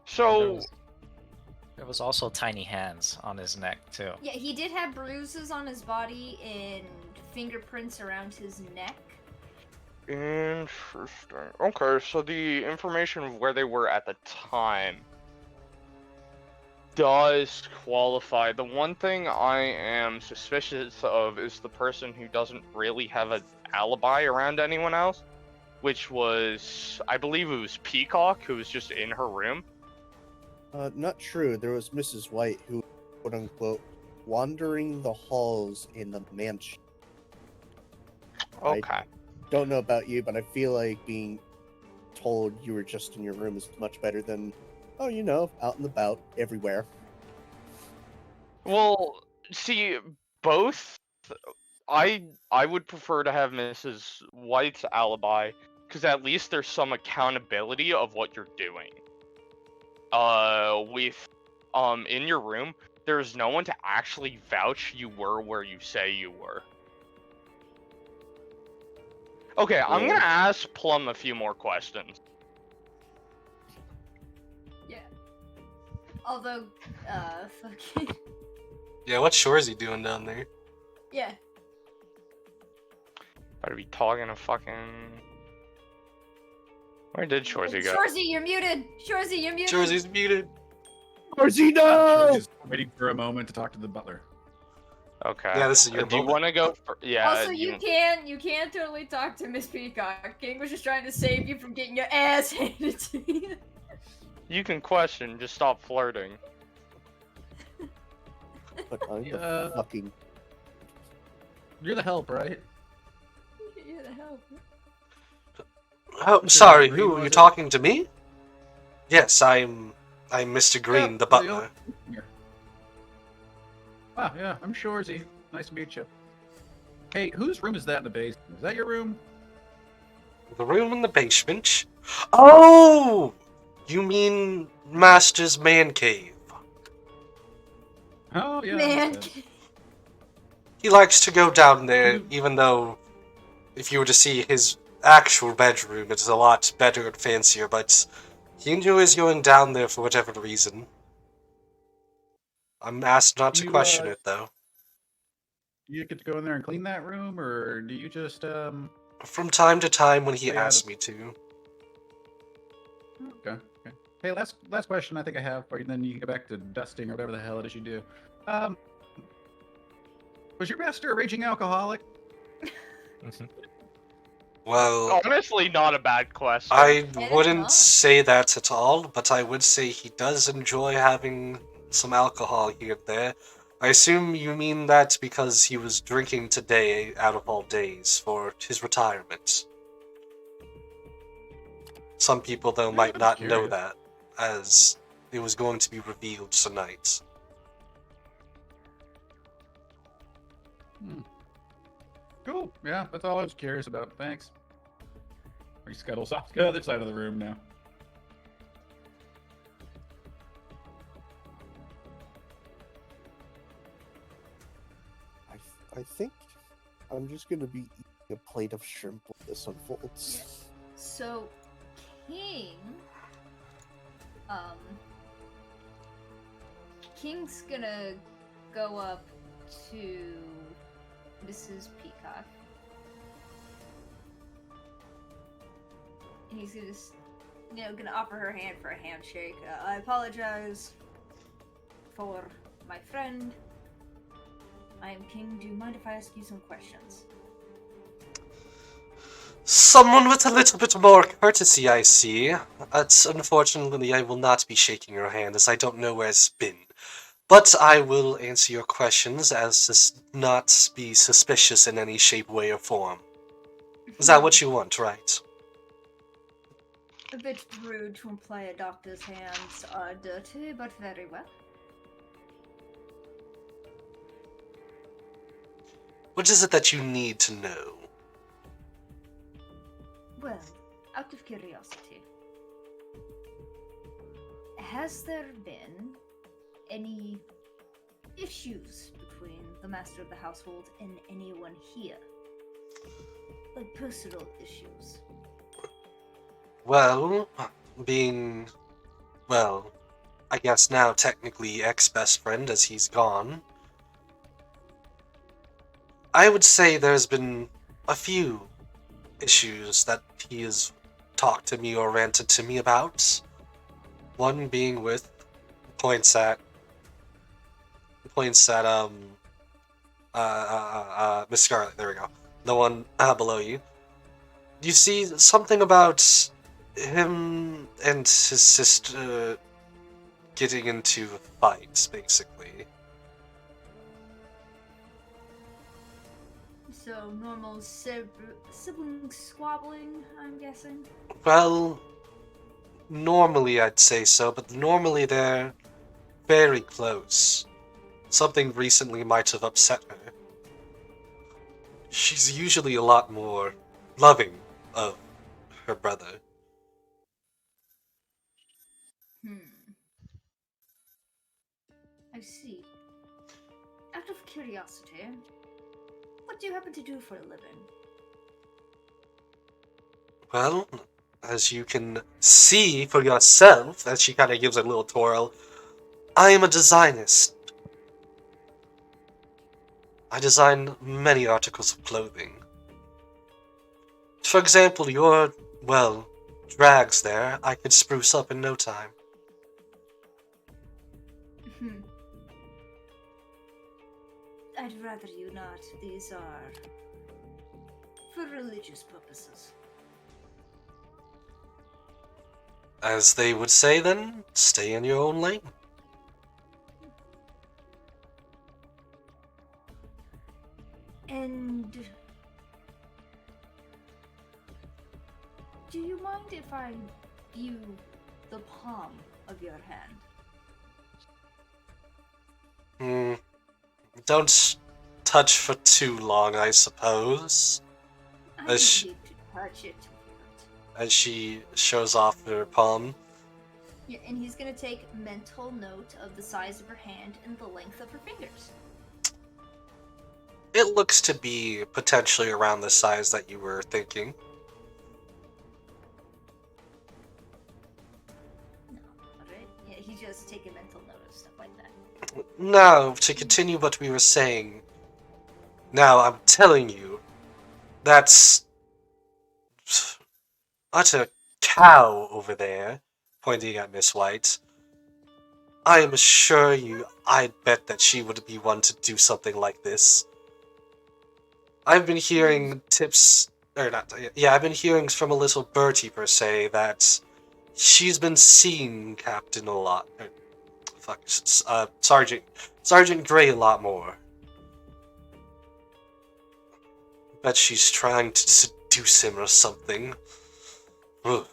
S2: So
S5: there was also tiny hands on his neck too.
S4: Yeah, he did have bruises on his body and fingerprints around his neck.
S2: Interesting. Okay, so the information of where they were at the time does qualify. The one thing I am suspicious of is the person who doesn't really have an alibi around anyone else, which was, I believe it was Peacock, who was just in her room.
S7: Not true. There was Mrs. White who, quote unquote, wandering the halls in the mansion.
S2: Okay.
S7: Don't know about you, but I feel like being told you were just in your room is much better than, oh, you know, out and about everywhere.
S2: Well, see, both. I would prefer to have Mrs. White's alibi, because at least there's some accountability of what you're doing. With in your room, there's no one to actually vouch you were where you say you were. Okay, I'm gonna ask Plum a few more questions.
S4: Yeah. Although, fucking.
S1: Yeah, what chore is he doing down there?
S4: Yeah.
S2: Better be talking to fucking. Where did Shorzy go?
S4: Shorzy, you're muted! Shorzy, you're muted!
S1: Jersey's muted.
S7: Shorzy, no!
S3: George is waiting for a moment to talk to the butler.
S2: Okay.
S1: Yeah, this is your
S2: Do you
S1: moment.
S2: want to go? Yeah.
S4: Also, you can totally talk to Miss Peacock. King was just trying to save you from getting your ass handed to you.
S2: You can question. Just stop flirting.
S7: But I'm
S3: Yeah.
S7: the fucking...
S3: You're the help, right?
S4: Yeah, the hell.
S1: Oh, sorry, who are you talking to me? Yes, I'm Mr. Green,
S3: Yeah,
S1: the butler.
S3: Here. Ah, yeah, I'm Shorzy. Nice to meet you. Hey, whose room is that in the basement? Is that your room?
S1: The room in the basement? Oh! You mean Master's man cave.
S3: Oh, yeah.
S4: Man.
S3: that's-
S1: He likes to go down there, even though if you were to see his actual bedroom, it's a lot better and fancier, but he enjoys going down there for whatever reason. I'm asked not to
S3: You,
S1: question it, though.
S3: You get to go in there and clean that room, or do you just,
S1: From time to time when he
S3: Yeah,
S1: asks me to.
S3: Okay. Hey, last question I think I have for you, and then you can go back to dusting or whatever the hell it is you do. Was your master a raging alcoholic?
S1: Well,
S2: Honestly, not a bad question.
S1: I
S4: It is
S1: wouldn't
S4: not.
S1: say that at all, but I would say he does enjoy having some alcohol here and there. I assume you mean that because he was drinking today out of all days for his retirement. Some people, though,
S3: Yeah,
S1: might
S3: I'm
S1: not know
S3: curious.
S1: that, as it was going to be revealed tonight.
S3: Cool. Yeah, that's all I was curious about. Thanks. He scuttles off to the other side of the room now.
S7: I think I'm just gonna be eating a plate of shrimp while this unfolds.
S4: So, King, King's gonna go up to Mrs. Peacock, and he's gonna offer her hand for a handshake. I apologize for my friend. I am King. Do you mind if I ask you some questions?
S1: Someone with a little bit more courtesy, I see. Unfortunately, I will not be shaking your hand, as I don't know where it's been. But I will answer your questions as to not be suspicious in any shape, way, or form. Is that what you want, right?
S4: A bit rude to imply a doctor's hands are dirty, but very well.
S1: What is it that you need to know?
S4: Well, out of curiosity, has there been any issues between the master of the household and anyone here? Like personal issues?
S1: Well, being, well, I guess now technically ex-best friend as he's gone. I would say there's been a few issues that he has talked to me or ranted to me about. One being with points at Miss Scarlet. There we go. The one below you. You see something about him and his sister getting into fights, basically.
S4: So normal sibling squabbling, I'm guessing.
S1: Well, normally I'd say so, but normally they're very close. Something recently might have upset her. She's usually a lot more loving of her brother.
S4: I see. Out of curiosity, what do you happen to do for a living?
S1: Well, as you can see for yourself, as she kind of gives a little twirl, I am a designist. I design many articles of clothing. For example, your, well, drags there, I could spruce up in no time.
S4: I'd rather you not. These are for religious purposes.
S1: As they would say then, stay in your own lane.
S4: And do you mind if I view the palm of your hand?
S1: Don't touch for too long, I suppose.
S4: I
S1: As
S4: need to touch it.
S1: as she shows off her palm.
S4: Yeah, and he's gonna take mental note of the size of her hand and the length of her fingers.
S1: It looks to be potentially around the size that you were thinking.
S4: No, alright? Yeah, he's just taking mental note of stuff like that.
S1: Now, to continue what we were saying, now I'm telling you, that's utter cow over there, pointing at Miss White. I am assure you, I'd bet that she would be one to do something like this. I've been hearing tips, or not, yeah, I've been hearing from a little Bertie per se that she's been seeing Captain a lot, Sergeant Gray a lot more. Bet she's trying to seduce him or something. Ugh.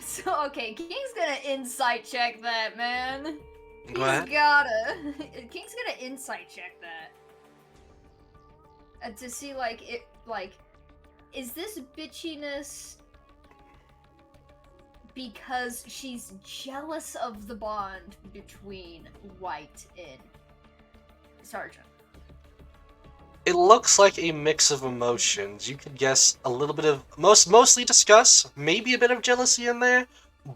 S4: So, okay, King's gonna insight check that, man. He's
S1: What?
S4: gotta. King's gonna insight check that. To see, is this bitchiness because she's jealous of the bond between White and Sergeant?
S1: It looks like a mix of emotions. You could guess a little bit of mostly disgust, maybe a bit of jealousy in there,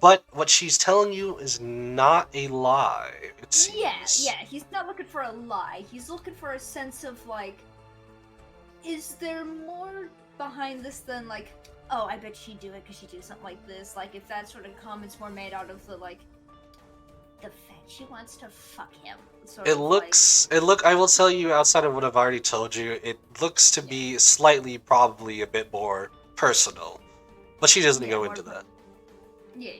S1: but what she's telling you is not a lie, it seems.
S4: Yeah, he's not looking for a lie. He's looking for a sense of, is there more behind this than, oh, I bet she'd do it because she'd do something like this. If that sort of comment's more made out of the fact she wants to fuck him.
S1: I will tell you, outside of what I've already told you, it looks to be slightly, probably a bit more personal. But she doesn't go into that.
S4: Yeah.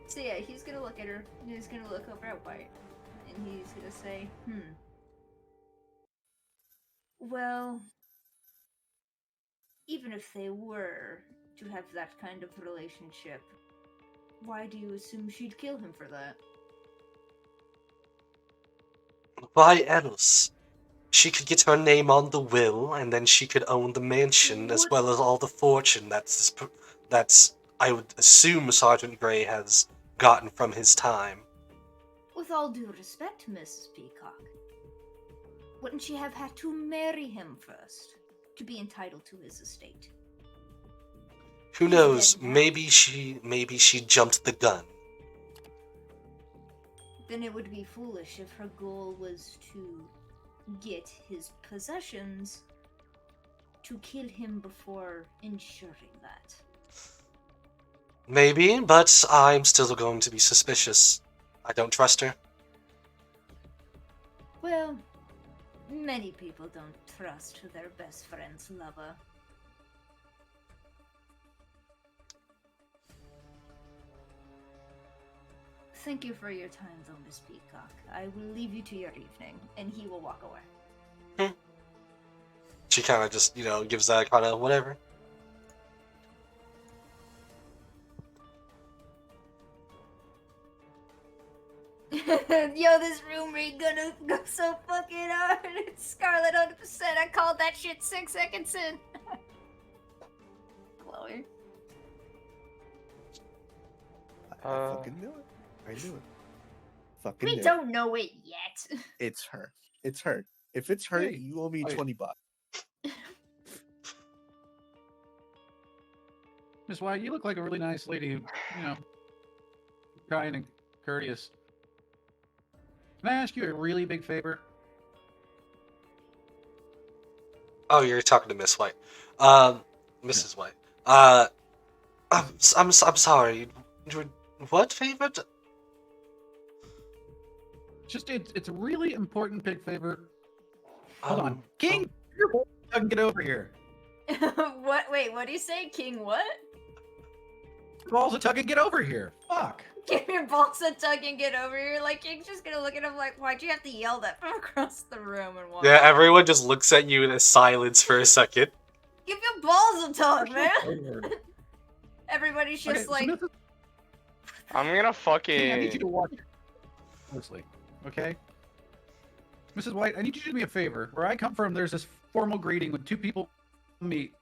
S4: So yeah, he's gonna look at her, and he's gonna look over at White, and he's gonna say, well, even if they were to have that kind of relationship, why do you assume she'd kill him for that?
S1: Why else? She could get her name on the will, and then she could own the mansion as well as all the fortune that's I would assume Sergeant Gray has gotten from his time.
S4: With all due respect, Mrs. Peacock, wouldn't she have had to marry him first to be entitled to his estate?
S1: Who knows? Maybe she jumped the gun.
S4: then it would be foolish if her goal was to get his possessions to kill him before ensuring that.
S1: Maybe, but I'm still going to be suspicious. I don't trust her.
S4: Well, many people don't trust their best friend's lover. Thank you for your time, though, Miss Peacock. I will leave you to your evening, and he will walk away.
S1: She kind of just, gives that kind of whatever.
S4: Yo, this room rate gonna go so fucking hard. It's Scarlet 100%. I called that shit 6 seconds in. Chloe.
S7: I fucking knew it. I knew it. Fucking
S4: We
S7: knew
S4: don't know it yet.
S7: it. It's her. It's her. If it's her,
S3: Hey,
S7: you owe me
S3: wait.
S7: $20.
S3: Miss White, you look like a really nice lady who, kind and courteous. Can I ask you a really big favor?
S1: Oh, you're talking to Miss White. Mrs. White. I'm sorry. What favor?
S3: It's a really important big favor. Hold
S1: Um,
S3: on. King, I can get over here.
S4: What? Wait, what do you say? King what?
S3: Balls a tug and get over here. Fuck.
S4: Give your balls a tug and get over here. Like, King's just gonna look at him like, why'd you have to yell that from across the room and walk?
S1: Yeah, everyone just looks at you in silence for a second.
S4: Give your balls a tug, man. Everybody's just like,
S3: Mrs.
S2: I'm gonna
S3: King, I need you
S2: fucking.
S3: to watch closely, okay? Mrs. White, I need you to do me a favor. Where I come from, there's this formal greeting when two people meet.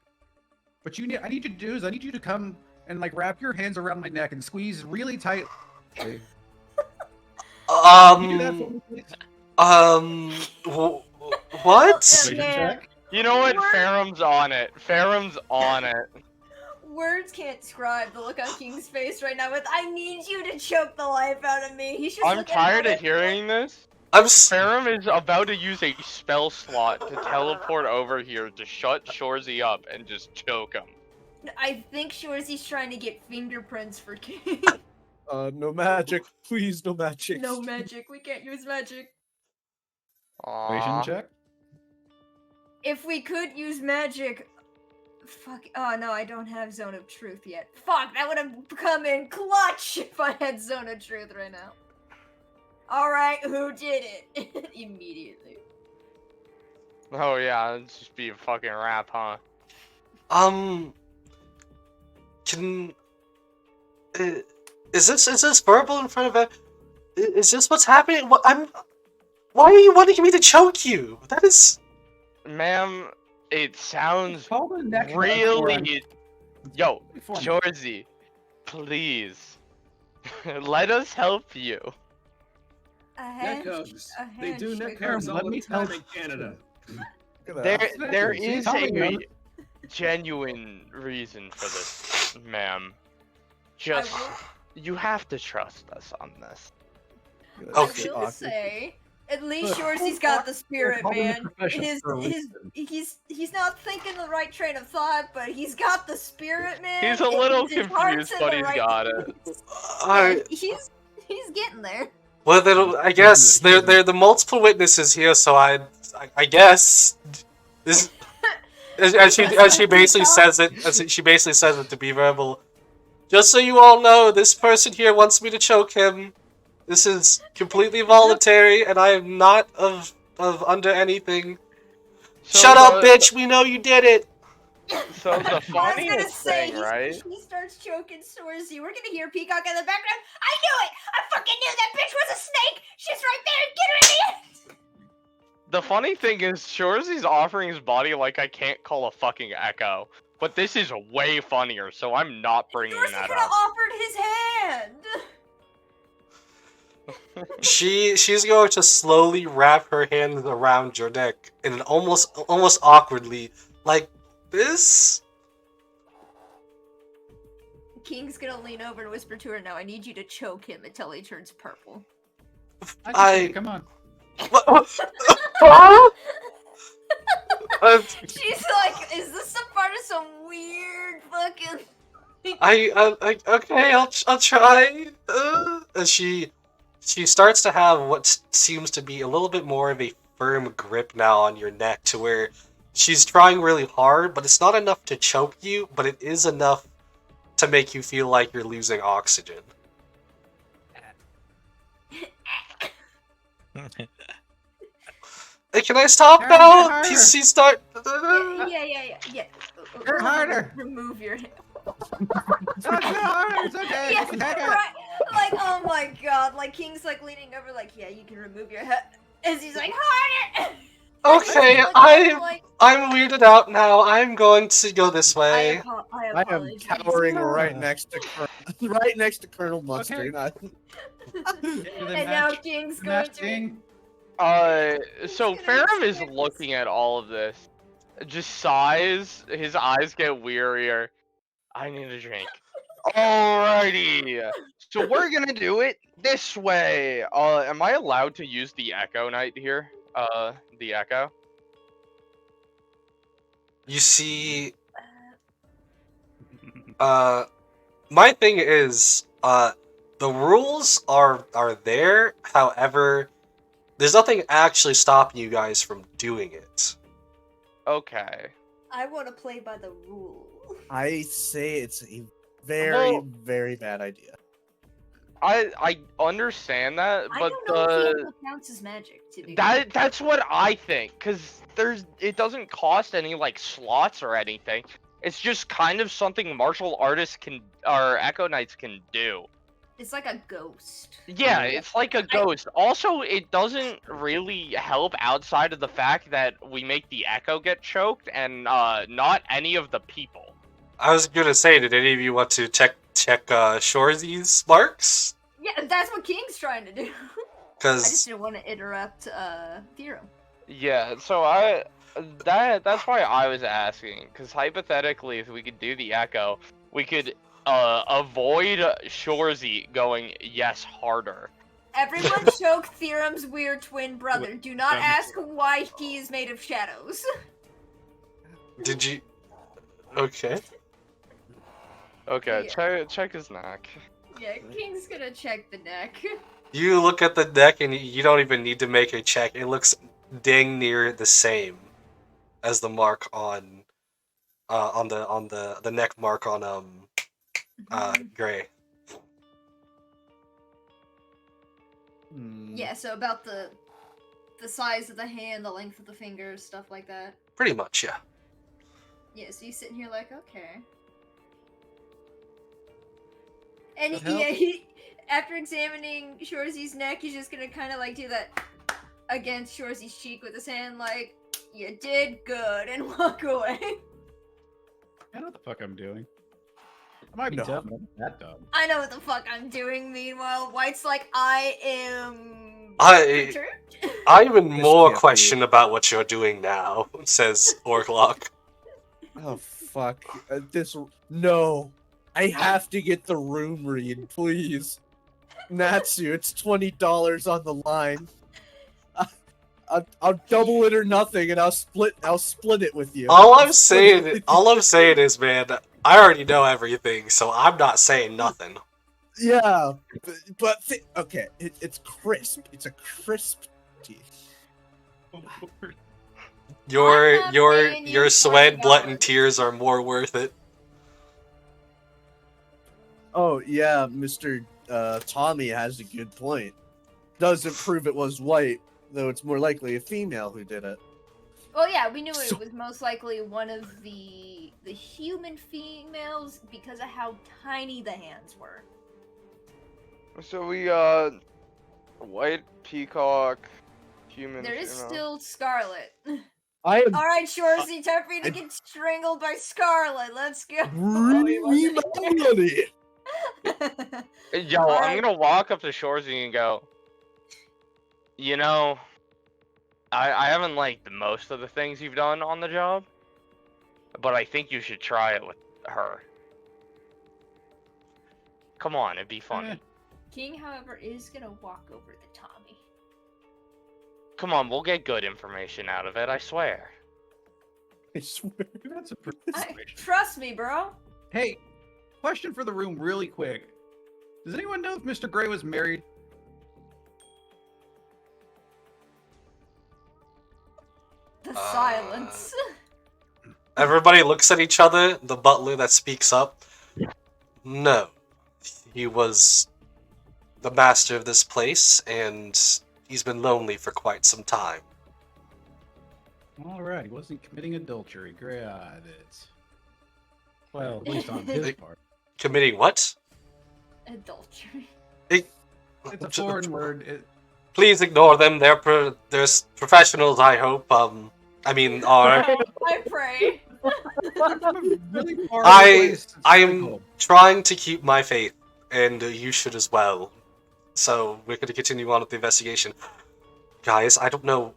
S3: What I need you to do is I need you to come and wrap your hands around my neck and squeeze really tight. Can you do that for me, please?
S1: What?
S3: Persuasion
S4: man.
S3: check.
S2: You know what?
S4: Word.
S2: Faram's on it. Faram's on it.
S4: words can't describe the look on King's face right now with, I need you to choke the life out of me. He's just
S2: I'm
S4: looking
S2: tired
S4: at
S2: of hearing this. Faram is about to use a spell slot to teleport over here to shut Shorzy up and just choke him.
S4: I think Shorzy's trying to get fingerprints for King.
S7: No magic. Please, no magic.
S4: No magic. We can't use magic.
S3: Persuasion
S2: Aww.
S3: check.
S4: If we could use magic... Fuck. Oh no, I don't have Zone of Truth yet. Fuck, that would have come in clutch if I had Zone of Truth right now. Alright, who did it? Immediately.
S2: Oh yeah, it's just be a fucking rap, huh?
S1: Can... Is this verbal in front of it? Is this what's happening? Why are you wanting me to choke you? That is...
S2: Ma'am, it sounds
S3: Call the next
S2: really... Yo,
S3: Form.
S2: Shorzy, please. Let us help you.
S6: Neck hugs. They do neck
S4: handshake.
S6: hugs all
S3: Let
S6: the
S3: me
S6: time
S3: help
S6: in Canada.
S7: Look at that.
S2: There
S3: See,
S2: is
S3: Tommy
S2: a
S3: knows.
S2: genuine reason for this, ma'am. Just, you have to trust us on this.
S7: Look at
S1: Oh,
S4: I
S7: that.
S1: shit.
S4: will
S7: Awkward.
S4: say, at least
S3: Look,
S4: Shorzy's got the spirit,
S3: call them
S4: man.
S3: the professionals for a
S4: He's not thinking the right train of thought, but he's got the spirit, man.
S2: He's a
S4: and
S2: little
S4: his heart's
S2: confused,
S4: in
S2: but
S4: the
S2: he's
S4: right
S2: got it.
S4: place.
S1: Alright.
S4: Yeah, he's getting there.
S1: Well, then, I guess they're the multiple witnesses here, so I guess this. As she basically says it to be verbal. Just so you all know, this person here wants me to choke him. This is completely voluntary, and I am not of under anything.
S2: So
S1: Shut up,
S2: the-
S1: bitch! We know you did it.
S2: So the
S4: I was gonna
S2: funniest
S4: say,
S2: thing, right?
S4: he starts choking Shorzy. We're gonna hear Peacock in the background. I knew it! I fucking knew that bitch was a snake! She's right there! Get her in the end!
S2: The funny thing is, Shorzy's offering his body like I can't call a fucking echo. But this is way funnier, so I'm not bringing
S4: Shorzy
S2: that
S4: could have
S2: up.
S4: offered his hand!
S1: She's going to slowly wrap her hands around your neck in an almost awkwardly, like this.
S4: King's gonna lean over and whisper to her, now I need you to choke him until he turns purple.
S3: I come on.
S4: She's like, is this some part of some weird fucking?
S1: Okay, I'll try. And she starts to have what seems to be a little bit more of a firm grip now on your neck, to where she's trying really hard, but it's not enough to choke you, but it is enough to make you feel like you're losing oxygen. Hey, can I stop
S3: Aaron,
S1: now?
S3: get harder.
S1: She start.
S4: Yeah.
S3: You're harder.
S4: Remove your.
S3: No, it's not hard. It's okay.
S4: Yeah,
S3: You can take it.
S4: right. Like, oh my god. Like, King's like leaning over, like, yeah, you can remove your head. And he's like, harder.
S1: Okay, I'm weirded out now. I'm going to go this way.
S4: I
S7: I am
S4: apologize.
S7: cowering right next to Colonel Mustard.
S4: And now King's going to.
S2: So Ferrum is looking at all of this. Just sighs, his eyes get wearier. I need a drink. Alrighty. So we're gonna do it this way. Am I allowed to use the Echo Knight here? The Echo?
S1: You see, my thing is, the rules are there. However, there's nothing actually stopping you guys from doing it.
S2: Okay.
S4: I want to play by the rules.
S7: I say it's a very,
S2: Well-
S7: very bad idea.
S2: I understand that,
S4: I
S2: but
S4: don't know if it counts as magic, to be
S2: that's what I think, cause it doesn't cost any like slots or anything. It's just kind of something martial artists can or Echo Knights can do.
S4: It's like a ghost.
S2: Yeah, it's like a ghost. Also, it doesn't really help outside of the fact that we make the Echo get choked and not any of the people.
S1: I was gonna say, did any of you want to check Shoresy's marks?
S4: Yeah, that's what King's trying to do. I just
S1: Because
S4: didn't want to interrupt Theorem.
S2: Yeah, so that's why I was asking, because hypothetically, if we could do the Echo, we could avoid Shorzy going yes harder.
S4: Everyone choke Theorem's weird twin brother. Do not ask why he is made of shadows.
S1: did you? Okay.
S2: Okay,
S4: Yeah.
S2: check his neck.
S4: Yeah, King's gonna check the neck.
S1: You look at the neck and you don't even need to make a check. It looks dang near the same as the mark on the neck mark on Gray.
S4: Yeah, so about the size of the hand, the length of the fingers, stuff like that.
S1: Pretty much, yeah.
S4: Yeah, so he's sitting here like, okay. And
S3: That helps.
S4: he, after examining Shorzy's neck, he's just gonna kind of like do that against Shorzy's cheek with his hand, like, you did good, and walk away.
S3: I know what the fuck I'm doing. I might be
S7: No.
S3: dumb, but I'm not that dumb.
S4: I know what the fuck I'm doing. Meanwhile, White's like, I am.
S1: I
S4: perturbed."
S1: even more
S7: can't be-
S1: question about what you're doing now, says Orklock.
S7: Oh fuck! No, I have to get the room read, please. Natsu, it's $20 on the line. I'll double it or nothing, and I'll split it with you.
S1: All I'm saying is, man, I already know everything, so I'm not saying nothing.
S7: Yeah, but okay, it's crisp. It's a crisp tea.
S4: I'm not paying you
S1: Your sweat, blood, and
S4: $20.
S1: tears are more worth it.
S7: Oh yeah, Mr. Tommy has a good point. Doesn't prove it was white, though it's more likely a female who did it.
S4: Well, yeah, we knew
S7: So-
S4: it was most likely one of the human females because of how tiny the hands were.
S2: So we white peacock, human.
S4: There is
S2: female.
S4: still Scarlet.
S7: I am
S4: All right, Shorzy, time for you to get strangled by Scarlet. Let's go.
S7: really.
S2: Yo, I'm
S4: Alright.
S2: gonna walk up to Shorzy and go, you know, I haven't liked most of the things you've done on the job, but I think you should try it with her. Come on, it'd be funny.
S3: Eh.
S4: King, however, is gonna walk over to Tommy.
S2: come on, we'll get good information out of it, I swear.
S7: I swear.
S3: That's a
S4: Trust me, bro.
S3: Hey, question for the room really quick. Does anyone know if Mr. Gray was married?
S4: The silence.
S1: Everybody looks at each other. The butler that speaks up. No. He was the master of this place, and he's been lonely for quite some time.
S3: All right, he wasn't committing adultery. Got it. Well, at least on his part.
S1: Committing what?
S4: Adultery.
S3: It's a foreign word.
S1: Please ignore them. They're professionals, I hope. I mean, are.
S4: I pray.
S3: Really far
S1: I
S3: away is
S1: am
S3: cynical.
S1: trying to keep my faith, and you should as well. So we're going to continue on with the investigation. Guys, I don't know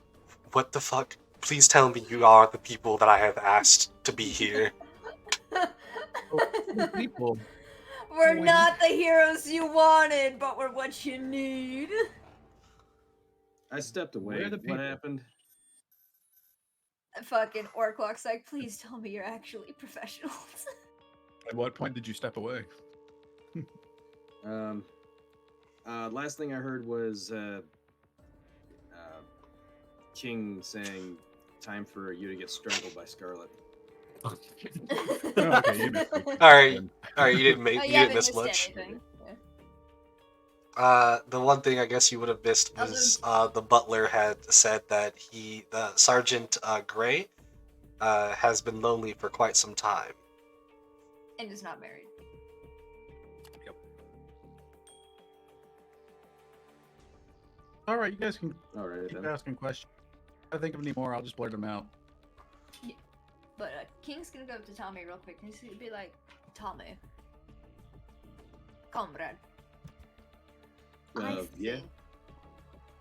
S1: what the fuck. Please tell me you are the people that I have asked to be here.
S3: People.
S4: We're
S3: When-
S4: not the heroes you wanted, but we're what you need.
S6: I stepped away.
S3: Where are the
S6: What
S3: people?
S6: happened?
S4: Fucking Orclock's like, please tell me you're actually professionals.
S3: At what point did you step away?
S6: Last thing I heard was King saying, "Time for you to get strangled by Scarlet."
S3: Okay, you missed me.
S1: Alright, you didn't
S4: Oh,
S1: you
S4: you
S1: didn't
S4: haven't
S1: miss
S4: missed
S1: much.
S4: anything. Yeah.
S1: The one thing I guess you would have missed was the butler had said that Sergeant Gray has been lonely for quite some time.
S4: And is not married.
S3: All right, you guys can
S6: All right
S3: keep
S6: then.
S3: asking questions. If I think of any more, I'll just blurt them out.
S4: But King's gonna go up to Tommy real quick and he's gonna be like, Tommy, comrade. I
S6: Yeah.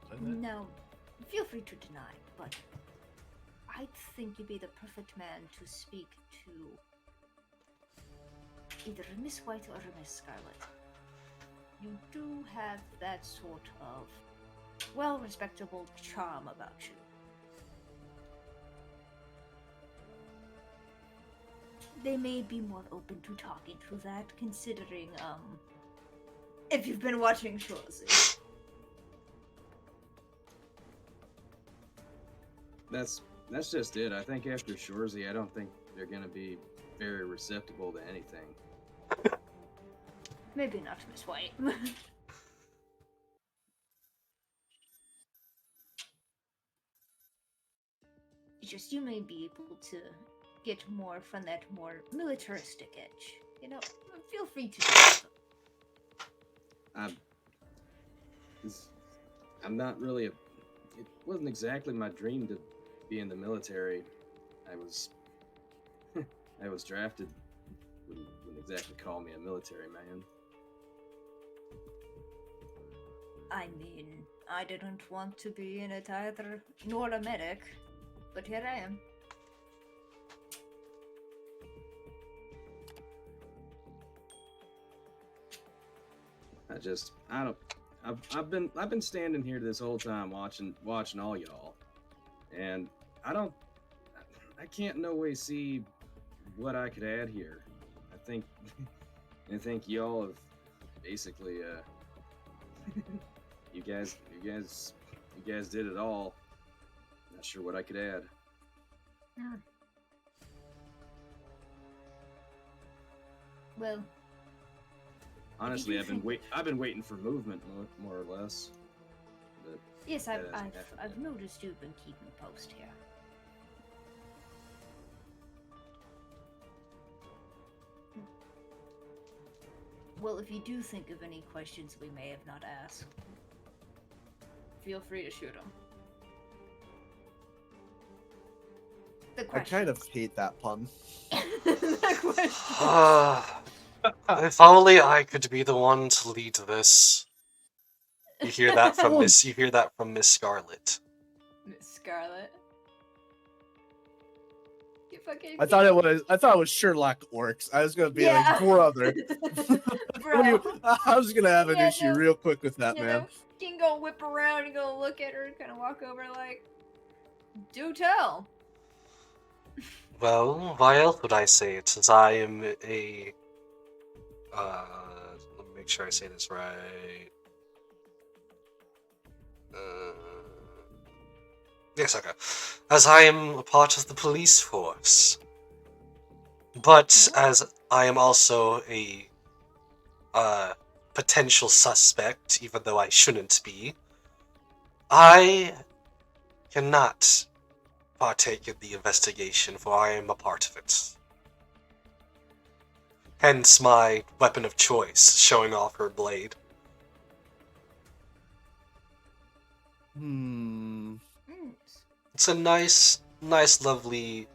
S4: think- No, feel free to deny, but I think you'd be the perfect man to speak to either Miss White or Miss Scarlet. You do have that sort of, well, respectable charm about you. They may be more open to talking through that, considering, if you've been watching shows.
S6: That's just it. I think after Shorzy, I don't think they're gonna be very receptive to anything.
S4: Maybe not Miss White. It's just you may be able to get more from that more militaristic edge. You know, feel free to do so.
S6: I'm not really it wasn't exactly my dream to be in the military. I was drafted. Wouldn't exactly call me a military man.
S4: I mean, I didn't want to be in it either, nor a medic, but here I am.
S6: I've been standing here this whole time watching all y'all, and I can't no way see what I could add here. I think y'all have basically you guys did it all. Not sure what I could add.
S4: Well,
S6: Honestly, I've been waiting for movement more or less. But
S4: yes,
S6: that hasn't
S4: I've
S6: happened yet.
S4: noticed you've been keeping post here. Well, if you do think of any questions we may have not asked, feel free to shoot them. The
S7: I
S4: question.
S7: kind of hate that pun.
S4: The question.
S1: If only I could be the one to lead this. You hear that from Miss Scarlet.
S4: Miss Scarlet. You fucking
S7: I thought it was Sherlock Orcs. I was gonna be
S4: Yeah.
S7: like brother.
S4: bro.
S7: I was gonna have an
S4: Yeah,
S7: issue
S4: no.
S7: real quick with that,
S4: You
S7: man.
S4: know, you can go whip around and go look at her and kind of walk over like, do tell.
S1: Well, why else would I say it? Since I am a let me make sure I say this right. Yes, okay. As I am a part of the police force, but as I am also a potential suspect, even though I shouldn't be, I cannot partake in the investigation, for I am a part of it. Hence my weapon of choice, showing off her blade.
S7: Hmm.
S1: It's a nice, lovely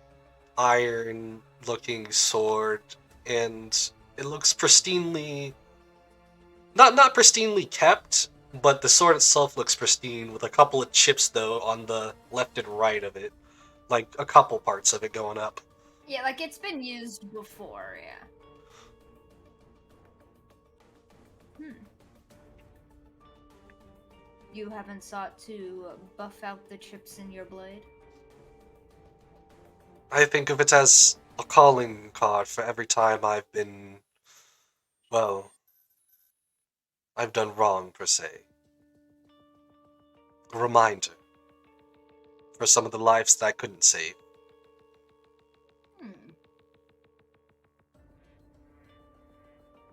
S1: iron-looking sword, and it looks pristinely... Not pristinely kept, but the sword itself looks pristine, with a couple of chips, though, on the left and right of it. Like, a couple parts of it going up.
S4: Yeah, like it's been used before, yeah. You haven't sought to buff out the chips in your blade?
S1: I think of it as a calling card for every time I've been... well... I've done wrong, per se. A reminder. For some of the lives that I couldn't save.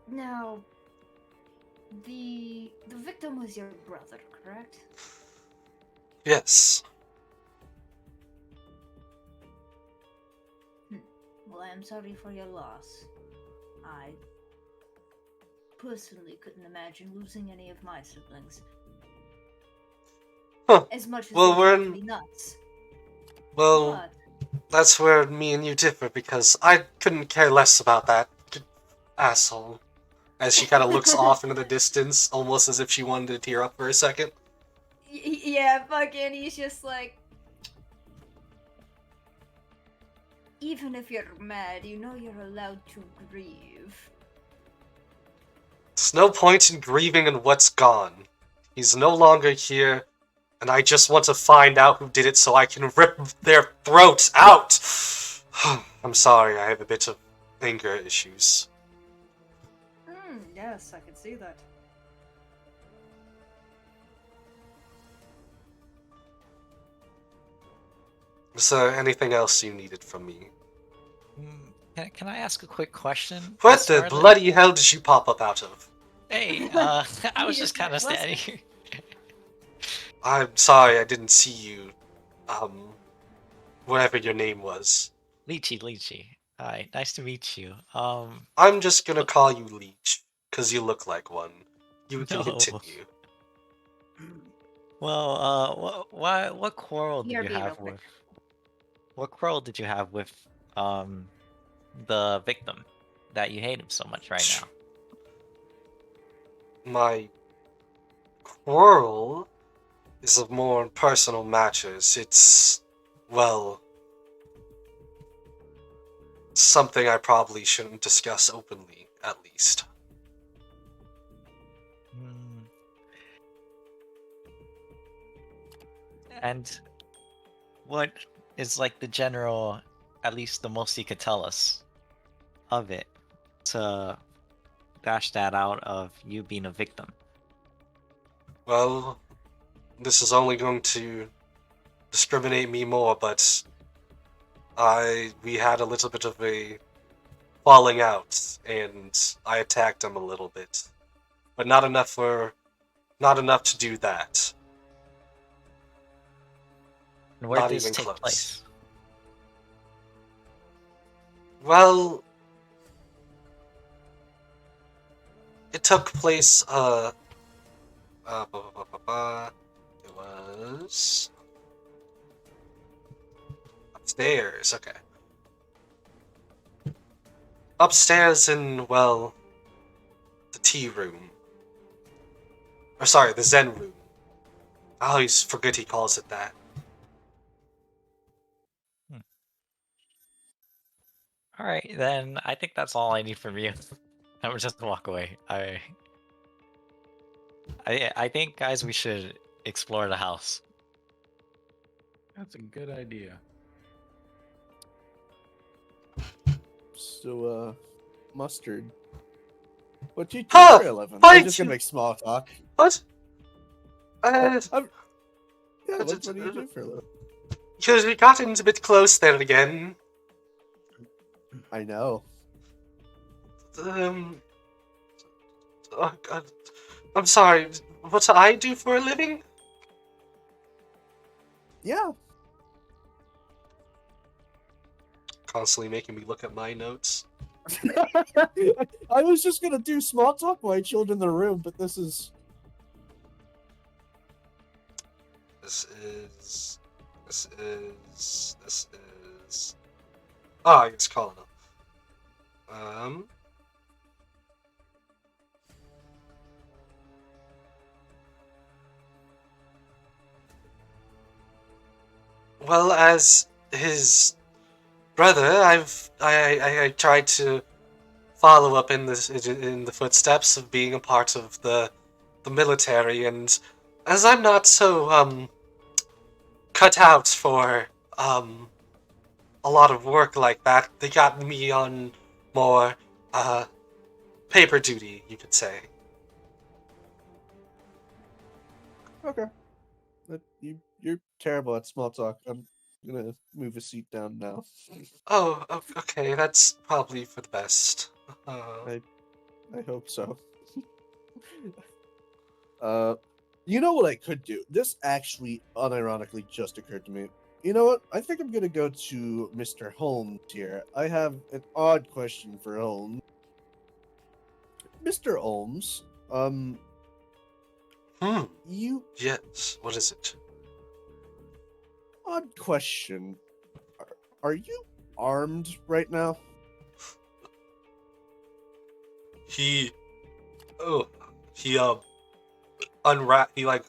S4: Now, the victim was your brother, correct?
S1: Yes.
S4: Well, I am sorry for your loss. I personally couldn't imagine losing any of my siblings.
S1: Huh.
S4: As much as
S1: Well,
S4: they
S1: we're
S4: drive
S1: in-
S4: me nuts.
S1: Well, that's where me and you differ, because I couldn't care less about that asshole. As she kind of looks off into the distance, almost as if she wanted to tear up for a second.
S4: Yeah, fucking, he's just like... Even if you're mad, you know you're allowed to grieve.
S1: There's no point in grieving in what's gone. He's no longer here, and I just want to find out who did it so I can rip their throats out! I'm sorry, I have a bit of anger issues.
S4: Yes, I can see that.
S1: Is there anything else you needed from me?
S5: Can I ask a quick question?
S1: What the bloody hell did you pop up out of?
S5: Hey, I was just kind of
S4: What's
S5: standing here.
S1: I'm sorry, I didn't see you. Whatever your name was.
S5: Lychee. Hi, nice to meet you.
S1: I'm just gonna call you Leech, because you look like one. You can
S5: No.
S1: continue.
S5: Well, what quarrel did
S4: BRB
S5: you
S4: real
S5: have
S4: quick.
S5: with? What quarrel did you have with, the victim that you hate him so much right now?
S1: My quarrel is of more personal matters. It's, well, something I probably shouldn't discuss openly, at least.
S5: And what is like the general, at least the most you could tell us of it, to dash that out of you being a victim?
S1: Well, this is only going to discriminate me more, but we had a little bit of a falling out, and I attacked him a little bit. But not enough to do that.
S5: And where
S1: Not
S5: did this
S1: even
S5: take
S1: close.
S5: place?
S1: Well, it took place, it was upstairs, okay. Upstairs in, well, the tea room. Or sorry, the Zen room. I always forget he calls it that.
S5: Alright, then I think that's all I need from you. I would just walk away. I think, guys, we should explore the house.
S3: That's a good idea.
S7: So, Mustard. What you do
S1: Huh,
S7: for a living?
S1: why
S7: I'm just gonna
S1: you-
S7: make small talk.
S1: What?
S7: Yeah, what
S1: It's-
S7: do you do for a living?
S1: Because we got a bit close there again.
S7: I know.
S1: Oh God. I'm sorry. What do I do for a living?
S7: Yeah.
S1: Constantly making me look at my notes.
S7: I was just gonna do small talk while I chilled in the room, but this is.
S1: This is. Oh, I just call it up. Well, as his brother, I tried to follow up in the footsteps of being a part of the military, and as I'm not so cut out for a lot of work like that, they got me on more paper duty, you could say.
S7: Okay. But you're terrible at small talk. I'm gonna move a seat down now.
S1: Oh, okay, that's probably for the best.
S7: I hope so. You know what I could do? This actually unironically just occurred to me. You know what? I think I'm gonna go to Mr. Holmes here. I have an odd question for Holmes. Mr. Holmes, you
S1: Yes, what is it?
S7: odd question. Are you armed right now?
S1: He unwrap he like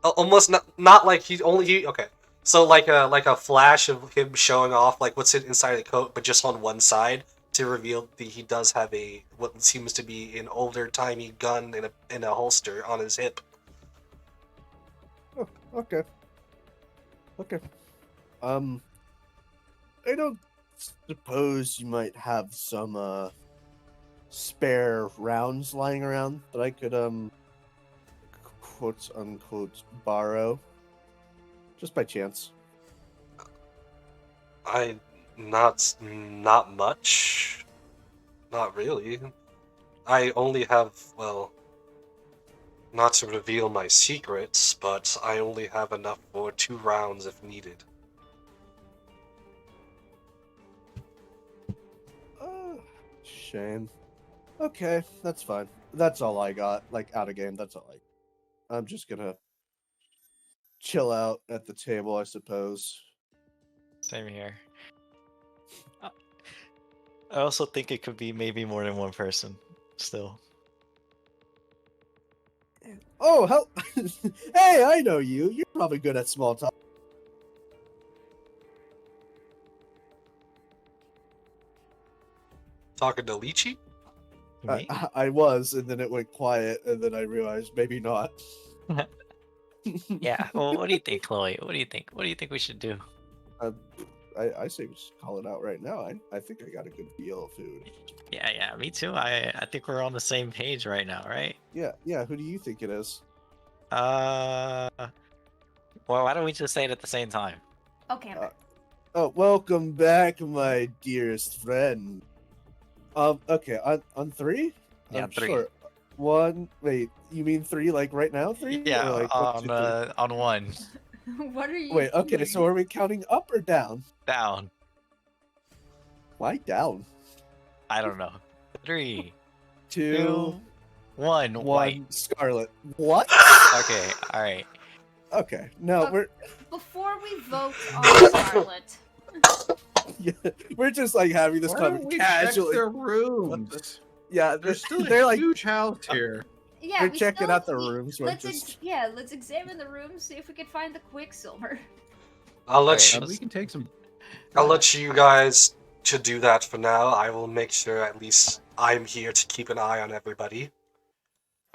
S1: almost not like okay, so like a flash of him showing off like what's inside the coat, but just on one side to reveal that he does have a what seems to be an older timey gun in a holster on his hip.
S7: Oh, okay. Okay. I don't suppose you might have some spare rounds lying around that I could quote unquote borrow, just by chance.
S1: Not much, not really. I only have, well, not to reveal my secrets, but I only have enough for 2 rounds if needed.
S7: Shame. Okay, that's fine. That's all I got. Like out of game, that's all I'm just gonna chill out at the table, I suppose.
S5: Same here. I also think it could be maybe more than one person. Still.
S7: Oh, hell! Hey, I know you. You're probably good at small talk.
S1: Talking to Lychee?
S5: Me?
S7: I was, and then it went quiet, and then I realized maybe not.
S5: Yeah. Well, what do you think, Chloe? What do you think? What do you think we should do?
S7: I say we just call it out right now. I think I got a good deal of food.
S5: Yeah, me too. I think we're on the same page right now, right?
S7: Yeah. Who do you think it is?
S5: Well, why don't we just say it at the same time?
S4: Okay.
S7: Oh, welcome back, my dearest friend. Okay, on 3?
S5: Yeah, 3.
S7: Sure. 1. Wait, you mean 3? Like right now? 3?
S5: Yeah,
S7: Or like 1, 2, 3?
S5: on 1.
S4: What are you?
S7: Wait. Okay,
S4: doing?
S7: so are we counting up or down?
S5: Down.
S7: Why down?
S5: I don't know. 3,
S7: 2,
S5: 2, 1.
S7: 1.
S5: White.
S7: Scarlet. What?
S5: Okay. All right.
S7: Okay. No, we're
S4: Before we vote on Scarlet,
S7: we're just like having this
S3: Why don't
S7: conversation
S3: we check
S7: casually.
S3: their rooms?
S7: Yeah,
S3: There's still
S7: they're
S3: a
S7: like
S3: huge house here.
S4: yeah,
S7: they're
S4: we
S7: checking
S4: still-
S7: out the rooms. We're
S4: Let's
S7: just
S4: let's examine the rooms, see if we can find the Quicksilver.
S1: I'll let
S5: Okay,
S1: you.
S3: We can take some.
S1: I'll let you guys to do that for now. I will make sure at least I'm here to keep an eye on everybody.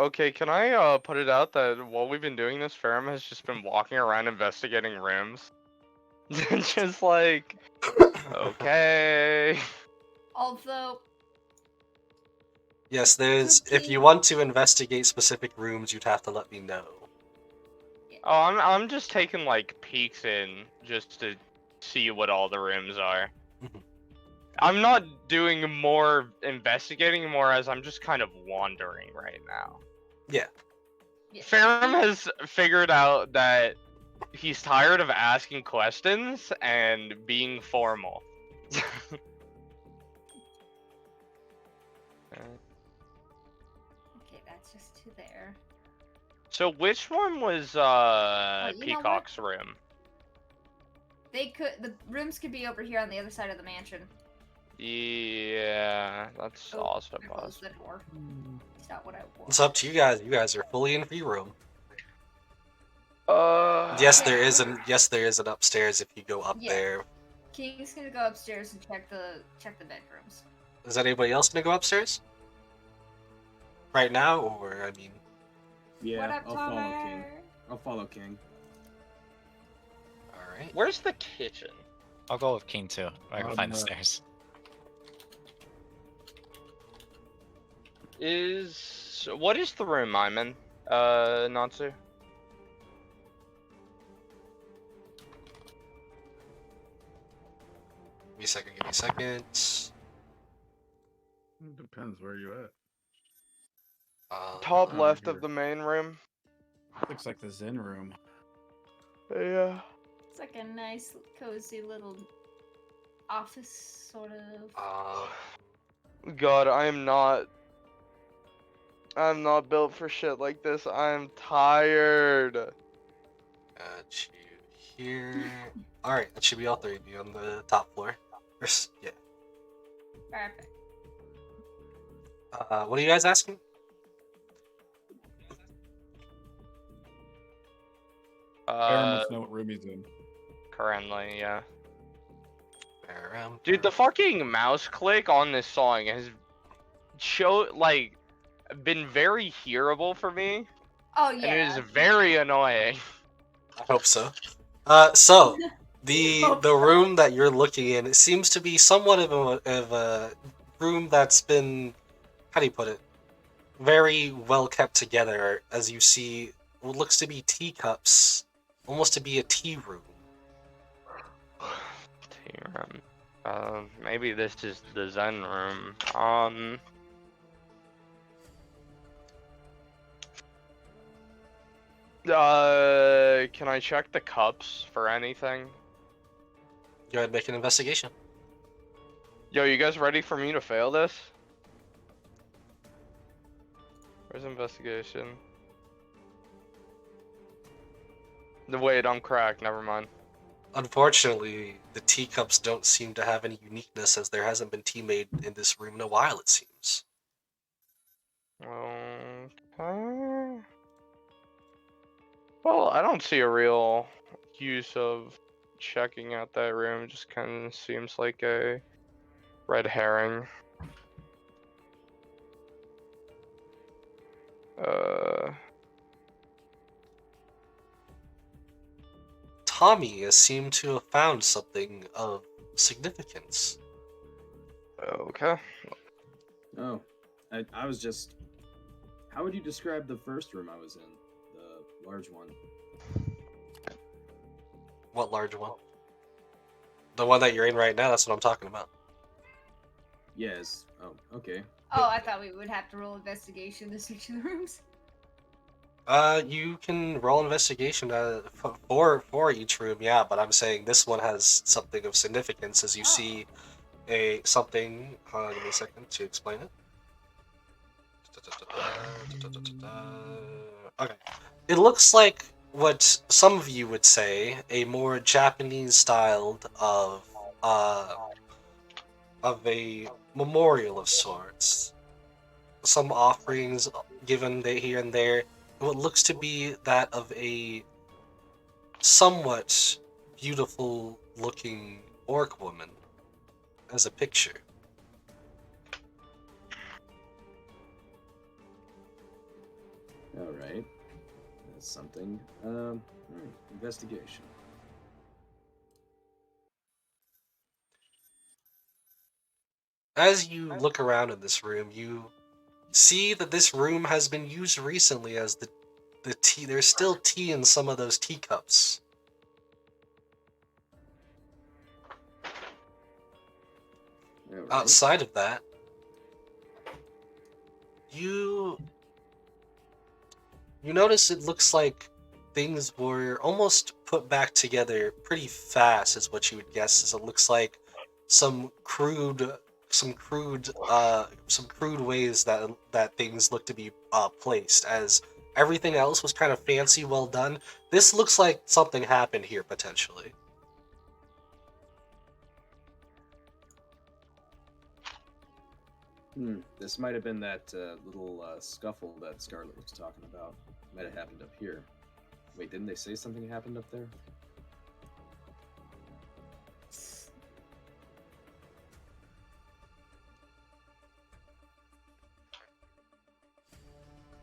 S2: Okay, can I put it out that while we've been doing this, Ferrum has just been walking around investigating rooms? Just like, okay.
S4: Although,
S1: Yes, there's.
S4: Could
S1: If you
S4: be-
S1: want to investigate specific rooms, you'd have to let me know.
S2: Oh, I'm just taking like peeks in just to see what all the rooms are.
S1: Mhm.
S2: I'm not doing more investigating, more as I'm just kind of wandering right now.
S1: Yeah.
S4: yeah,
S2: Ferrum has figured out that he's tired of asking questions and being formal.
S4: okay, that's just two there.
S2: So which one was
S4: you know what?
S2: Peacock's room?
S4: The rooms could be over here on the other side of the mansion.
S2: Yeah, that's
S4: Oh,
S2: also
S4: I closed
S2: possible.
S4: the door. It's not what I want.
S1: It's up to you guys. You guys are fully in free room.
S2: Yes,
S1: There is an upstairs if you go up
S4: Yeah.
S1: there.
S4: King's gonna go upstairs and check the bedrooms.
S1: Is anybody else gonna go upstairs? Right now, or I mean,
S6: Yeah,
S4: What up,
S6: I'll follow
S4: Tomer?
S6: King. I'll follow King.
S1: all right.
S2: Where's the kitchen?
S5: I'll go with King too. I can find the
S3: Uh,
S5: stairs.
S2: What is the room I'm in? Natsu?
S1: Give me a second. Give me a second.
S3: It depends where you at.
S2: Top
S3: Oh,
S2: left
S3: here.
S2: of the main room.
S3: Looks like the Zen room.
S2: Yeah.
S4: It's like a nice, cozy little office sort of.
S2: God, I'm not built for shit like this. I'm tired.
S1: Got you here. All right, that should be all three of you on the top floor. Yeah.
S4: Perfect.
S1: What are you guys asking?
S3: Aaron must know what room he's in.
S2: Currently, yeah.
S1: Around.
S2: Dude, the fucking mouse click on this song has been very hearable for me,
S4: Oh
S2: and it
S4: yeah.
S2: is very annoying.
S1: I hope so. So the room that you're looking in, it seems to be somewhat of a room that's been, how do you put it, very well kept together. As you see, what looks to be teacups, almost to be a tea room.
S2: Tea room. Maybe this is the Zen room. Can I check the cups for anything?
S1: Go ahead and make an investigation.
S2: Yo, you guys ready for me to fail this? Where's investigation? Wait, I'm cracked. Never mind.
S1: Unfortunately, the teacups don't seem to have any uniqueness, as there hasn't been tea made in this room in a while, it seems.
S2: Okay. Well, I don't see a real use of checking out that room. It just kind of seems like a red herring.
S1: Tommy has seemed to have found something of significance.
S2: Okay.
S6: Oh, I was just. How would you describe the first room I was in? The large one.
S1: What large one? The one that you're in right now, that's what I'm talking about.
S6: Yes. Oh, okay.
S4: Oh, I thought we would have to roll investigation to search the rooms.
S1: You can roll investigation for each room, yeah, but I'm saying this one has something of significance as you see something. Give me a second to explain it. Okay. It looks like what some of you would say a more Japanese styled of a memorial of sorts. Some offerings given here and there. What looks to be that of a somewhat beautiful looking orc woman as a picture.
S6: means something. Alright, investigation.
S1: As you look around in this room, you see that this room has been used recently as the tea. There's still tea in some of those teacups.
S6: Alright.
S1: Outside of that, you notice it looks like things were almost put back together pretty fast, is what you would guess. As it looks like some crude ways that things look to be placed. As everything else was kind of fancy, well done. This looks like something happened here potentially.
S6: This might have been that little scuffle that Scarlet was talking about. Might have happened up here. Wait, didn't they say something happened up there?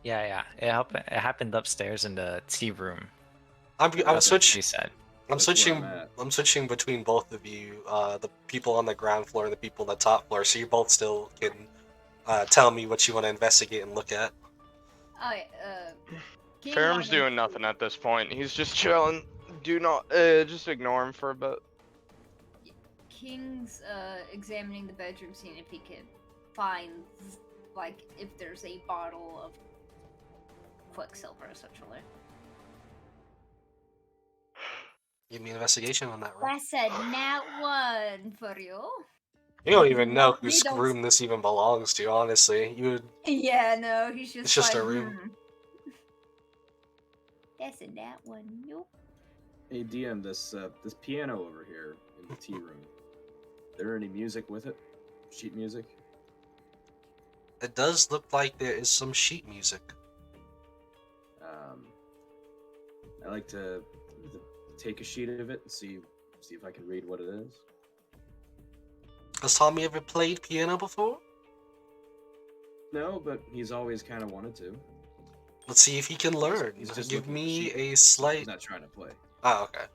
S5: Yeah. It happened upstairs in the tea room.
S1: I'm
S5: That's what
S1: switching.
S5: she said.
S1: I'm
S6: That's where
S1: switching.
S6: I'm at.
S1: I'm switching between both of you, the people on the ground floor and the people on the top floor, so you both still can tell me what you want to investigate and look at.
S4: I King
S2: Ferm's
S4: wanted-
S2: doing nothing at this point. He's just chilling. Do not, just ignore him for a bit.
S4: King's examining the bedroom, seeing if he can find, like, if there's a bottle of Quicksilver, essentially.
S1: Give me an investigation on that room.
S4: That's a nat 1 for you.
S1: You don't even know
S4: We
S1: whose
S4: don't-
S1: room this even belongs to, honestly. You would.
S4: Yeah, no, he's just
S1: It's just
S4: like,
S1: a room.
S4: That's a nat 1. Nope.
S6: Hey DM, this piano over here in the tea room. There any music with it? Sheet music?
S1: It does look like there is some sheet music.
S6: I like to take a sheet of it and see if I can read what it is.
S1: Has Tommy ever played piano before?
S6: No, but he's always kind of wanted to.
S1: Let's see if he can learn.
S6: He's just
S1: Give
S6: looking for
S1: me
S6: sheet.
S1: a slight.
S6: He's not trying to play.
S1: Oh, okay.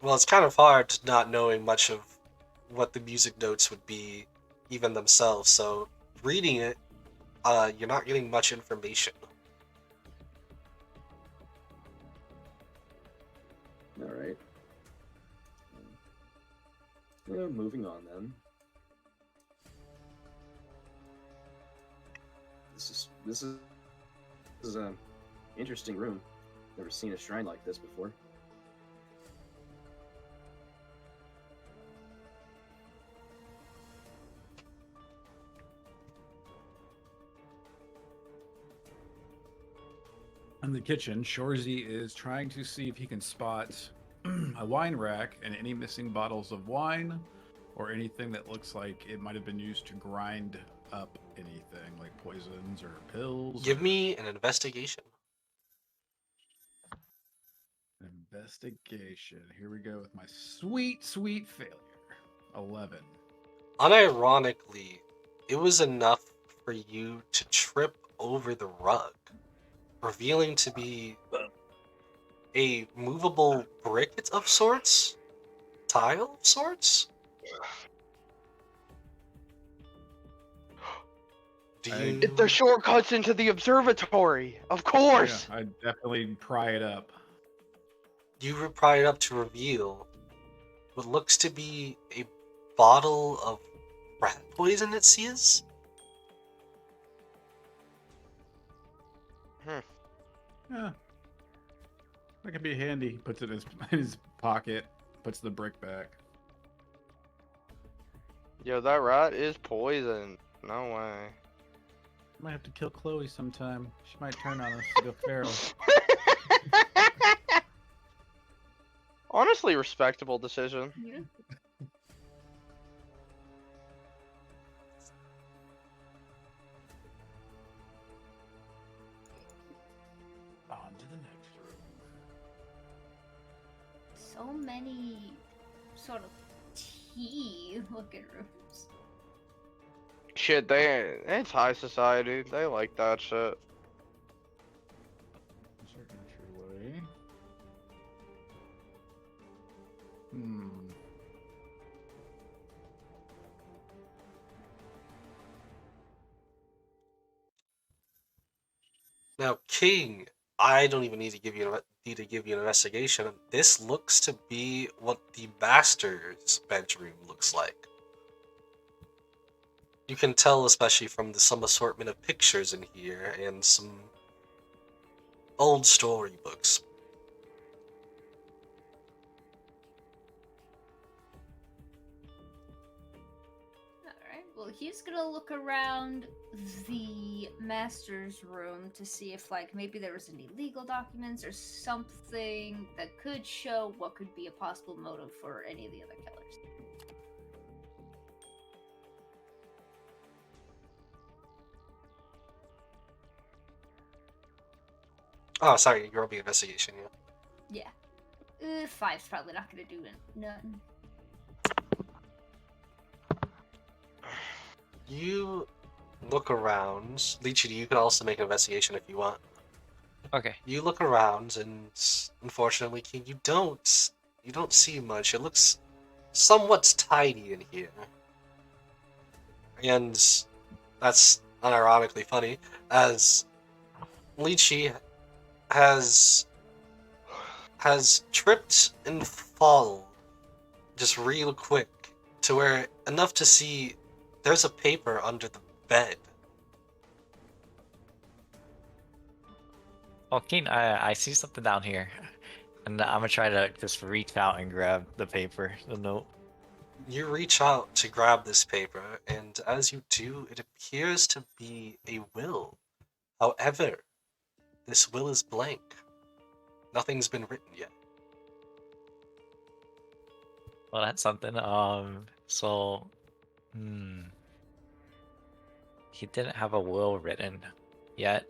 S1: Well, it's kind of hard not knowing much of what the music notes would be, even themselves. So reading it, you're not getting much information.
S6: All right. Yeah, moving on then. This is a interesting room. Never seen a shrine like this before.
S3: In the kitchen, Shorzy is trying to see if he can spot a wine rack and any missing bottles of wine or anything that looks like it might have been used to grind up anything like poisons or pills.
S1: Give me an investigation.
S3: Investigation. Here we go with my sweet failure. 11.
S1: Unironically, it was enough for you to trip over the rug, revealing to be a movable brick of sorts? Tile of sorts? Do you...
S2: The shortcuts into the observatory, of course.
S3: Yeah, I definitely pry it up.
S1: You pry it up to reveal what looks to be a bottle of rat poison, it seems?
S3: Yeah. That could be handy. He puts it in his pocket, puts the brick back.
S2: Yo, that rat is poison. No way.
S3: Might have to kill Chloe sometime. She might turn on us to go feral.
S2: Honestly, respectable decision.
S4: Yeah.
S3: On to the next room.
S4: So many sort of tea-looking rooms.
S2: Shit, it's high society. They like that shit.
S1: Now, King, I don't even need to give you an investigation. This looks to be what the master's bedroom looks like. You can tell, especially from some assortment of pictures in here and some old storybooks.
S4: Alright, well, he's gonna look around the master's room to see if, like, maybe there was any legal documents or something that could show what could be a possible motive for any of the other killers.
S1: Oh, sorry, you're being investigation, yeah.
S4: Yeah. 5's probably not gonna do nothing.
S1: You look around. Leechy, you can also make an investigation if you want.
S5: Okay.
S1: You look around, and unfortunately, King, you don't see much. It looks somewhat tidy in here, and that's unironically funny, as Leechy has tripped and fallen just real quick to where enough to see there's a paper under the bed.
S5: Well, Keen, I see something down here, and I'm gonna try to just reach out and grab the paper, the note.
S1: You reach out to grab this paper, and as you do, it appears to be a will. However, this will is blank. Nothing's been written yet.
S5: Well, that's something. So, he didn't have a will written yet,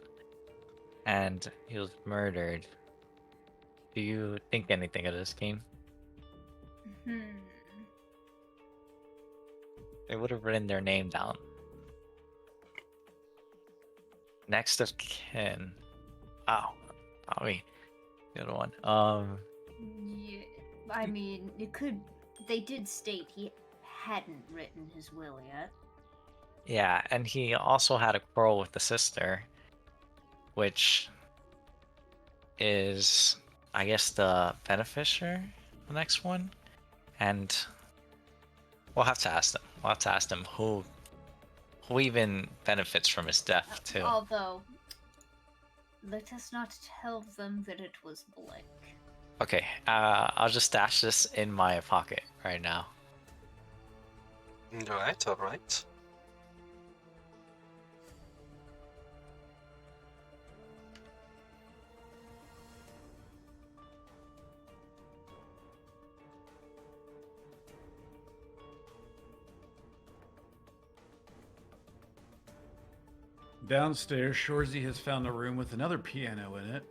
S5: and he was murdered. Do you think anything of this, Keen? They would have written their name down. Next of kin. Oh, I mean, the other one.
S4: Yeah, I mean, it could. They did state he hadn't written his will yet.
S5: Yeah, and he also had a quarrel with the sister, which is, I guess, the beneficiary, the next one. And we'll have to ask them. We'll have to ask them who even benefits from his death, too.
S4: Although, let us not tell them that it was blank.
S5: Okay, I'll just stash this in my pocket right now.
S1: Alright, alright.
S3: Downstairs, Shorzy has found a room with another piano in it.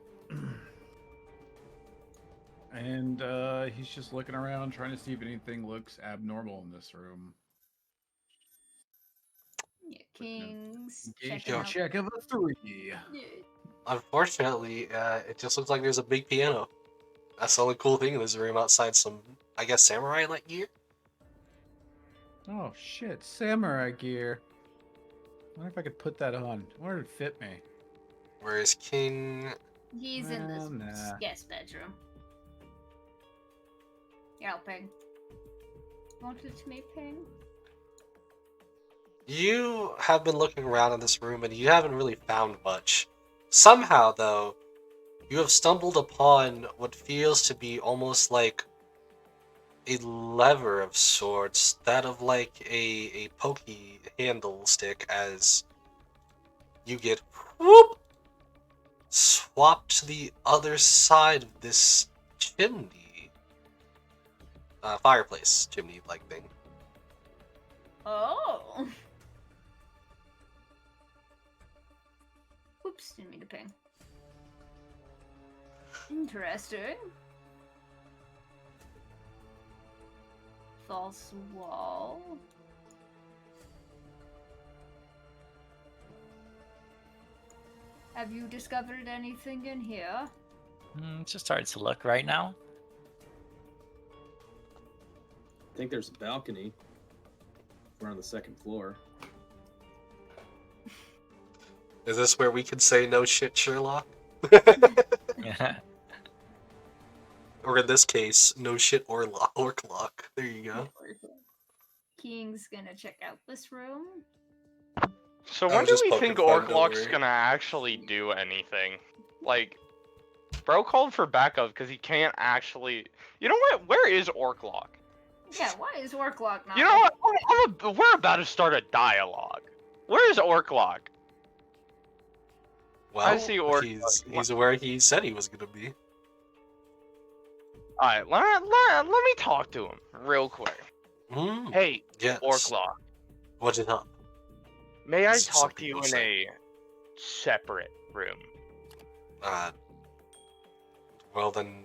S3: And he's just looking around, trying to see if anything looks abnormal in this room.
S4: Yeah, King's
S3: Engage
S4: checking out.
S3: check of a 3.
S4: Yeah.
S1: Unfortunately, it just looks like there's a big piano. That's the only cool thing in this room outside some, I guess, samurai-like gear?
S3: Oh shit, samurai gear. I wonder if I could put that on. I wonder if it'd fit me.
S1: Whereas King...
S4: He's in
S3: Well,
S4: this
S3: nah.
S4: guest bedroom. Yeah, Ping. Wanted to meet Ping?
S1: You have been looking around in this room and you haven't really found much. Somehow, though, you have stumbled upon what feels to be almost like a lever of sorts, that of like a pokey handle stick, as you get whoop swapped to the other side of this chimney. Fireplace chimney like thing.
S4: Oh. Whoops, didn't mean to ping. Interesting. False wall. Have you discovered anything in here?
S5: Just starting to look right now.
S6: I think there's a balcony. We're on the second floor.
S1: Is this where we can say no shit, Sherlock? Or in this case, no shit Orclock. There you go.
S4: King's gonna check out this room.
S2: So
S1: I
S2: when
S1: was
S2: do
S1: just
S2: we
S1: poking
S2: think
S1: fun, don't
S2: Orclock's
S1: worry.
S2: gonna actually do anything? Like, bro called for backup because he can't actually. You know what? Where is Orclock?
S4: Yeah, why is Warclock not?
S2: You know what? We're about to start a dialogue. Where is Orclock?
S1: Well,
S2: see Orclock.
S1: he's where he said he was gonna be.
S2: Alright, let me talk to him real quick.
S1: Hmm.
S2: Hey,
S1: Yes.
S2: Orclock,
S1: What is up?
S2: may I
S1: This is
S2: talk
S1: some
S2: to you
S1: people
S2: in
S1: say.
S2: a separate room?
S1: Well then,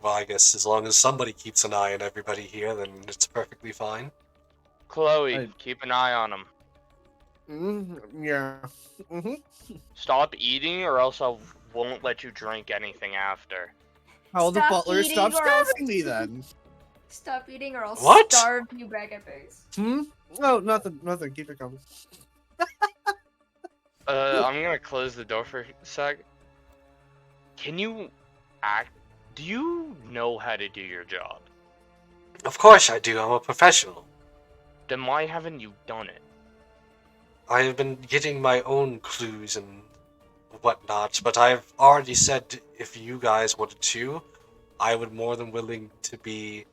S1: I guess as long as somebody keeps an eye on everybody here, then it's perfectly fine.
S2: Chloe, keep an eye on him.
S7: Yeah. Mm-hmm.
S2: Stop eating or else I won't let you drink anything after.
S7: How the
S4: Stop
S7: butler
S4: eating
S7: stops
S4: or else-
S7: stabbing me then?
S4: Stop eating or I'll
S1: What?
S4: starve you back at base.
S7: Oh, nothing. Keep it coming.
S2: I'm gonna close the door for a sec. Can you act? Do you know how to do your job?
S1: Of course I do. I'm a professional.
S2: Then why haven't you done it?
S1: I have been getting my own clues and whatnot, but I've already said if you guys wanted to, I would more than willing to be,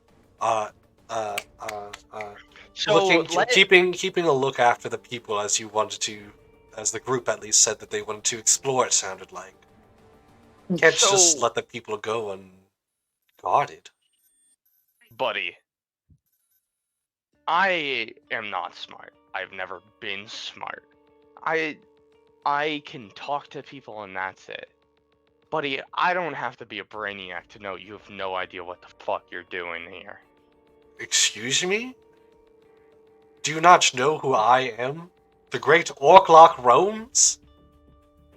S2: So
S1: keeping a look after the people as you wanted to, as the group at least said that they wanted to explore. It sounded like can't just let the people go unguarded.
S2: buddy, I am not smart. I've never been smart. I can talk to people and that's it. Buddy, I don't have to be a brainiac to know you have no idea what the fuck you're doing here.
S1: Excuse me? Do you not know who I am? The great Orclock roams?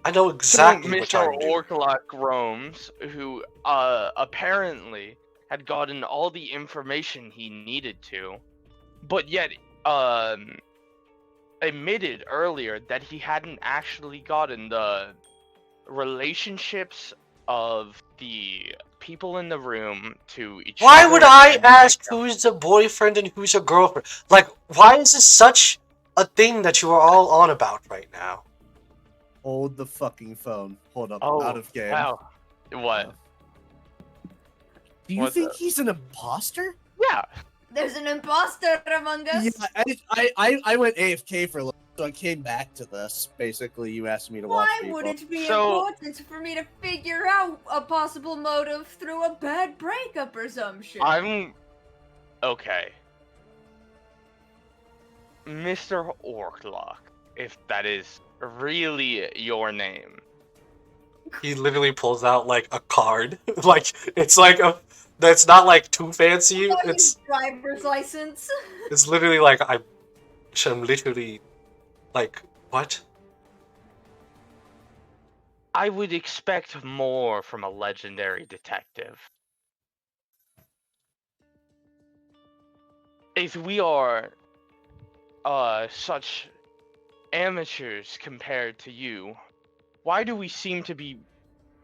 S1: I know exactly what
S2: Mr.
S1: I'm doing.
S2: Orclock Romes, who apparently had gotten all the information he needed to, but yet admitted earlier that he hadn't actually gotten the relationships of the people in the room to each other.
S1: Why would I
S2: and
S1: ask who's a boyfriend and who's a girlfriend? Like, why is this such a thing that you are all on about right now?
S7: Hold the fucking phone. Hold up.
S2: Oh,
S7: Out of game.
S2: wow. What?
S7: Do you
S2: What's
S7: think
S2: up?
S7: he's an imposter?
S2: Yeah.
S4: There's an imposter among us.
S7: Yeah, I went AFK for a little, so I came back to this. Basically, you asked me to watch
S4: Why
S7: people.
S4: would it be
S2: So-
S4: important for me to figure out a possible motive through a bad breakup or some shit?
S2: I'm okay. Mr. Orclock, if that is really your name.
S1: He literally pulls out, like, a card. Like, it's like a... That's not, like, too fancy.
S4: Oh,
S1: It's
S4: his driver's license.
S1: it's literally like, I'm literally... Like, what?
S2: I would expect more from a legendary detective. If we are such amateurs compared to you, why do we seem to be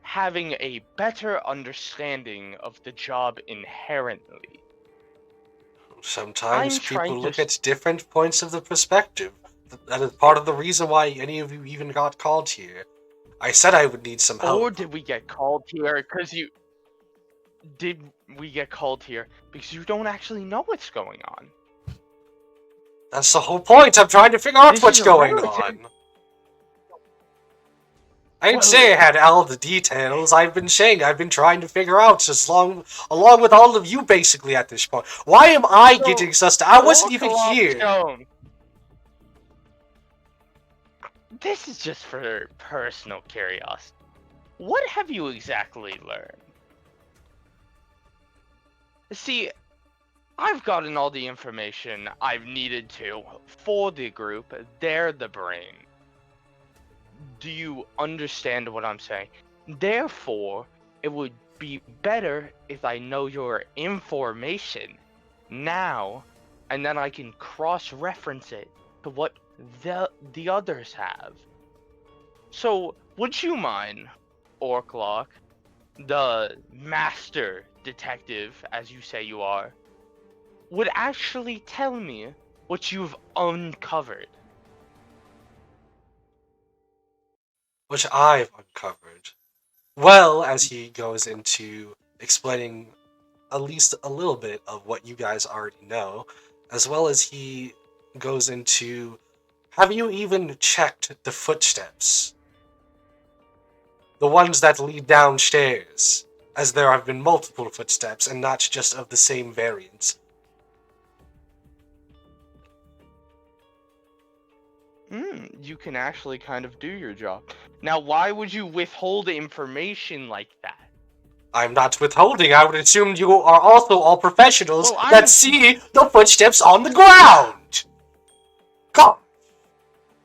S2: having a better understanding of the job inherently?
S1: Sometimes
S2: I'm trying
S1: people
S2: to
S1: look at different points of the perspective. That is part of the reason why any of you even got called here. I said I would need some help.
S2: Or did we get called here because you... Did we get called here because you don't actually know what's going on?
S1: That's the whole point. I'm trying to figure out
S2: This
S1: what's
S2: is
S1: going
S2: irrelevant.
S1: on. I didn't say I had all the details. I've been trying to figure out along with all of you basically at this point. Why am I
S2: So,
S1: getting sussed? I wasn't even
S2: Orclock
S1: here.
S2: Stone. This is just for personal curiosity. What have you exactly learned? See, I've gotten all the information I've needed to for the group. They're the brain. Do you understand what I'm saying? Therefore, it would be better if I know your information now, and then I can cross-reference it to what the others have. So, would you mind, Orklock, the master detective, as you say you are, would actually tell me what you've uncovered?
S1: Which I've uncovered. Well, as he goes into explaining at least a little bit of what you guys already know, as well as he goes into, have you even checked the footsteps? The ones that lead downstairs, as there have been multiple footsteps and not just of the same variant.
S2: You can actually kind of do your job. Now, why would you withhold information like that?
S1: I'm not withholding. I would assume you are also all professionals
S2: Well,
S1: that see the footsteps on the ground. God.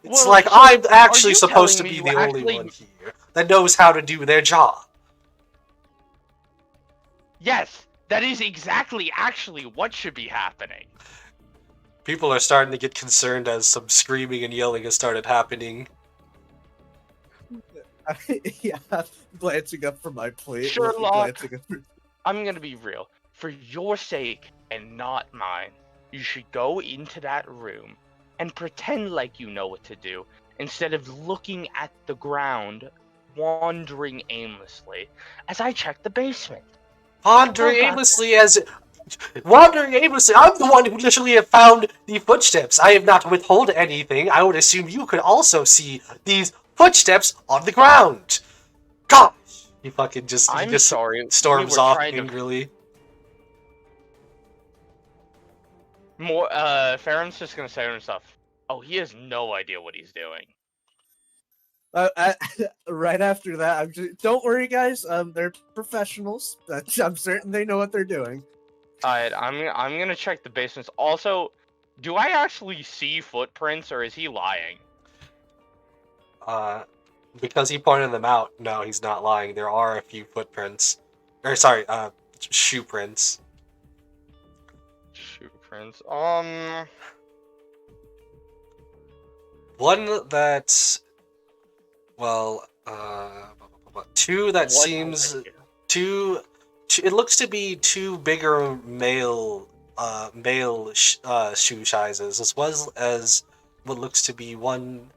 S1: It's
S2: Well,
S1: like
S2: so
S1: I'm
S2: are
S1: actually
S2: you
S1: supposed to
S2: telling me
S1: be
S2: you
S1: the only
S2: actually-
S1: one here that knows how to do their job.
S2: Yes, that is exactly actually what should be happening.
S1: People are starting to get concerned as some screaming and yelling has started happening.
S7: Yeah, glancing up from my plate.
S2: Sherlock.
S7: Glancing up from...
S2: I'm gonna be real. For your sake and not mine, you should go into that room and pretend like you know what to do instead of looking at the ground, wandering aimlessly as I check the basement.
S1: Wandering
S2: Oh, God.
S1: aimlessly as... Wandering aimlessly, I'm the one who literally have found the footsteps. I have not withheld anything. I would assume you could also see these footsteps on the ground. Gosh! He fucking just,
S2: I'm
S1: he just
S2: sorry.
S1: storms
S2: we were
S1: off
S2: trying to
S1: angrily.
S2: Farron's just gonna say to himself, "Oh, he has no idea what he's doing."
S7: Right after that, I'm just, don't worry, guys. They're professionals. I'm certain they know what they're doing.
S2: Alright, I'm gonna check the basements. Also, do I actually see footprints or is he lying?
S1: Because he pointed them out, no, he's not lying. There are a few footprints. Or, sorry, shoe prints.
S2: Shoe prints.
S1: One that's, well, two that
S2: What
S1: seems,
S2: are you?
S1: two, it looks to be two bigger male shoe sizes, as well as what looks to be one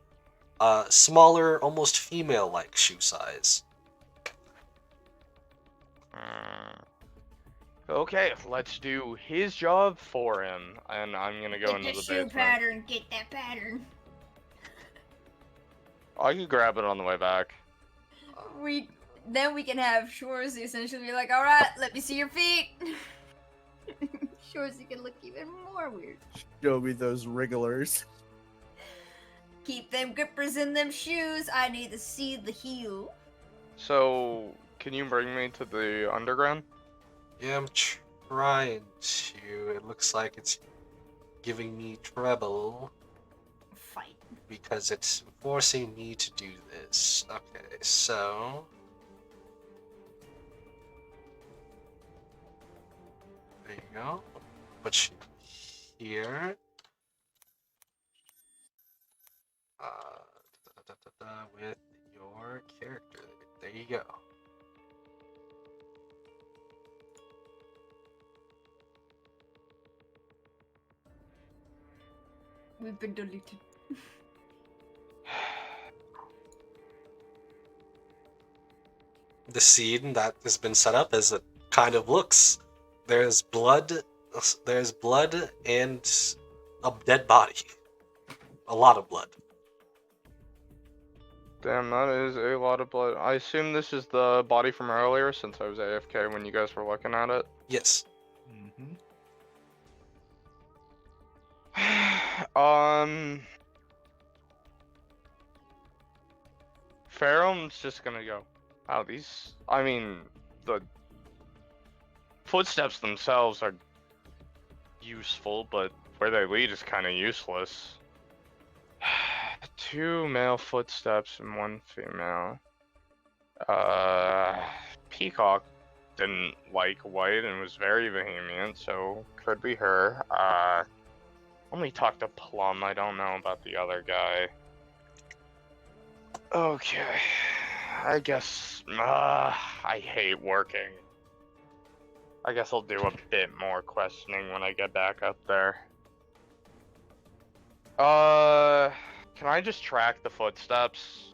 S1: smaller, almost female-like shoe size.
S2: Okay, let's do his job for him, and I'm gonna go
S4: Get
S2: into
S4: the
S2: the
S4: shoe
S2: basement.
S4: pattern. Get that pattern.
S2: I can grab it on the way back.
S4: Then we can have Shorzy essentially be like, all right, let me see your feet. Shorzy can look even more weird.
S7: Show me those wrigglers.
S4: Keep them grippers in them shoes. I need to see the heel.
S2: So, can you bring me to the underground?
S1: Yeah, I'm trying to. It looks like it's giving me trouble
S4: Fight.
S1: because it's forcing me to do this. Okay, so... There you go. Put you here. With your character. There you go.
S4: We've been deleted.
S1: The scene that has been set up as it kind of looks. There's blood and a dead body. A lot of blood.
S2: Damn, that is a lot of blood. I assume this is the body from earlier, since I was AFK when you guys were looking at it.
S1: Yes.
S2: Ferrum's just gonna go. Wow, I mean, the footsteps themselves are useful, but where they lead is kind of useless. 2 male footsteps and 1 female. Peacock didn't like white and was very vehement, so could be her. Let me talk to Plum. I don't know about the other guy. Okay. I guess. I hate working. I guess I'll do a bit more questioning when I get back up there. Can I just track the footsteps?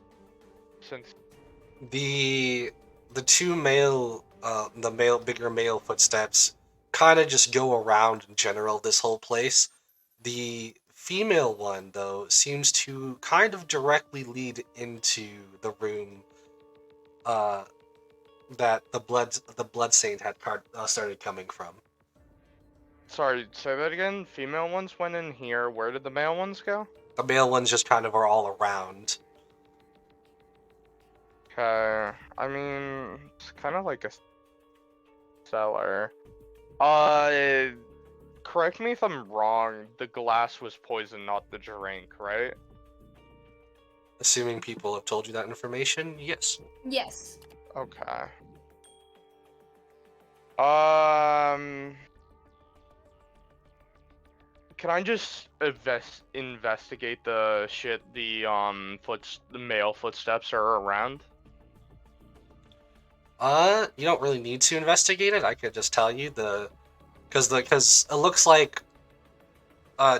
S2: Since
S1: The two male bigger male footsteps kind of just go around in general this whole place. The female one though seems to kind of directly lead into the room uh that the blood saint had started coming from.
S2: sorry, say that again. Female ones went in here. Where did the male ones go?
S1: The male ones just kind of are all around.
S2: Okay. I mean, it's kind of like a cellar. Correct me if I'm wrong. The glass was poisoned, not the drink, right?
S1: Assuming people have told you that information, yes.
S4: Yes.
S2: Okay. Can I just investigate the shit the male footsteps are around?
S1: You don't really need to investigate it. I could just tell you because it looks like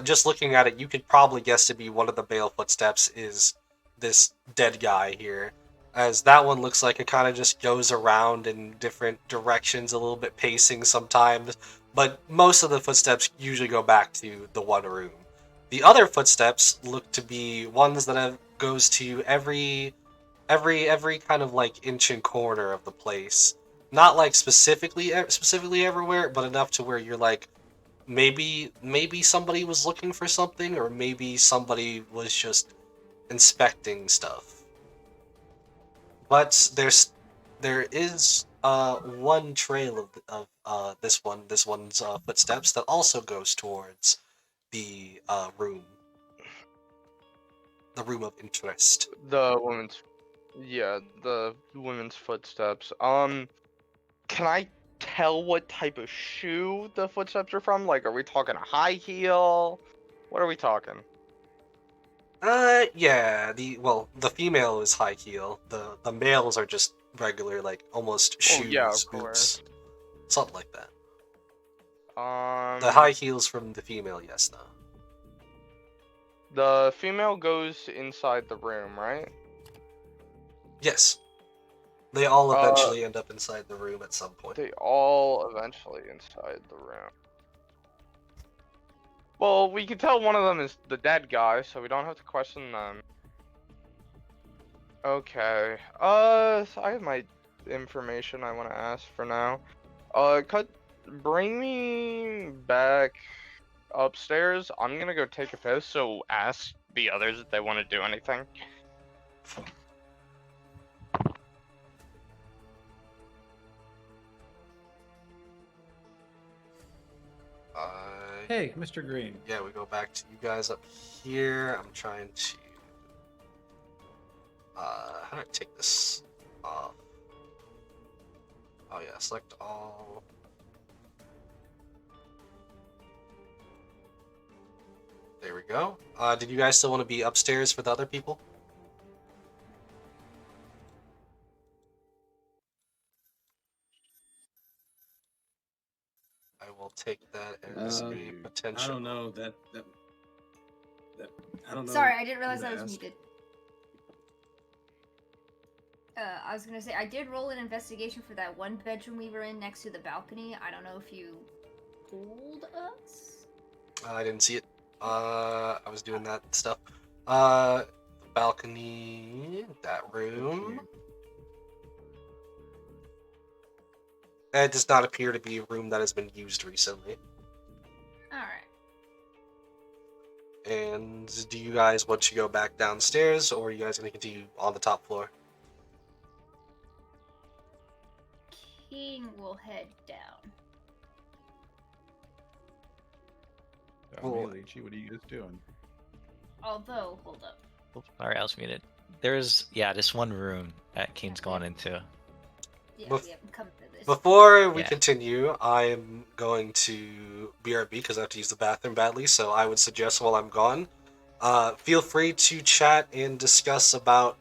S1: just looking at it, you could probably guess to be one of the male footsteps is this dead guy here, as that one looks like it kind of just goes around in different directions, a little bit pacing sometimes, but most of the footsteps usually go back to the one room. The other footsteps look to be ones that goes to every kind of like inch and corner of the place. Not like specifically everywhere, but enough to where you're like, maybe somebody was looking for something, or maybe somebody was just inspecting stuff. But there is one trail of this one's footsteps that also goes towards the room of interest.
S2: The woman's, yeah, the woman's footsteps. Can I tell what type of shoe the footsteps are from? Like, are we talking a high heel? What are we talking?
S1: Yeah, the female is high heel. The males are just regular, like almost
S2: Oh,
S1: shoes,
S2: yeah, of
S1: boots, something like that. The
S2: Um,
S1: high heels from the female, yes, though.
S2: the female goes inside the room, right?
S1: Yes, they all
S2: Uh,
S1: eventually end up inside the room at some point.
S2: They all eventually inside the room. Well, we can tell one of them is the dead guy, so we don't have to question them. Okay. So I have my information I want to ask for now. Bring me back upstairs. I'm gonna go take a piss, so ask the others if they want to do anything.
S3: Hey, Mr. Green.
S1: Yeah, we go back to you guys up here. I'm trying to. How do I take this off? Oh yeah, select all. There we go. Did you guys still want to be upstairs for the other people? I will take that as a potential.
S6: I don't know that I don't know.
S4: Sorry, I didn't realize
S6: who to
S4: I was
S6: ask.
S4: muted. I was gonna say, I did roll an investigation for that one bedroom we were in next to the balcony. I don't know if you told us?
S1: I didn't see it. I was doing that stuff. Balcony, that room. It does not appear to be a room that has been used recently.
S4: Alright.
S1: And do you guys want to go back downstairs, or are you guys going to continue on the top floor?
S4: King will head down.
S1: Cool.
S3: Lichi, what are you guys doing?
S4: Although, hold up.
S5: Oops, sorry, I was muted. There's just one room that King's gone into.
S4: Yeah,
S1: Bef-
S4: yeah, I'm coming to this.
S1: Before we
S5: Yeah.
S1: continue, I am going to BRB because I have to use the bathroom badly, so I would suggest while I'm gone, feel free to chat and discuss about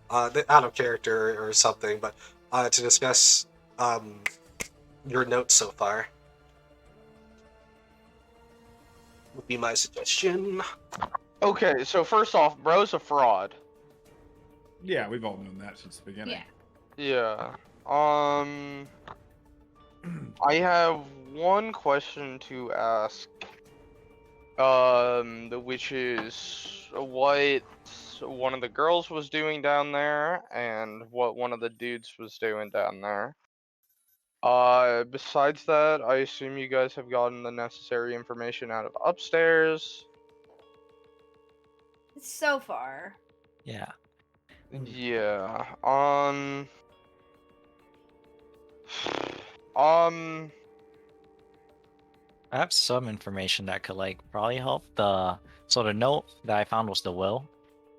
S1: out of character or something, but to discuss your notes so far would be my suggestion.
S2: Okay, so first off, bro's a fraud.
S3: Yeah, we've all known that since the beginning.
S4: Yeah.
S2: Yeah. I have one question to ask. Which is what one of the girls was doing down there and what one of the dudes was doing down there. Besides that, I assume you guys have gotten the necessary information out of upstairs.
S4: So far.
S5: Yeah.
S2: Yeah. Um.
S5: I have some information that could like probably help. So the note that I found was the will,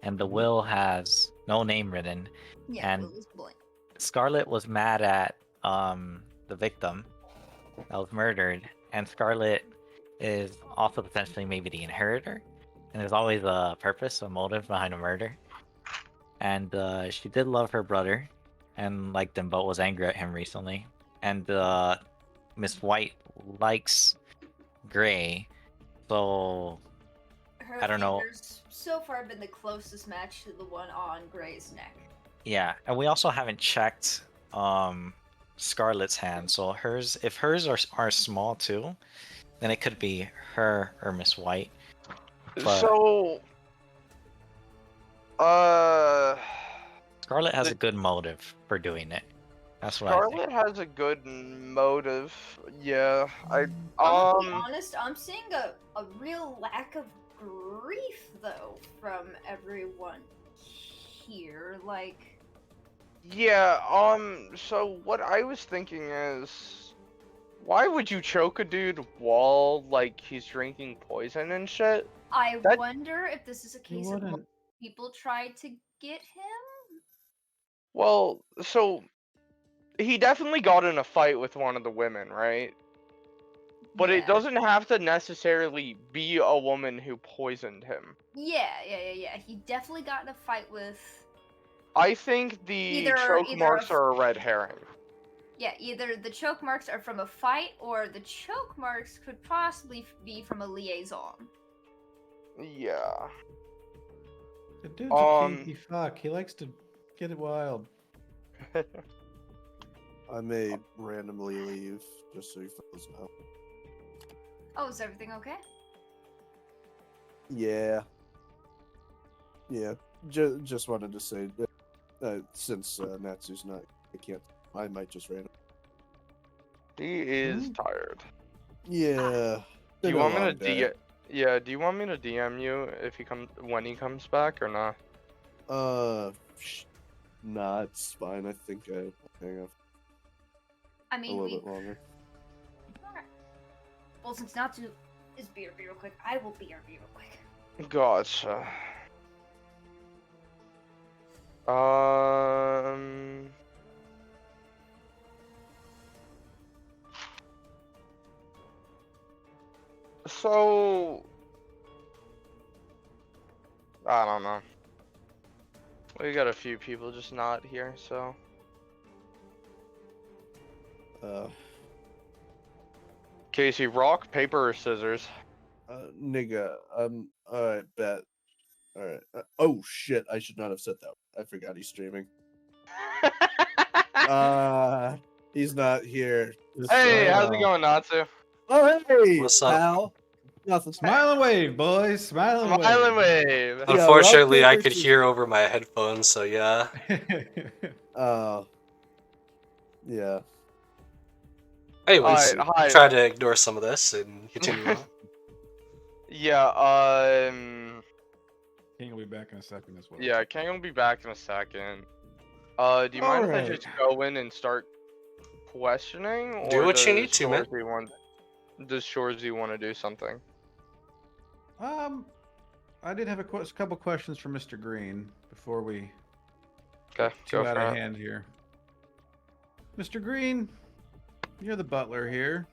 S5: and the will has no name written.
S4: Yeah,
S5: And
S4: Will is blank.
S5: Scarlet was mad at the victim that was murdered, and Scarlet is also potentially maybe the inheritor. And there's always a purpose, a motive behind a murder. And she did love her brother, and liked him, but was angry at him recently. And Miss White likes Gray, so
S4: Her
S5: I don't know.
S4: fingers so far been the closest match to the one on Gray's neck.
S5: Yeah, and we also haven't checked Scarlet's hand. So hers, if hers are small too, then it could be her or Miss White. But
S2: So.
S5: Scarlet has
S2: the-
S5: a good motive for doing it. That's what I think.
S2: Scarlet has a good motive. Yeah.
S4: I'm gonna be
S2: Um.
S4: honest, I'm seeing a real lack of grief though from everyone here. Like,
S2: Yeah, so what I was thinking is, why would you choke a dude while, like, he's drinking poison and shit?
S4: I
S2: That-
S4: wonder if this is a case of
S3: wouldn't-
S4: multiple people tried to get him.
S2: Well, so, he definitely got in a fight with one of the women, right? But it
S4: Yeah.
S2: doesn't have to necessarily be a woman who poisoned him.
S4: Yeah. He definitely got in a fight with.
S2: I think the
S4: Either
S2: choke
S4: a
S2: marks
S4: f-
S2: are a red herring.
S4: Yeah, either the choke marks are from a fight, or the choke marks could possibly be from a liaison.
S2: Yeah.
S8: The dude's
S2: Um,
S8: a kinky fuck. He likes to get it wild.
S7: I may randomly leave just so you fellas know.
S4: Oh, is everything okay?
S7: Yeah. Yeah. Just wanted to say that since Natsu's not, I might just random.
S2: He is tired.
S7: Yeah.
S2: Do you
S7: been a
S2: want me to
S7: long day.
S2: Yeah, do you want me to DM you if he when he comes back or not?
S7: Nah, it's fine. I think I'll hang up
S4: I
S7: a
S4: mean,
S7: little
S4: we.
S7: bit longer.
S4: Alright. Well, since Natsu is BRB real quick, I will BRB real quick.
S2: Gotcha. So I don't know. We got a few people just not here, so Casey, rock, paper, or scissors?
S7: Nigga, alright, bet. Alright. Oh shit, I should not have said that. I forgot he's streaming. He's not here.
S2: Hey, how's it going, Natsu?
S7: Oh, hey!
S1: What's up?
S7: Pal. Nothing.
S8: Smile and wave, boys. Smile and
S2: Smile and
S8: wave.
S2: wave.
S7: Yeah,
S1: Unfortunately,
S7: rock,
S1: I
S7: paper,
S1: could
S7: scissors.
S1: hear over my headphones, so yeah.
S7: Yeah.
S1: Anyways,
S2: Alright, hi.
S1: try to ignore some of this and continue on.
S2: Yeah,
S3: King will be back in a second as well.
S2: yeah, Kang will be back in a second. Do you mind if I just go in and start questioning?
S1: Do
S2: or
S1: what you
S2: does
S1: need to, man.
S2: Does Shorzy want to do something?
S8: I did have a couple questions for Mr. Green before we
S2: Okay,
S8: too
S2: go
S8: out
S2: for
S8: of
S2: it.
S8: hand here. Mr. Green, you're the butler here.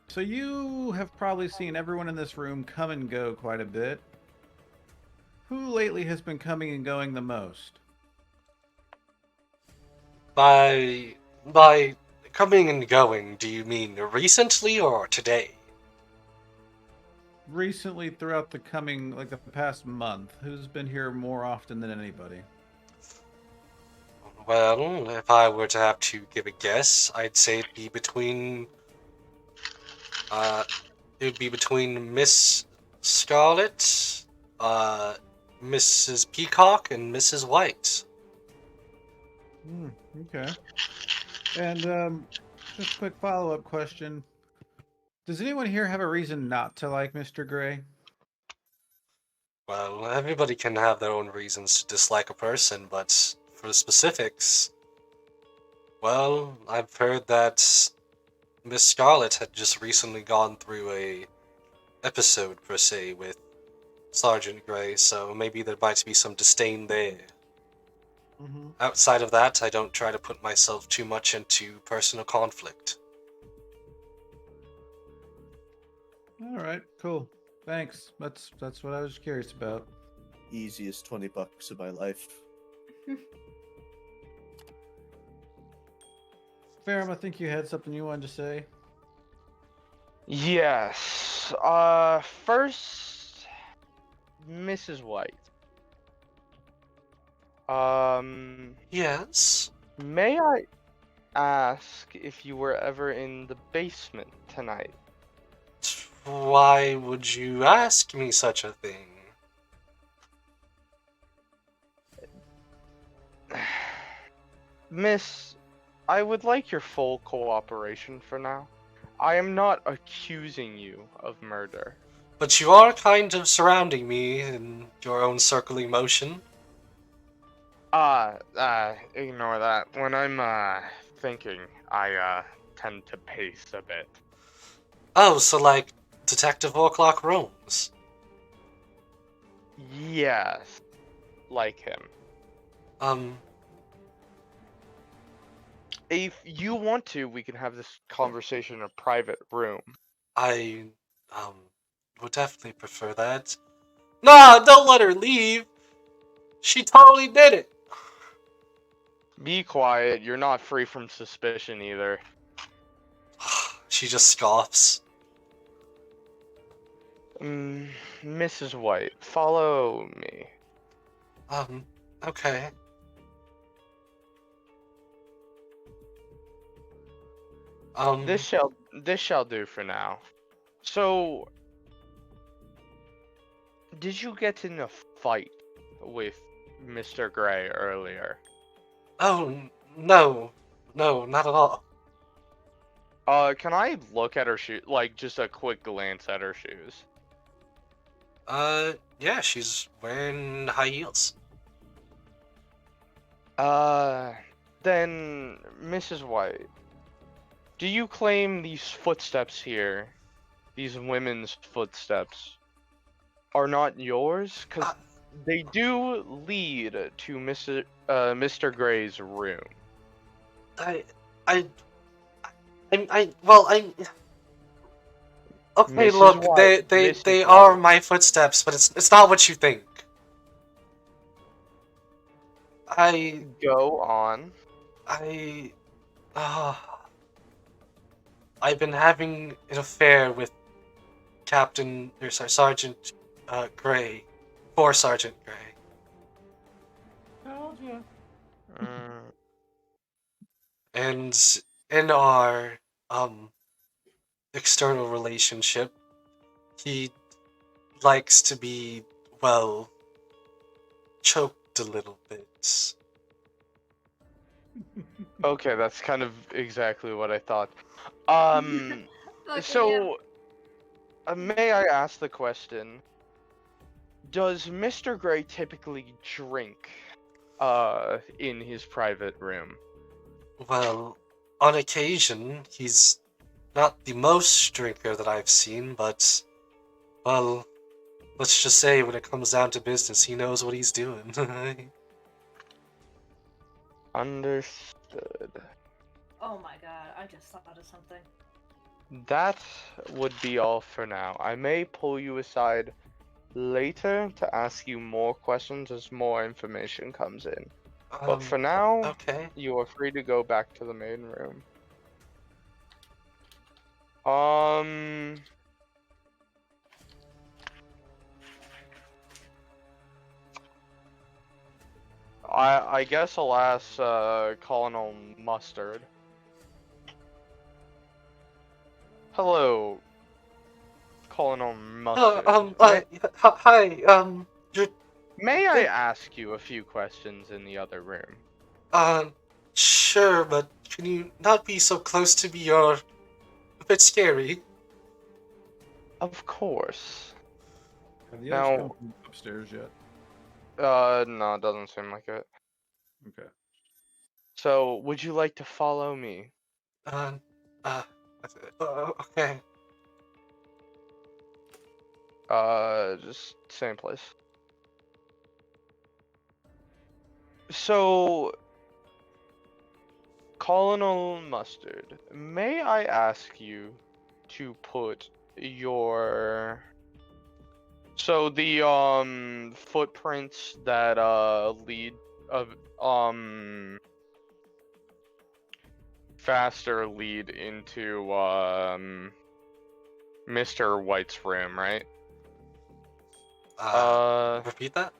S8: So you have probably seen everyone in this room come and go quite a bit. Who lately has been coming and going the most?
S1: By coming and going, do you mean recently or today?
S8: Recently, throughout the past month, who's been here more often than anybody?
S1: Well, if I were to have to give a guess, I'd say uh, it would be between Miss Scarlet, uh, Mrs. Peacock, and Mrs. White.
S8: Hmm, okay. And just a quick follow-up question. Does anyone here have a reason not to like Mr. Gray?
S1: Well, everybody can have their own reasons to dislike a person, but for the specifics, well, I've heard that Miss Scarlet had just recently gone through a episode, per se, with Sergeant Gray, so maybe there might be some disdain there.
S8: Mm-hmm.
S1: Outside of that, I don't try to put myself too much into personal conflict.
S8: All right, cool. Thanks. That's what I was curious about.
S7: Easiest $20 of my life.
S8: Ferrum, I think you had something you wanted to say.
S2: Yes. First, Mrs. White.
S1: Yes?
S2: May I ask if you were ever in the basement tonight?
S1: Why would you ask me such a thing?
S2: Miss, I would like your full cooperation for now. I am not accusing you of murder.
S1: But you are kind of surrounding me in your own circling motion.
S2: Ignore that. When I'm, thinking, I, tend to pace a bit.
S1: Oh, so like Detective 4 O'Clock Roams.
S2: Yes. Like him. If you want to, we can have this conversation in a private room.
S1: I, would definitely prefer that. Nah, don't let her leave! She totally did it!
S2: Be quiet, you're not free from suspicion either.
S1: She just scoffs.
S2: Mrs. White, follow me.
S1: Okay.
S2: This shall do for now. So, did you get in a fight with Mr. Gray earlier?
S1: Oh, no. No, not at all.
S2: Can I look at her shoe, like just a quick glance at her shoes?
S1: Yeah, she's wearing high heels.
S2: Then, Mrs. White, do you claim these footsteps here, these women's footsteps, are not yours? Because they do lead to Mr. Gray's room.
S1: Okay,
S2: Mrs.
S1: look,
S2: White,
S1: they
S2: Mrs.
S1: are
S2: White.
S1: my footsteps, but it's not what you think.
S2: Go on.
S1: Uh, I've been having an affair with Sergeant Gray, for Sergeant Gray.
S8: Told you.
S1: And in our external relationship, he likes to be, well, choked a little bit.
S2: Okay, that's kind of exactly what I thought.
S4: Fucking yeah.
S2: So, may I ask the question? Does Mr. Gray typically drink, in his private room?
S1: Well, on occasion, he's not the most drinker that I've seen, but, well, let's just say when it comes down to business, he knows what he's doing.
S2: Understood.
S4: Oh my god, I just thought of something.
S2: That would be all for now. I may pull you aside later to ask you more questions as more information comes in. But
S1: Um,
S2: for now,
S1: okay.
S2: you are free to go back to the main room. Um, I guess I'll ask Colonel Mustard. Hello, Colonel Mustard.
S1: Hi, you're,
S2: May I
S1: Hey.
S2: ask you a few questions in the other room?
S1: sure, but can you not be so close to me? You're a bit scary.
S2: Of course.
S3: Have the
S2: Now-
S3: others come from upstairs yet?
S2: No, it doesn't seem like it.
S3: Okay.
S2: So, would you like to follow me?
S1: Uh, uh, okay.
S2: Just same place. So, Colonel Mustard, may I ask you to put your the footprints that lead of faster lead into Mr. White's room, right?
S1: Repeat that?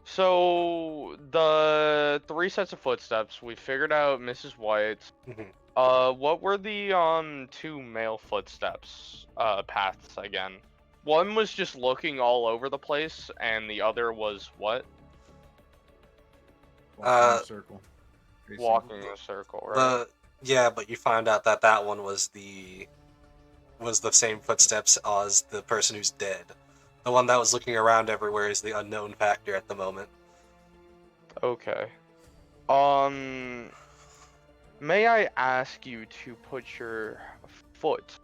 S2: So the 3 sets of footsteps, we figured out Mrs. White's.
S1: Mhm.
S2: What were the 2 male footsteps paths again? One was just looking all over the place, and the other was what?
S3: Walking in a circle. Facing-
S2: Walking in a circle, right?
S1: Yeah, but you found out that that one was the same footsteps as the person who's dead. The one that was looking around everywhere is the unknown factor at the moment.
S2: Okay. May I ask you to put your foot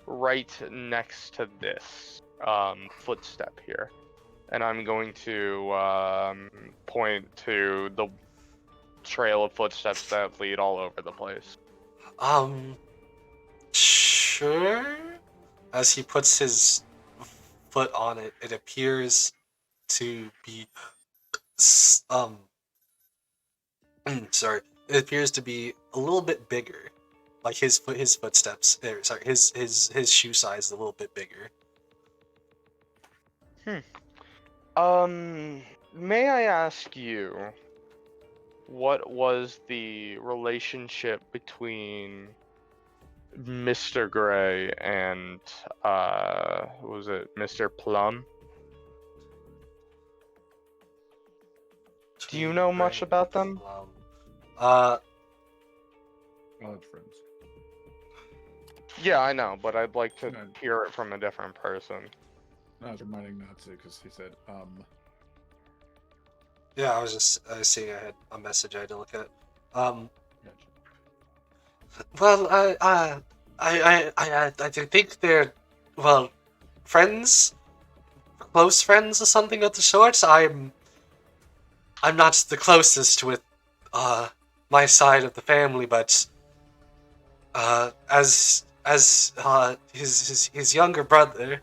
S2: right next to this footstep here? And I'm going to point to the trail of footsteps that lead all over the place.
S1: Sure. As he puts his foot on it, it appears to be sorry. It appears to be a little bit bigger. Like his footsteps. Sorry, his shoe size is a little bit bigger.
S2: May I ask you what was the relationship between Mr. Gray and what was it Mr. Plum? Do you know much about them?
S3: College friends.
S2: Yeah, I know, but I'd like to
S3: Yeah.
S2: hear it from a different person.
S3: No, I was reminding not to because he said,
S1: Yeah, I was just seeing I had a message I had to look at.
S3: Gotcha.
S1: Well, I think they're, well, friends, close friends or something of the sort. I'm not the closest with my side of the family, but as his younger brother,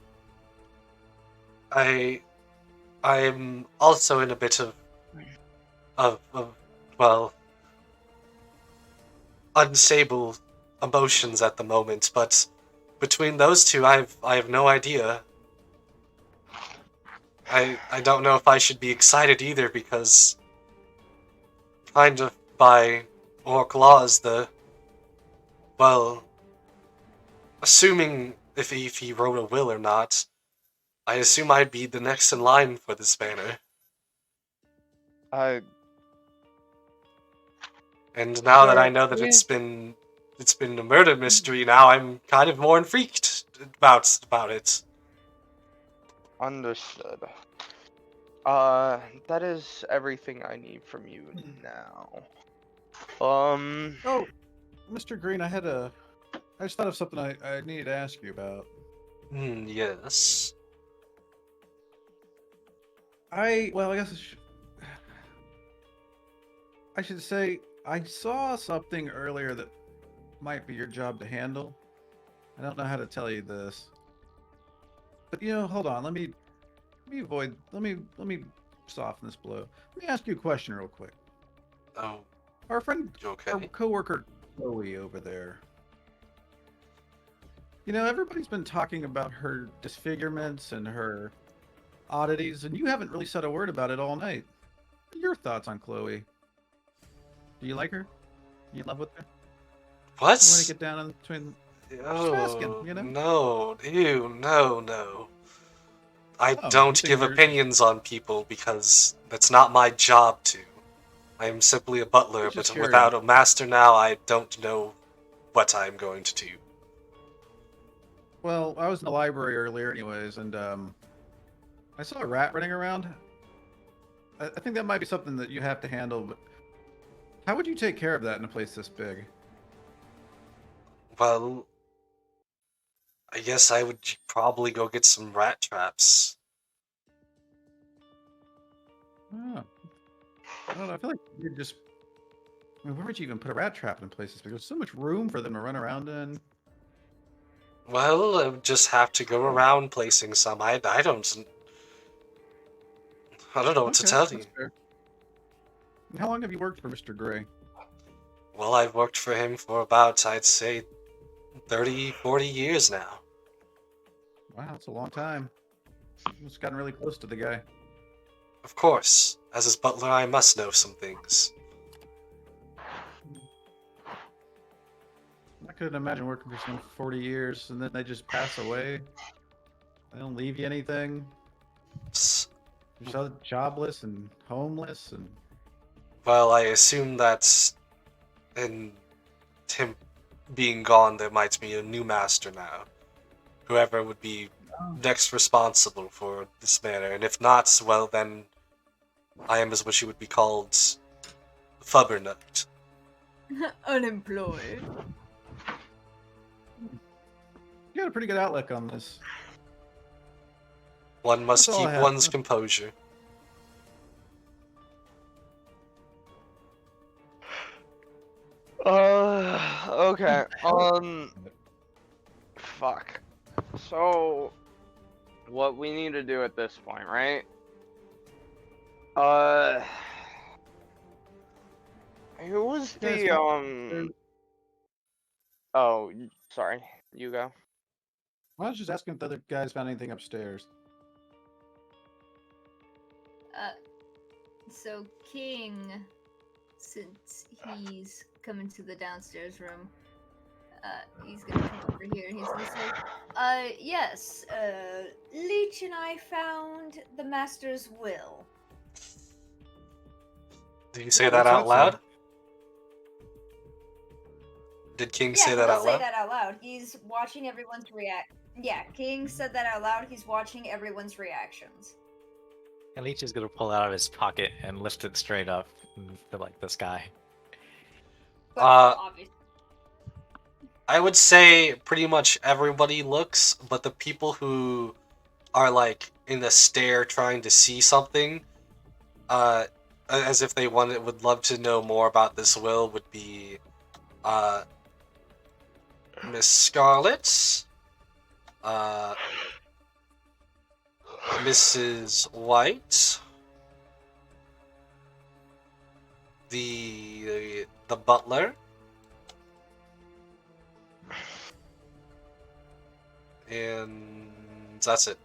S1: I'm also in a bit of well, unstable emotions at the moment, but between those two, I have no idea. I don't know if I should be excited either, because kind of by orc laws, assuming if he wrote a will or not, I assume I'd be the next in line for this banner. And now that I know that it's been a murder mystery, now I'm kind of more intrigued about it.
S2: Understood. That is everything I need from you now.
S8: Oh, Mr. Green, I just thought of something I needed to ask you about.
S1: Yes.
S8: I guess I should say I saw something earlier that might be your job to handle. I don't know how to tell you this. But hold on. Let me avoid. Let me soften this blow. Let me ask you a question real quick.
S1: Oh,
S8: Our friend,
S1: you okay?
S8: our coworker Chloe over there. Everybody's been talking about her disfigurements and her oddities, and you haven't really said a word about it all night. What are your thoughts on Chloe? Do you like her? You in love with her? You want to
S1: What?
S8: get down in between?
S1: Oh,
S8: asking,
S1: no, ew, no. I
S8: Oh,
S1: don't
S8: you
S1: give
S8: think
S1: opinions on people because that's not my job to. I am simply a butler,
S8: Just
S1: but
S8: curious.
S1: without a master now, I don't know what I'm going to do.
S8: Well, I was in the library earlier, anyways, and I saw a rat running around. I think that might be something that you have to handle. But how would you take care of that in a place this big?
S1: Well, I guess I would probably go get some rat traps.
S8: Oh, I don't know. I feel like you'd just. I mean, where would you even put a rat trap in places? Because there's so much room for them to run around in.
S1: Well, I would just have to go around placing some. I don't know what to
S8: Okay,
S1: tell
S8: that's
S1: you.
S8: fair. How long have you worked for Mr. Gray?
S1: Well, I've worked for him for about, I'd say, 30, 40 years now.
S8: Wow, that's a long time. Almost gotten really close to the guy.
S1: Of course, as his butler, I must know some things.
S8: I couldn't imagine working for someone for 40 years and then they just pass away. They don't leave you anything.
S1: S-
S8: You're so jobless and homeless and.
S1: Well, I assume that in him being gone, there might be a new master now. Whoever would be next responsible for this matter, and if not, well then, I am as what you would be called fubbernut.
S4: Unemployed.
S8: You got a pretty good outlook on this.
S1: One must
S8: That's all I
S1: keep
S8: have.
S1: one's composure.
S2: Okay. Fuck. So, what we need to do at this point, right? Who was
S8: Guys,
S2: the
S8: can-
S2: Oh, sorry. You go.
S8: I was just asking if the other guys found anything upstairs.
S4: So King, since he's coming to the downstairs room, he's gonna come over here and he's gonna say, yes, Leech and I found the Master's will.
S1: Did you say
S8: Yeah,
S1: that
S8: what's
S1: out
S8: that say?
S1: loud? Did King say that
S4: he'll
S1: out
S4: say
S1: loud?
S4: that out loud. He's watching everyone's react. Yeah, King said that out loud. He's watching everyone's reactions.
S5: And Leech is gonna pull it out of his pocket and lift it straight up to like the sky.
S4: But obviously.
S1: I would say pretty much everybody looks, but the people who are like in the stare trying to see something, as if they would love to know more about this will, would be Miss Scarlet, Mrs. White, the butler, and that's it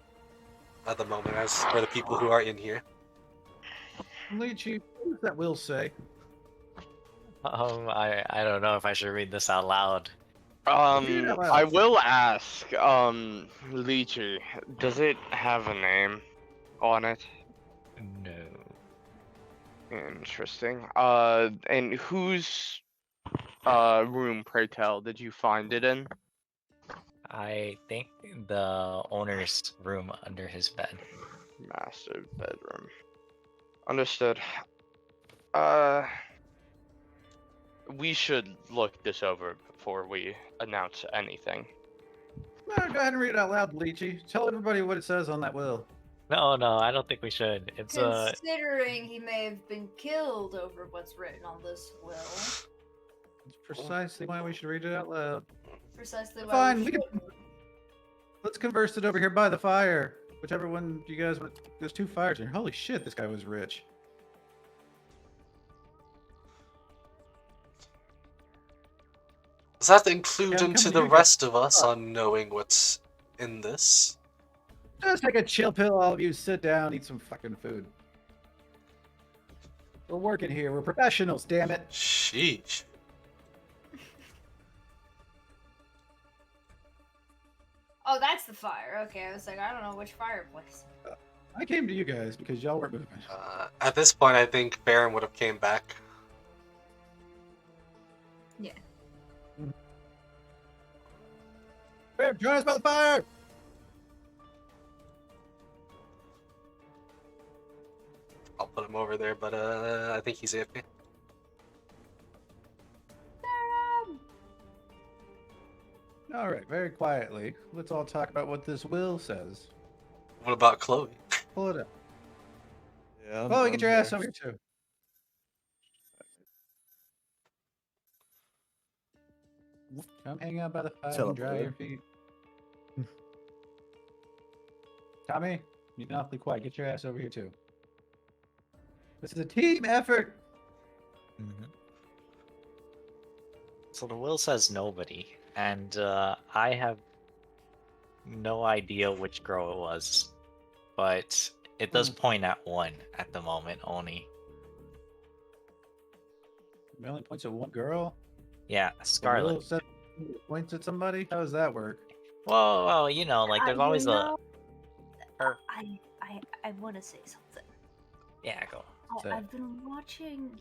S1: at the moment. As for the people who are in here,
S8: Leechy, what does that will say?
S5: I don't know if I should read this out loud.
S8: Read it out loud.
S2: I will ask, Leechy, does it have a name on it?
S5: No.
S2: Interesting. And whose room, pray tell, did you find it in?
S5: I think the owner's room under his bed.
S2: Master bedroom. Understood. We should look this over before we announce anything.
S8: No, go ahead and read it out loud, Leechy. Tell everybody what it says on that will.
S5: No, I don't think we should. It's
S4: Considering he may have been killed over what's written on this will.
S8: That's precisely why we should read it out loud.
S4: Precisely why
S8: Fine,
S4: we
S8: we can-
S4: should.
S8: Let's converse it over here by the fire. Whichever one you guys want. There's 2 fires here. Holy shit, this guy was rich.
S1: Does that include
S8: Yeah, I'm
S1: into
S8: coming
S1: the
S8: to you guys.
S1: rest of us on knowing what's in this?
S8: Just take a chill pill, all of you. Sit down, eat some fucking food. We're working here. We're professionals, damn it.
S1: Sheesh.
S4: Oh, that's the fire. Okay, I was like, I don't know which fireplace.
S8: I came to you guys because y'all weren't moving.
S1: At this point, I think Baron would have came back.
S4: Yeah.
S8: Hey, join us by the fire!
S1: I'll put him over there, but I think he's AFK.
S8: All right, very quietly. Let's all talk about what this will says.
S1: What about Chloe?
S8: Pull it up.
S7: Yeah.
S8: Chloe, get your ass
S7: here.
S8: over here too. Come hang out by the fire and dry
S7: Teleport.
S8: your feet. Tommy, you're awfully quiet. Get your ass over here too. This is a team effort.
S5: So the will says nobody, and I have no idea which girl it was, but it does point at one at the moment only.
S8: It only points at one girl.
S5: Yeah,
S8: The will
S5: Scarlet.
S8: says points at somebody. How does that work?
S5: Well, you know, like there's
S4: You
S5: always
S4: know,
S5: her.
S4: I want to say something.
S5: Yeah, go.
S8: Say it.
S4: I've been watching,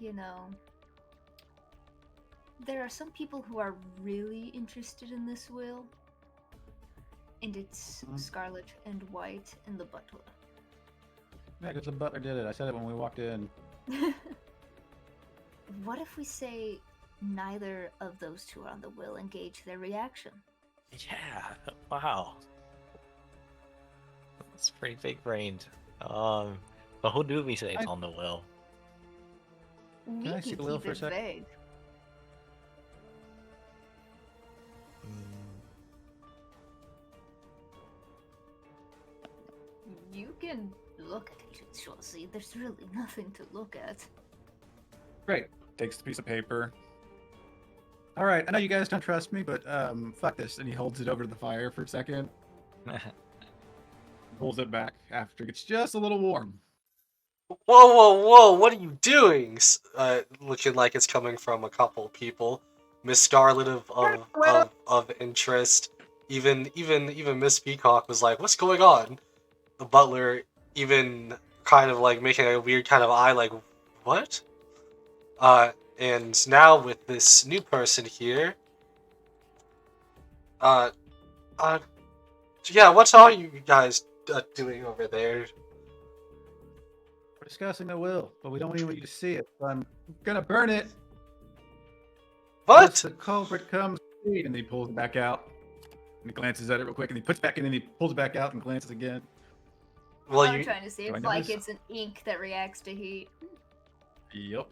S4: there are some people who are really interested in this will, and it's Scarlet and White and the Butler.
S8: Yeah, because the butler did it. I said it when we walked in.
S4: What if we say neither of those two are on the will and gauge their reaction?
S5: Yeah. Wow. That's pretty big brained. But who do we say is on the will?
S4: We
S8: I see
S4: can
S8: the will
S4: keep
S8: for a
S4: it
S8: sec?
S4: vague. You can look at it, Chelsea. There's really nothing to look at.
S8: Great. Takes the piece of paper. All right. I know you guys don't trust me, but fuck this. And he holds it over to the fire for a second. Pulls it back after it gets just a little warm.
S1: Whoa! What are you doing? Looking like it's coming from a couple people. Miss Scarlet of interest. Even Miss Peacock was like, "What's going on?" The butler even kind of like making a weird kind of eye, like, "What?" And now with this new person here, yeah, what are you guys doing over there?
S8: We're discussing the will, but we don't even want you to see it. So I'm gonna burn it. Unless
S1: What?
S8: the culprit comes, and he pulls it back out. And he glances at it real quick, and he puts it back in, and he pulls it back out and glances again.
S1: Well,
S4: I'm
S1: you
S4: trying to see
S8: Do I
S4: if
S8: know
S4: like
S8: this?
S4: it's an ink that reacts to heat.
S8: Yep.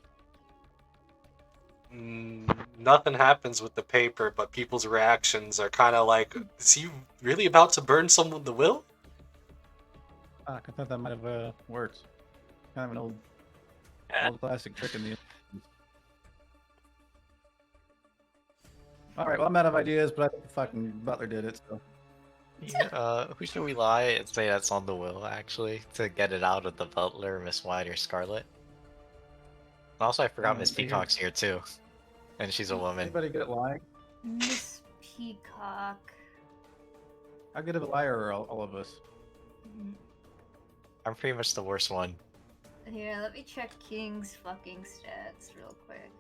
S1: nothing happens with the paper, but people's reactions are kind of like, "Is he really about to burn someone the will?"
S8: I thought that might have worked. Kind of an old classic trick in the. All right, well, I'm out of ideas, but I think the fucking butler did it. So
S5: Who should we lie and say that's on the will, actually, to get it out of the butler, Miss White or Scarlet? And also, I forgot Miss
S8: they hear-
S5: Peacock's here too, and she's a woman.
S8: anybody good at lying?
S4: Miss Peacock.
S8: How good of a liar are all of us?
S5: I'm pretty much the worst one.
S4: Here, let me check King's fucking stats real quick.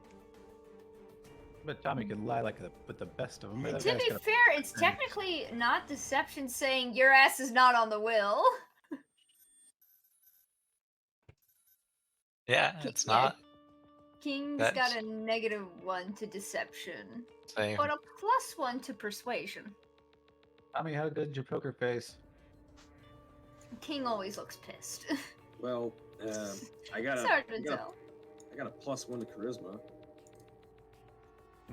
S8: But Tommy could lie like with the best of them.
S4: To be fair, it's technically not deception saying your ass is not on the will.
S5: Yeah, it's not.
S4: King's
S5: That's-
S4: got a -1 to deception,
S5: Same.
S4: but a +1 to persuasion.
S8: Tommy, how good's your poker face?
S4: King always looks pissed.
S6: Well, I got
S4: It's hard to
S6: I got
S4: tell.
S6: I got a +1 to charisma.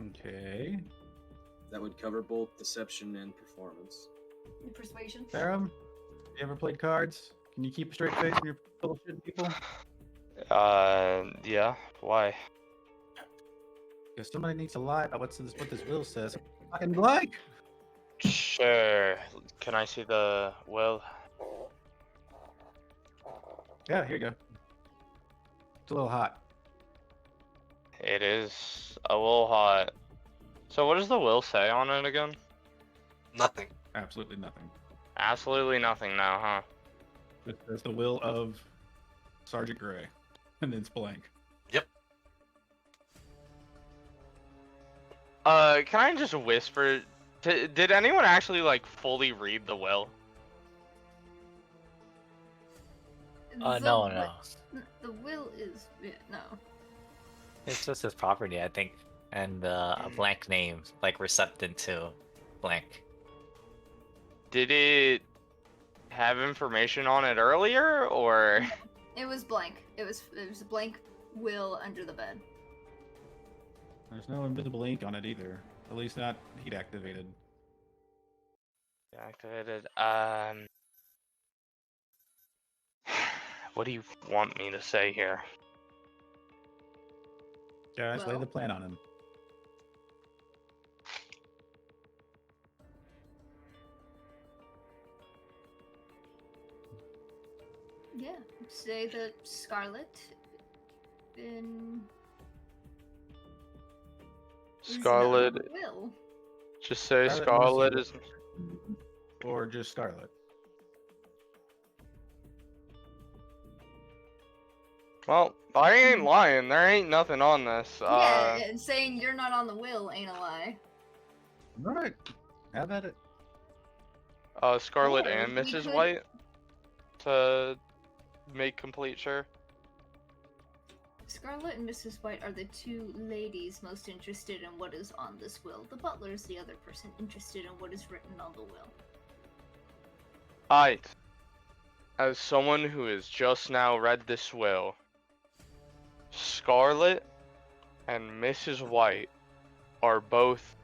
S8: Okay.
S6: That would cover both deception and performance.
S4: Persuasion.
S8: Ferrum, you ever played cards? Can you keep a straight face when you're bullshitting people?
S2: Yeah. Why?
S8: Because somebody needs to lie about what this will says. Fucking blank.
S2: Sure. Can I see the will?
S8: Yeah, here you go. It's a little hot.
S2: It is a little hot. So what does the will say on it again?
S1: Nothing.
S8: Absolutely nothing.
S2: Absolutely nothing now, huh?
S8: It says the will of Sergeant Gray, and it's blank.
S1: Yep.
S2: Can I just whisper? Did anyone actually like fully read the will?
S5: No.
S4: The will is no.
S5: It's just his property, I think, and a blank name, like recepted to blank.
S2: Did it have information on it earlier, or?
S4: It was blank. It was a blank will under the bed.
S8: There's no invisible ink on it either. At least not heat activated.
S2: Activated. What do you want me to say here?
S8: Guys, lay
S4: Well.
S8: the plan on him.
S4: Yeah. Say that Scarlet in
S2: Scarlet.
S4: will.
S2: Just say
S8: Scarlet
S2: Scarlet is.
S8: Or just Scarlet.
S2: Well, I ain't lying. There ain't nothing on this.
S4: Yeah, and saying you're not on the will ain't a lie.
S8: Alright. Have at it.
S2: Scarlet
S4: Or
S2: and
S4: we
S2: Mrs.
S4: could-
S2: White to make complete sure.
S4: Scarlet and Mrs. White are the two ladies most interested in what is on this will. The butler is the other person interested in what is written on the will.
S2: I, as someone who has just now read this will, Scarlet and Mrs. White are both.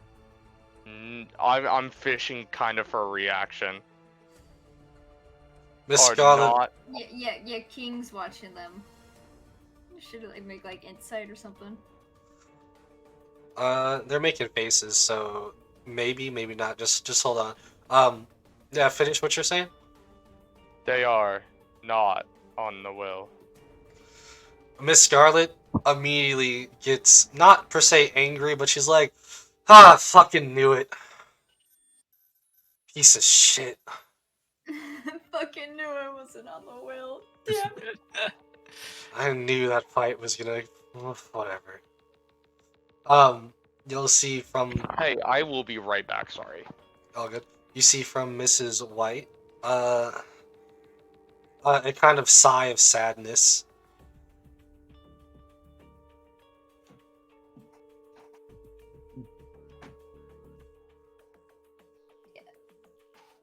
S2: I'm fishing kind of for a reaction.
S1: Miss
S2: Are
S1: Scarlet.
S2: not.
S4: Yeah, King's watching them. Should like make like insight or something.
S1: They're making faces, so maybe not. Just hold on. Yeah, finish what you're saying.
S2: They are not on the will.
S1: Miss Scarlet immediately gets not per se angry, but she's like, "Ah, I fucking knew it. Piece of shit."
S4: Fucking knew I wasn't on the will. Damn it.
S1: I knew that fight was gonna. Whatever. You'll see from.
S2: Hey, I will be right back. Sorry.
S1: Oh, good. You see from Mrs. White, a kind of sigh of sadness.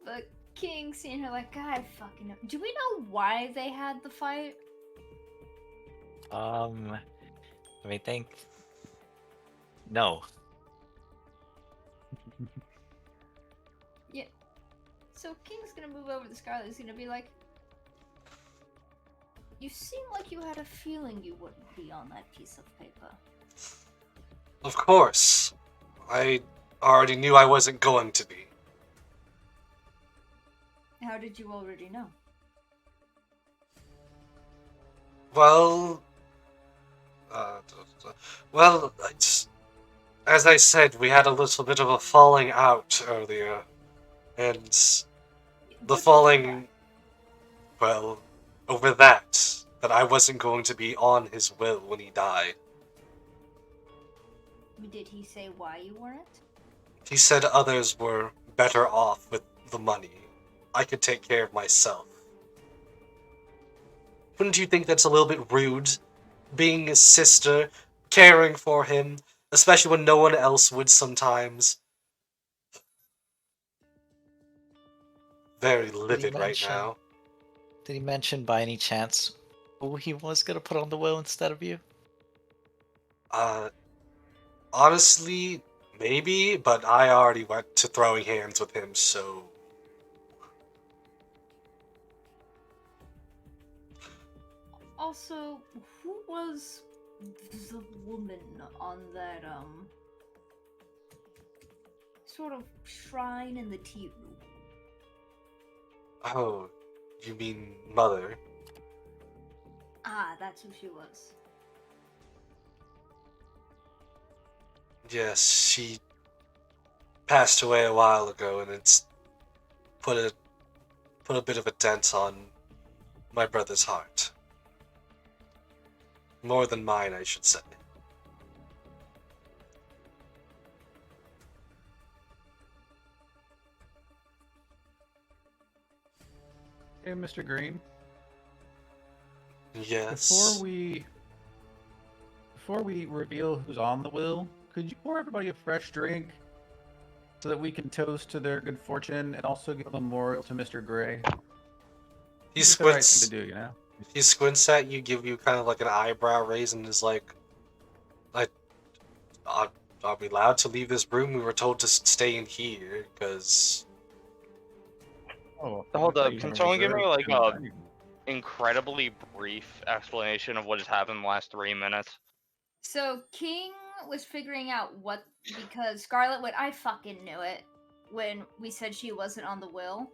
S4: But King seeing her like, God, I fucking know. Do we know why they had the fight?
S5: Let me think. No.
S4: Yeah. So King's gonna move over to Scarlet. He's gonna be like, you seem like you had a feeling you wouldn't be on that piece of paper.
S1: Of course. I already knew I wasn't going to be.
S4: How did you already know?
S1: Well, as I said, we had a little bit of a falling out earlier, and the falling, well, over that I wasn't going to be on his will when he died.
S4: Did he say why you weren't?
S1: He said others were better off with the money. I could take care of myself. Wouldn't you think that's a little bit rude? Being his sister, caring for him, especially when no one else would sometimes. Very livid right
S5: mention-
S1: now.
S5: Did he mention by any chance who he was gonna put on the will instead of you?
S1: Honestly, maybe, but I already went to throwing hands with him, so
S4: Also, who was the woman on that sort of shrine in the tea room?
S1: Oh, you mean Mother?
S4: Ah, that's who she was.
S1: Yes, she passed away a while ago, and it's put a bit of a dent on my brother's heart. More than mine, I should say.
S8: Hey, Mr. Green.
S1: Yes.
S8: Before we reveal who's on the will, could you pour everybody a fresh drink so that we can toast to their good fortune and also give a memorial to Mr. Gray?
S1: He
S8: It's the right
S1: squints.
S8: thing to do, you know.
S1: He squints at you, give you kind of like an eyebrow raise, and is like, Are we allowed to leave this room? We were told to stay in here, because...
S8: Oh,
S2: Hold
S8: I thought
S2: up,
S8: you
S2: can
S8: had a
S2: someone give me,
S8: reserve
S2: like,
S8: in the
S2: a-
S8: dining room.
S2: Incredibly brief explanation of what has happened in the last 3 minutes.
S4: So King was figuring out what, because Scarlet went, I fucking knew it when we said she wasn't on the will.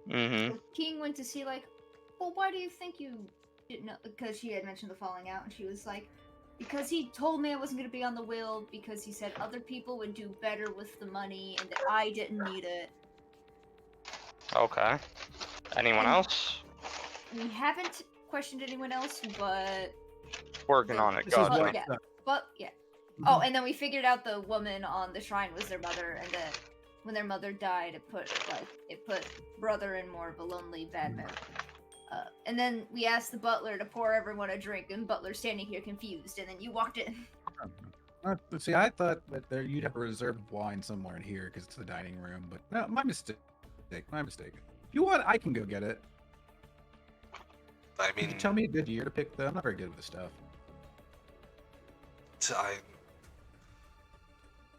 S2: Mm-hmm.
S4: So King went to see, like, well, why do you think you didn't know? Because she had mentioned the falling out, and she was like, because he told me I wasn't going to be on the will, because he said other people would do better with the money, and that I didn't need it.
S2: Okay. Anyone
S4: And-
S2: else?
S4: We haven't questioned anyone else, but...
S2: Working on it,
S8: This is
S2: gotcha.
S8: what-
S4: yeah. But, yeah. Oh, and then we figured out the woman on the shrine was their mother, and that when their mother died, it put brother in more of a lonely, bad mood. And then we asked the butler to pour everyone a drink, and Butler's standing here confused, and then you walked in.
S8: See, I thought that you'd have a reserved wine somewhere in here because it's the dining room, but no, my mistake. My mistake. If you want, I can go get it.
S1: I
S8: Can
S1: mean,
S8: you tell me a good year to pick them? I'm not very good with this stuff.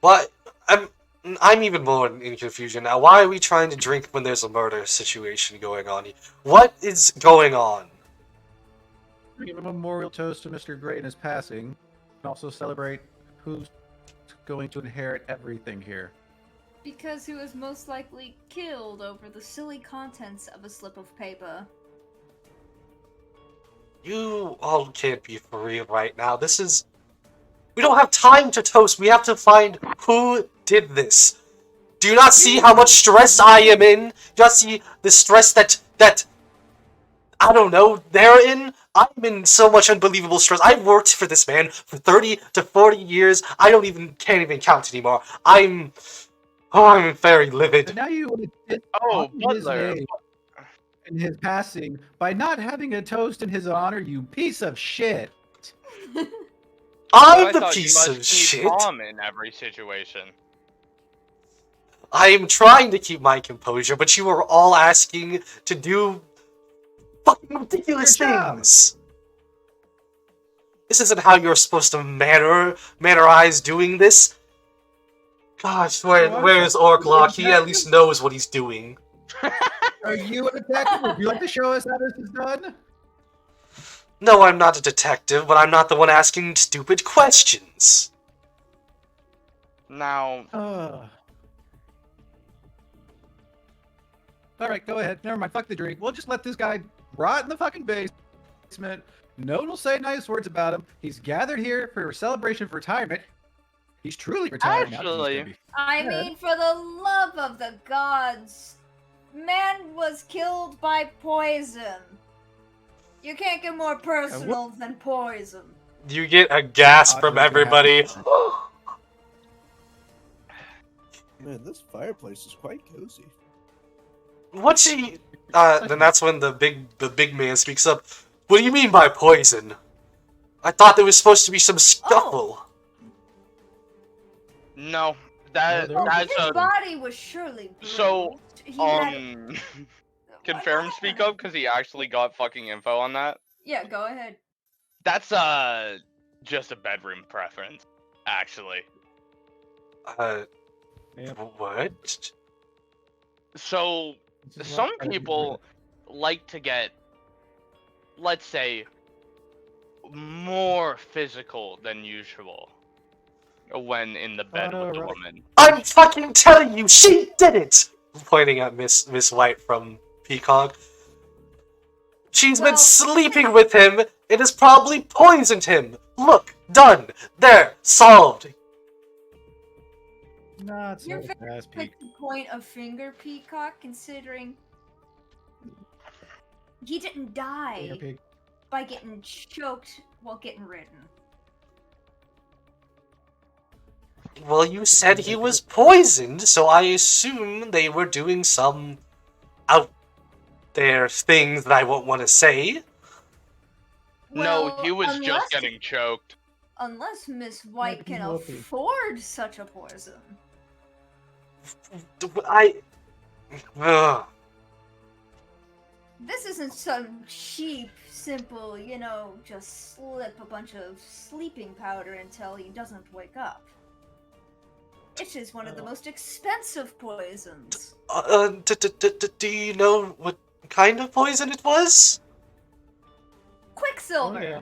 S1: What? I'm even more in confusion now. Why are we trying to drink when there's a murder situation going on? What is going on?
S8: Give a memorial toast to Mr. Gray and his passing, and also celebrate who's going to inherit everything here.
S4: Because he was most likely killed over the silly contents of a slip of paper.
S1: You all can't be for real right now. We don't have time to toast. We have to find who did this. Do you not see how much stress I am in? Do you not see the stress that I don't know, they're in? I'm in so much unbelievable stress. I've worked for this man for 30 to 40 years. Can't even count anymore. I'm very livid.
S8: And now you want to
S2: Oh,
S8: his
S2: Butler.
S8: name and his passing by not having a toast in his honor, you piece of shit.
S1: I'm
S2: I
S1: the
S2: thought you
S1: piece
S2: must
S1: of
S2: keep
S1: shit.
S2: calm in every situation.
S1: I am trying to keep my composure, but you are all asking to do fucking ridiculous
S8: Your job.
S1: things. This isn't how you're supposed to mannerize doing this. Gosh, where's Orklock? He at least knows what he's doing.
S8: Are you a detective? Would you like to show us how this is done?
S1: No, I'm not a detective, but I'm not the one asking stupid questions.
S2: Now,
S8: All right, go ahead. Never mind. Fuck the drink. We'll just let this guy rot in the fucking basement. No one will say nice words about him. He's gathered here for a celebration of retirement. He's truly retiring. not that he's
S2: Actually-
S8: gonna be
S4: I
S8: dead.
S4: mean, for the love of the gods, man was killed by poison. You can't get more personal than poison.
S1: You get a gasp
S8: Odds
S1: from
S8: are gonna
S1: everybody.
S8: happen.
S7: Man, this fireplace is quite cozy.
S1: What's he? Then that's when the big man speaks up. What do you mean by poison? I thought there was supposed to be some scuffle.
S2: no,
S8: there was-
S2: that's
S4: His
S2: a
S4: body was surely bruised.
S2: So,
S4: He had-
S2: confirm speak up because he actually got fucking info on that.
S4: Yeah, go ahead.
S2: That's just a bedroom preference, actually.
S8: Yep.
S1: What?
S2: So
S8: This is
S2: some
S8: what-
S2: people like to get, let's say, more physical than usual when in the bed with the
S8: right.
S2: woman.
S1: I'm fucking telling you, she did it! Pointing at Miss White from Peacock. She's been
S4: Well-
S1: sleeping with him. It has probably poisoned him. Look, done. There, solved.
S8: Nah, it's
S4: You're
S8: not a fast peak.
S4: Quick to point a finger, Peacock, considering he didn't die
S8: Finger peak.
S4: by getting choked while getting ridden.
S1: Well, you said he was poisoned, so I assume they were doing some out there things that I won't want to say.
S2: No,
S4: Well,
S2: he was
S4: unless,
S2: just getting choked.
S4: Unless Miss White
S8: be
S4: can
S8: lucky.
S4: afford such a poison.
S1: Ugh.
S4: This isn't some cheap, simple, just slip a bunch of sleeping powder until he doesn't wake up. It is one of the most expensive poisons.
S1: Do you know what kind of poison it was?
S4: Quicksilver.
S8: Oh, yeah.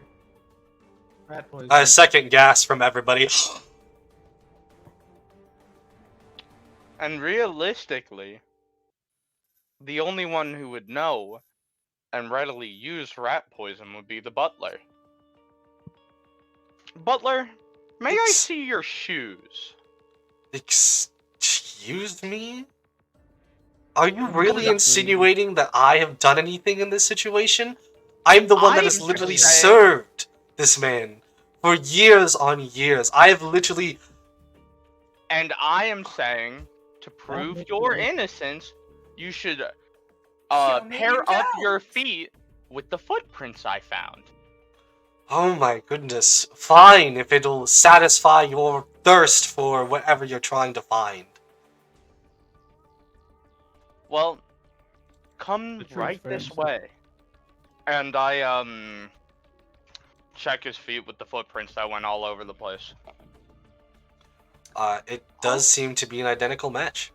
S8: Rat poison.
S1: Second gasp from everybody.
S2: And realistically, the only one who would know and readily use rat poison would be the butler. Butler, may I see your shoes?
S1: Excuse me? Are you really
S8: Exactly.
S1: insinuating that I have done anything in this situation? I'm the one that has
S2: I'm
S1: literally
S2: saying-
S1: served this man for years on years. I have literally...
S2: And I am saying, to prove
S8: make
S2: your
S8: it.
S2: innocence, you should
S4: Show me
S2: pair
S4: your
S2: up your
S4: toes.
S2: feet with the footprints I found.
S1: Oh my goodness. Fine, if it'll satisfy your thirst for whatever you're trying to find.
S2: Well, come
S8: The truth's
S2: right this
S8: friends.
S2: way. And I check his feet with the footprints that went all over the place.
S1: It does seem to be an identical match.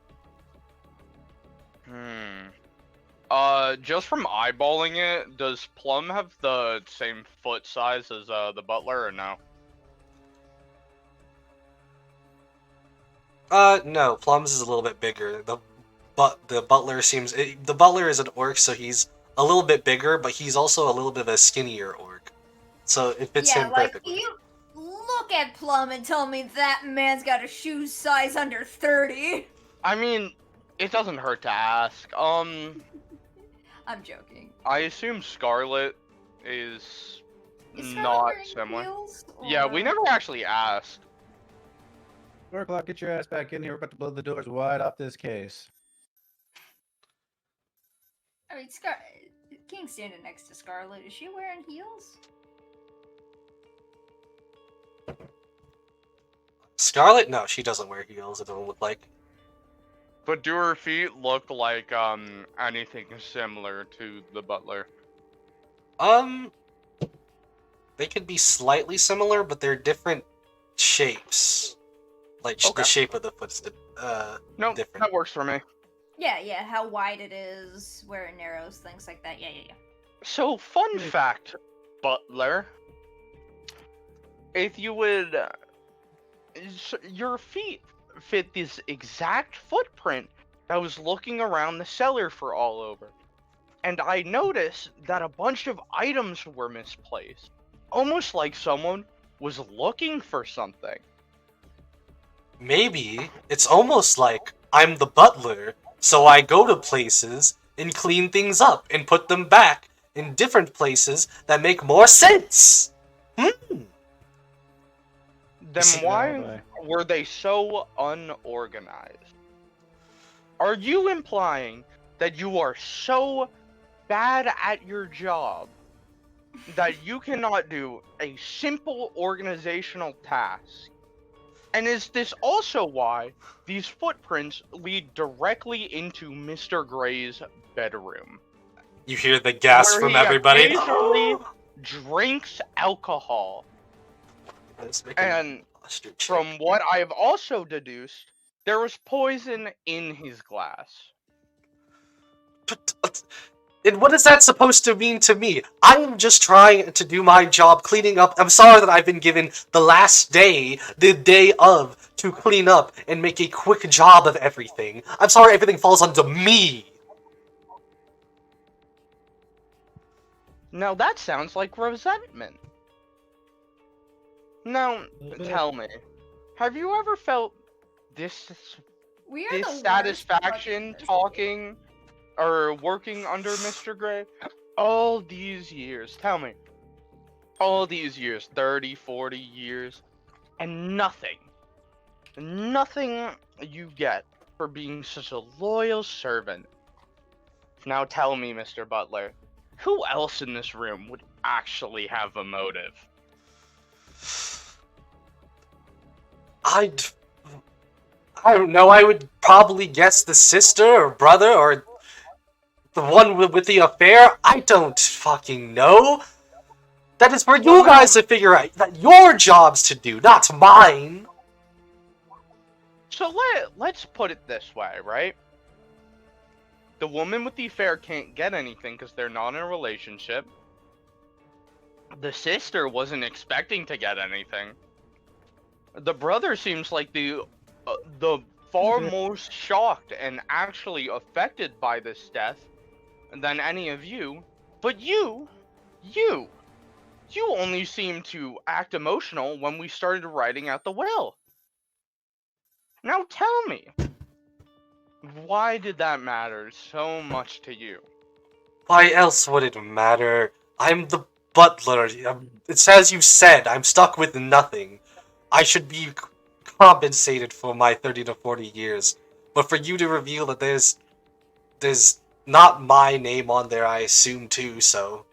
S2: Just from eyeballing it, does Plum have the same foot size as the butler, or no?
S1: No, Plum's is a little bit bigger. The butler the butler is an orc, so he's a little bit bigger, but he's also a little bit of a skinnier orc. So it fits
S4: Yeah,
S1: him
S4: like,
S1: perfectly.
S4: you look at Plum and tell me that man's got a shoe size under 30.
S2: I mean, it doesn't hurt to ask.
S4: I'm joking.
S2: I assume Scarlet is
S4: Is Scarlet
S2: not
S4: wearing
S2: similar.
S4: heels,
S2: Yeah, we
S4: or-
S2: never actually asked.
S8: 4 o'clock, get your ass back in here. We're about to blow the doors wide off this case.
S4: I mean, King's standing next to Scarlet. Is she wearing heels?
S1: Scarlet? No, she doesn't wear heels, it doesn't look like.
S2: But do her feet look like anything similar to the butler?
S1: They could be slightly similar, but they're different shapes. Like,
S2: Okay.
S1: the shape of the foot's
S2: No,
S1: different.
S2: that works for me.
S4: Yeah, how wide it is, where it narrows, things like that. Yeah.
S2: So, fun fact, butler. If you would... your feet fit this exact footprint that was looking around the cellar for all over. And I noticed that a bunch of items were misplaced. Almost like someone was looking for something.
S1: Maybe it's almost like I'm the butler, so I go to places and clean things up and put them back in different places that make more sense.
S2: Then
S1: See,
S2: why were they so unorganized? Are you implying that you are so bad at your job that you cannot do a simple organizational task? And is this also why these footprints lead directly into Mr. Gray's bedroom?
S1: You hear the gasp
S2: Where
S1: from
S2: he
S1: everybody.
S2: occasionally drinks alcohol.
S1: Let's make a
S2: And
S1: posture check.
S2: from what I've also deduced, there was poison in his glass.
S1: But And what is that supposed to mean to me? I'm just trying to do my job cleaning up. I'm sorry that I've been given the last day, the day of, to clean up and make a quick job of everything. I'm sorry everything falls onto me.
S2: Now that sounds like resentment. Now, tell me, have you ever felt
S4: We are the worst
S2: dissatisfaction
S4: fucking
S2: talking or working under Mr. Gray? All these years, tell me. All these years, 30, 40 years, and nothing you get for being such a loyal servant. Now tell me, Mr. Butler, who else in this room would actually have a motive?
S1: I don't know, I would probably guess the sister or brother or the one with the affair. I don't fucking know. That is for you guys to figure out. That your job's to do, not mine.
S2: So let's put it this way, right? The woman with the affair can't get anything because they're not in a relationship. The sister wasn't expecting to get anything. The brother seems like the far most shocked and actually affected by this death than any of you. But you only seem to act emotional when we started writing out the will. Now tell me, why did that matter so much to you?
S1: Why else would it matter? I'm the butler. It's as you said, I'm stuck with nothing. I should be compensated for my 30 to 40 years. But for you to reveal that there's not my name on there, I assume too, so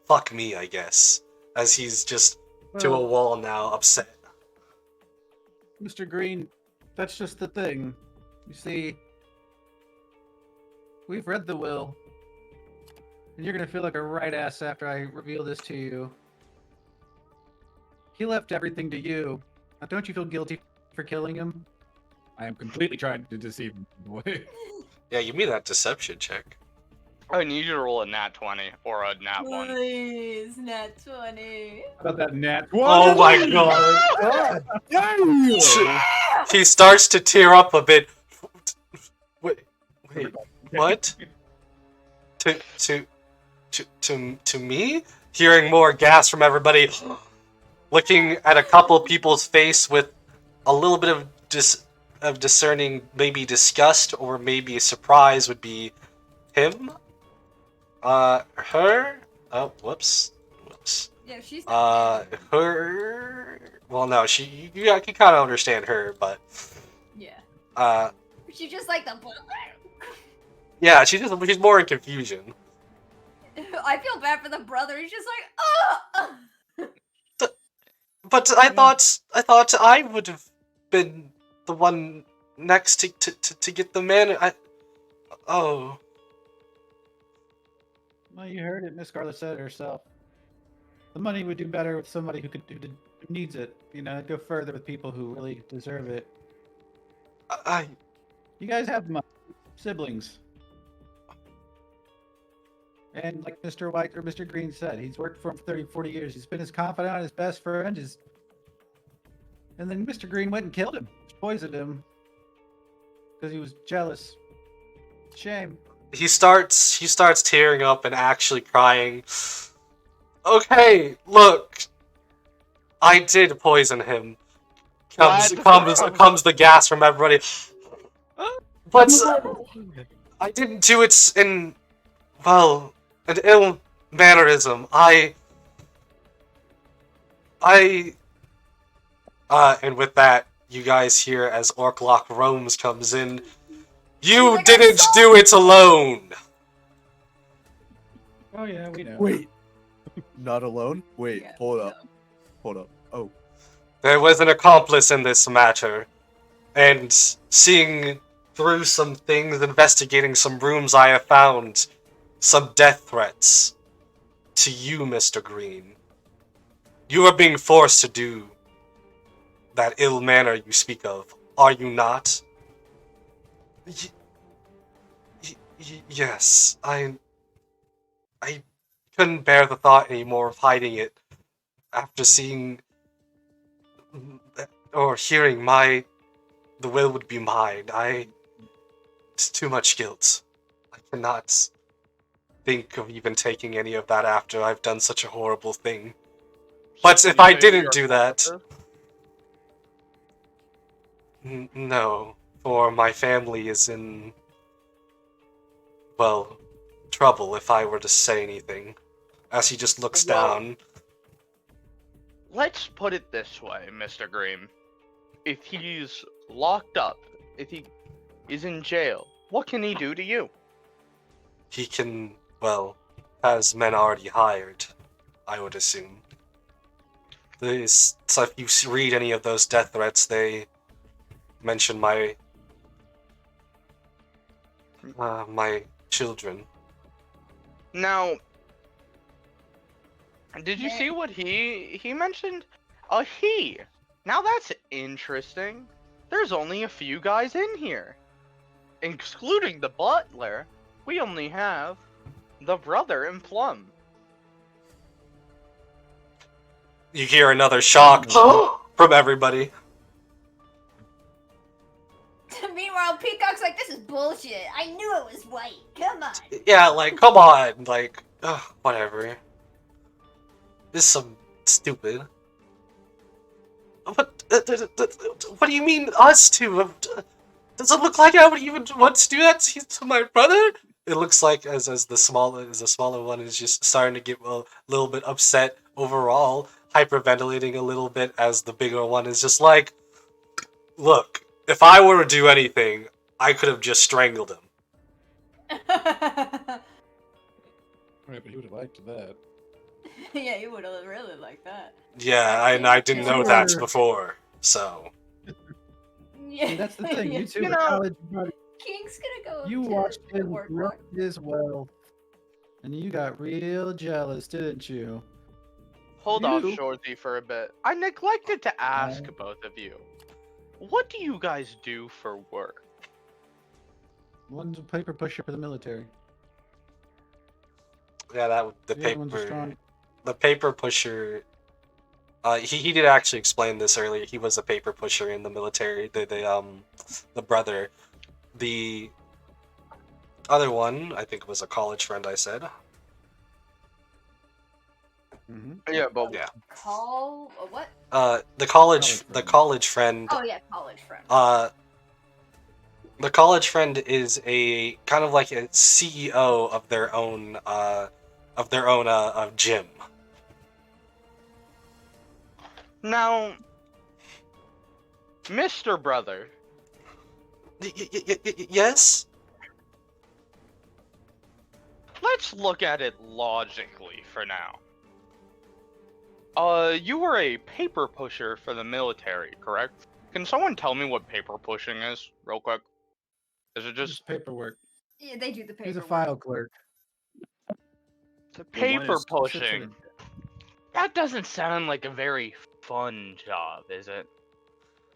S1: fuck me, I guess. As he's just to a wall now, upset.
S8: Mr. Green, that's just the thing. You see, we've read the will, and you're gonna feel like a right ass after I reveal this to you. He left everything to you. Now, don't you feel guilty for killing him?
S3: I am completely trying to deceive him, boy.
S1: Yeah, you made that deception check.
S2: I need you to roll a nat 20 or a nat 1.
S4: Please, nat 20.
S3: How about that nat?
S1: Oh my god.
S7: God damn!
S1: He starts to tear up a bit. Wait, what? To me? Hearing more gas from everybody, looking at a couple people's face with a little bit of discerning, maybe disgust or maybe surprise would be him. Her. Oh, whoops.
S4: Yeah, she's
S1: Her. Well, no, you can kind of understand her, but.
S4: yeah. She's just like the
S1: Yeah, she's more in confusion.
S4: I feel bad for the brother. He's just like, oh.
S1: But I thought I would have been the one next to get the man. Oh.
S8: Well, you heard it. Miss Scarlett said it herself. The money would do better with somebody who who needs it. You know, go further with people who really deserve it. You guys have money, siblings. And like Mr. White or Mr. Green said, he's worked for him for 30, 40 years. He's been his confidant, his best friend, and then Mr. Green went and killed him, poisoned him, because he was jealous. Shame.
S1: He starts tearing up and actually crying. Okay, look, I did poison him. Comes the gas from everybody. But I didn't do it in, well, an ill mannerism. And with that, you guys hear as Orclock Roams comes in. You didn't do it alone!
S8: Oh yeah, we know.
S7: Wait. Not alone? Wait,
S4: Yeah,
S7: hold up. Hold up. Oh.
S1: There was an accomplice in this matter. And seeing through some things, investigating some rooms, I have found some death threats to you, Mr. Green. You are being forced to do that ill manner you speak of, are you not? Yes, I couldn't bear the thought anymore of hiding it after seeing or hearing the will would be mine. It's too much guilt. I cannot think of even taking any of that after I've done such a horrible thing. But
S2: So
S1: if
S2: you
S1: I
S2: say
S1: didn't
S2: you're
S1: do that,
S2: complicit?
S1: no, for my family is in, well, trouble if I were to say anything. As he just looks
S2: Well-
S1: down.
S2: Let's put it this way, Mr. Green. If he's locked up, if he is in jail, what can he do to you?
S1: He can, well, has men already hired, I would assume. So if you read any of those death threats, they mention my children.
S2: Now, did you see what he mentioned? He. Now that's interesting. There's only a few guys in here. Excluding the butler, we only have the brother and Plum.
S1: You hear another shock from everybody.
S4: Meanwhile, Peacock's like, this is bullshit. I knew it was white. Come on.
S1: Yeah, like, come on, like, whatever. This is some stupid. What do you mean, us two? Does it look like I would even want to do that to my brother? It looks like as the smaller one is just starting to get a little bit upset overall, hyperventilating a little bit as the bigger one is just like, look, if I were to do anything, I could have just strangled him.
S8: Right, but you would have liked that.
S4: Yeah, you would have really liked that.
S1: Yeah, I didn't know that
S8: Sure.
S1: before, so.
S4: Yeah,
S8: See, that's the thing. You two
S2: You
S8: were
S2: know,
S8: college buddies.
S4: King's gonna go
S8: You
S4: to
S8: watched
S4: the
S8: him
S4: work
S8: grow
S4: block.
S8: his wealth, and you got real jealous, didn't you?
S2: Hold off,
S8: You-
S2: Shorty, for a bit. I neglected to ask both of you. What do you guys do for work?
S8: One's a paper pusher for the military.
S1: Yeah, the
S8: The other one's a
S1: paper.
S8: strong.
S1: The paper pusher. He did actually explain this earlier. He was a paper pusher in the military. The brother, the other one, I think was a college friend. I said.
S8: Mm-hmm.
S2: Yeah, but
S1: Yeah.
S4: What?
S1: The college
S8: College friend.
S1: college friend.
S4: Oh yeah, college friend.
S1: The college friend is a kind of like a CEO of their own gym.
S2: now, Mr. Brother,
S1: Yes.
S2: let's look at it logically for now. You were a paper pusher for the military, correct? Can someone tell me what paper pushing is, real quick? Is it
S8: Just
S2: just
S8: paperwork.
S4: Yeah, they do the paper.
S8: He's a file clerk.
S2: the
S6: one
S2: paper
S6: is-
S2: pushing? That doesn't sound like a very fun job, is it?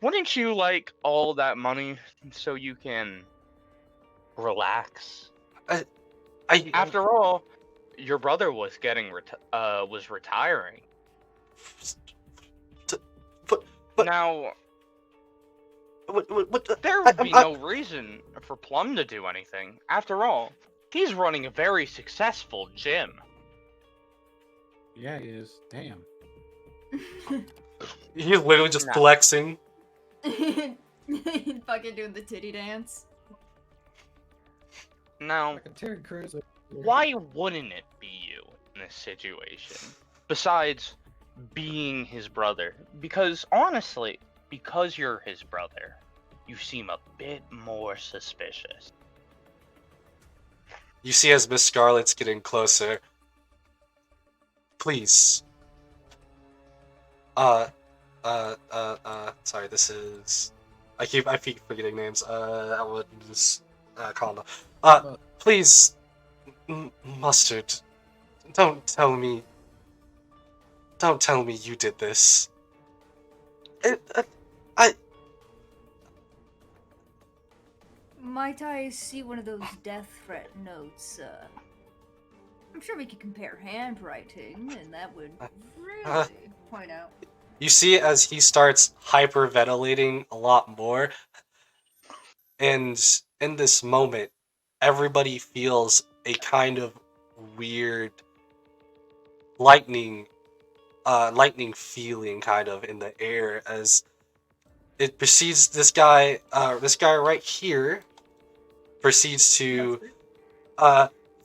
S2: Wouldn't you like all that money so you can relax? After all, your brother was was retiring.
S1: But-
S2: Now,
S1: what
S2: there would be no reason for Plum to do anything. After all, he's running a very successful gym.
S8: Yeah, he is. Damn.
S1: He's literally just
S2: Nah.
S1: flexing.
S4: Fucking doing the titty dance.
S2: Now,
S8: Like a Terry Crews.
S2: why wouldn't it be you in this situation? Besides being his brother. Because honestly, because you're his brother, you seem a bit more suspicious.
S1: You see as Miss Scarlet's getting closer. Please. Sorry, this is... I keep forgetting names. That was... Colin. Please... Mustard. Don't tell me you did this.
S4: Might I see one of those death threat notes, I'm sure we could compare handwriting, and that would
S1: Uh,
S4: really point out.
S1: You see as he starts hyperventilating a lot more, and in this moment, everybody feels a kind of weird lightning lightning feeling kind of in the air as it proceeds this guy right here proceeds to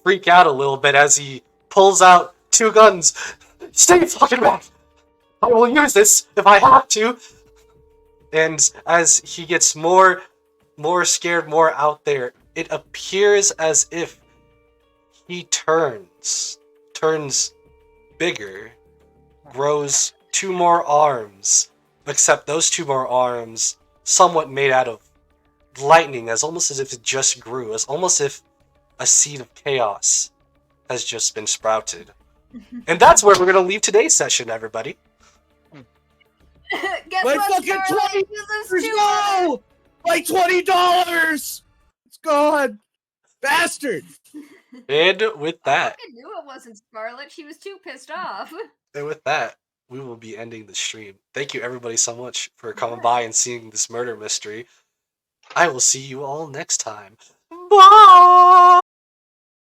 S1: freak out a little bit as he pulls out two guns. Stay fucking back! I will use this if I have to. And as he gets more scared, more out there, it appears as if he turns bigger, grows two more arms, except those two more arms somewhat made out of lightning, as almost as if it just grew, as almost if a seed of chaos has just been sprouted. And that's where we're gonna leave today's session, everybody.
S4: Guess
S7: My
S4: what,
S7: fucking
S4: Scarlet? You lose two
S7: No! My $20! It's gone! Bastard!
S1: And with
S4: I
S1: that,
S4: fucking knew it wasn't Scarlet. She was too pissed off.
S1: we will be ending the stream. Thank you everybody so much for coming by and seeing this murder mystery. I will see you all next time. Bye!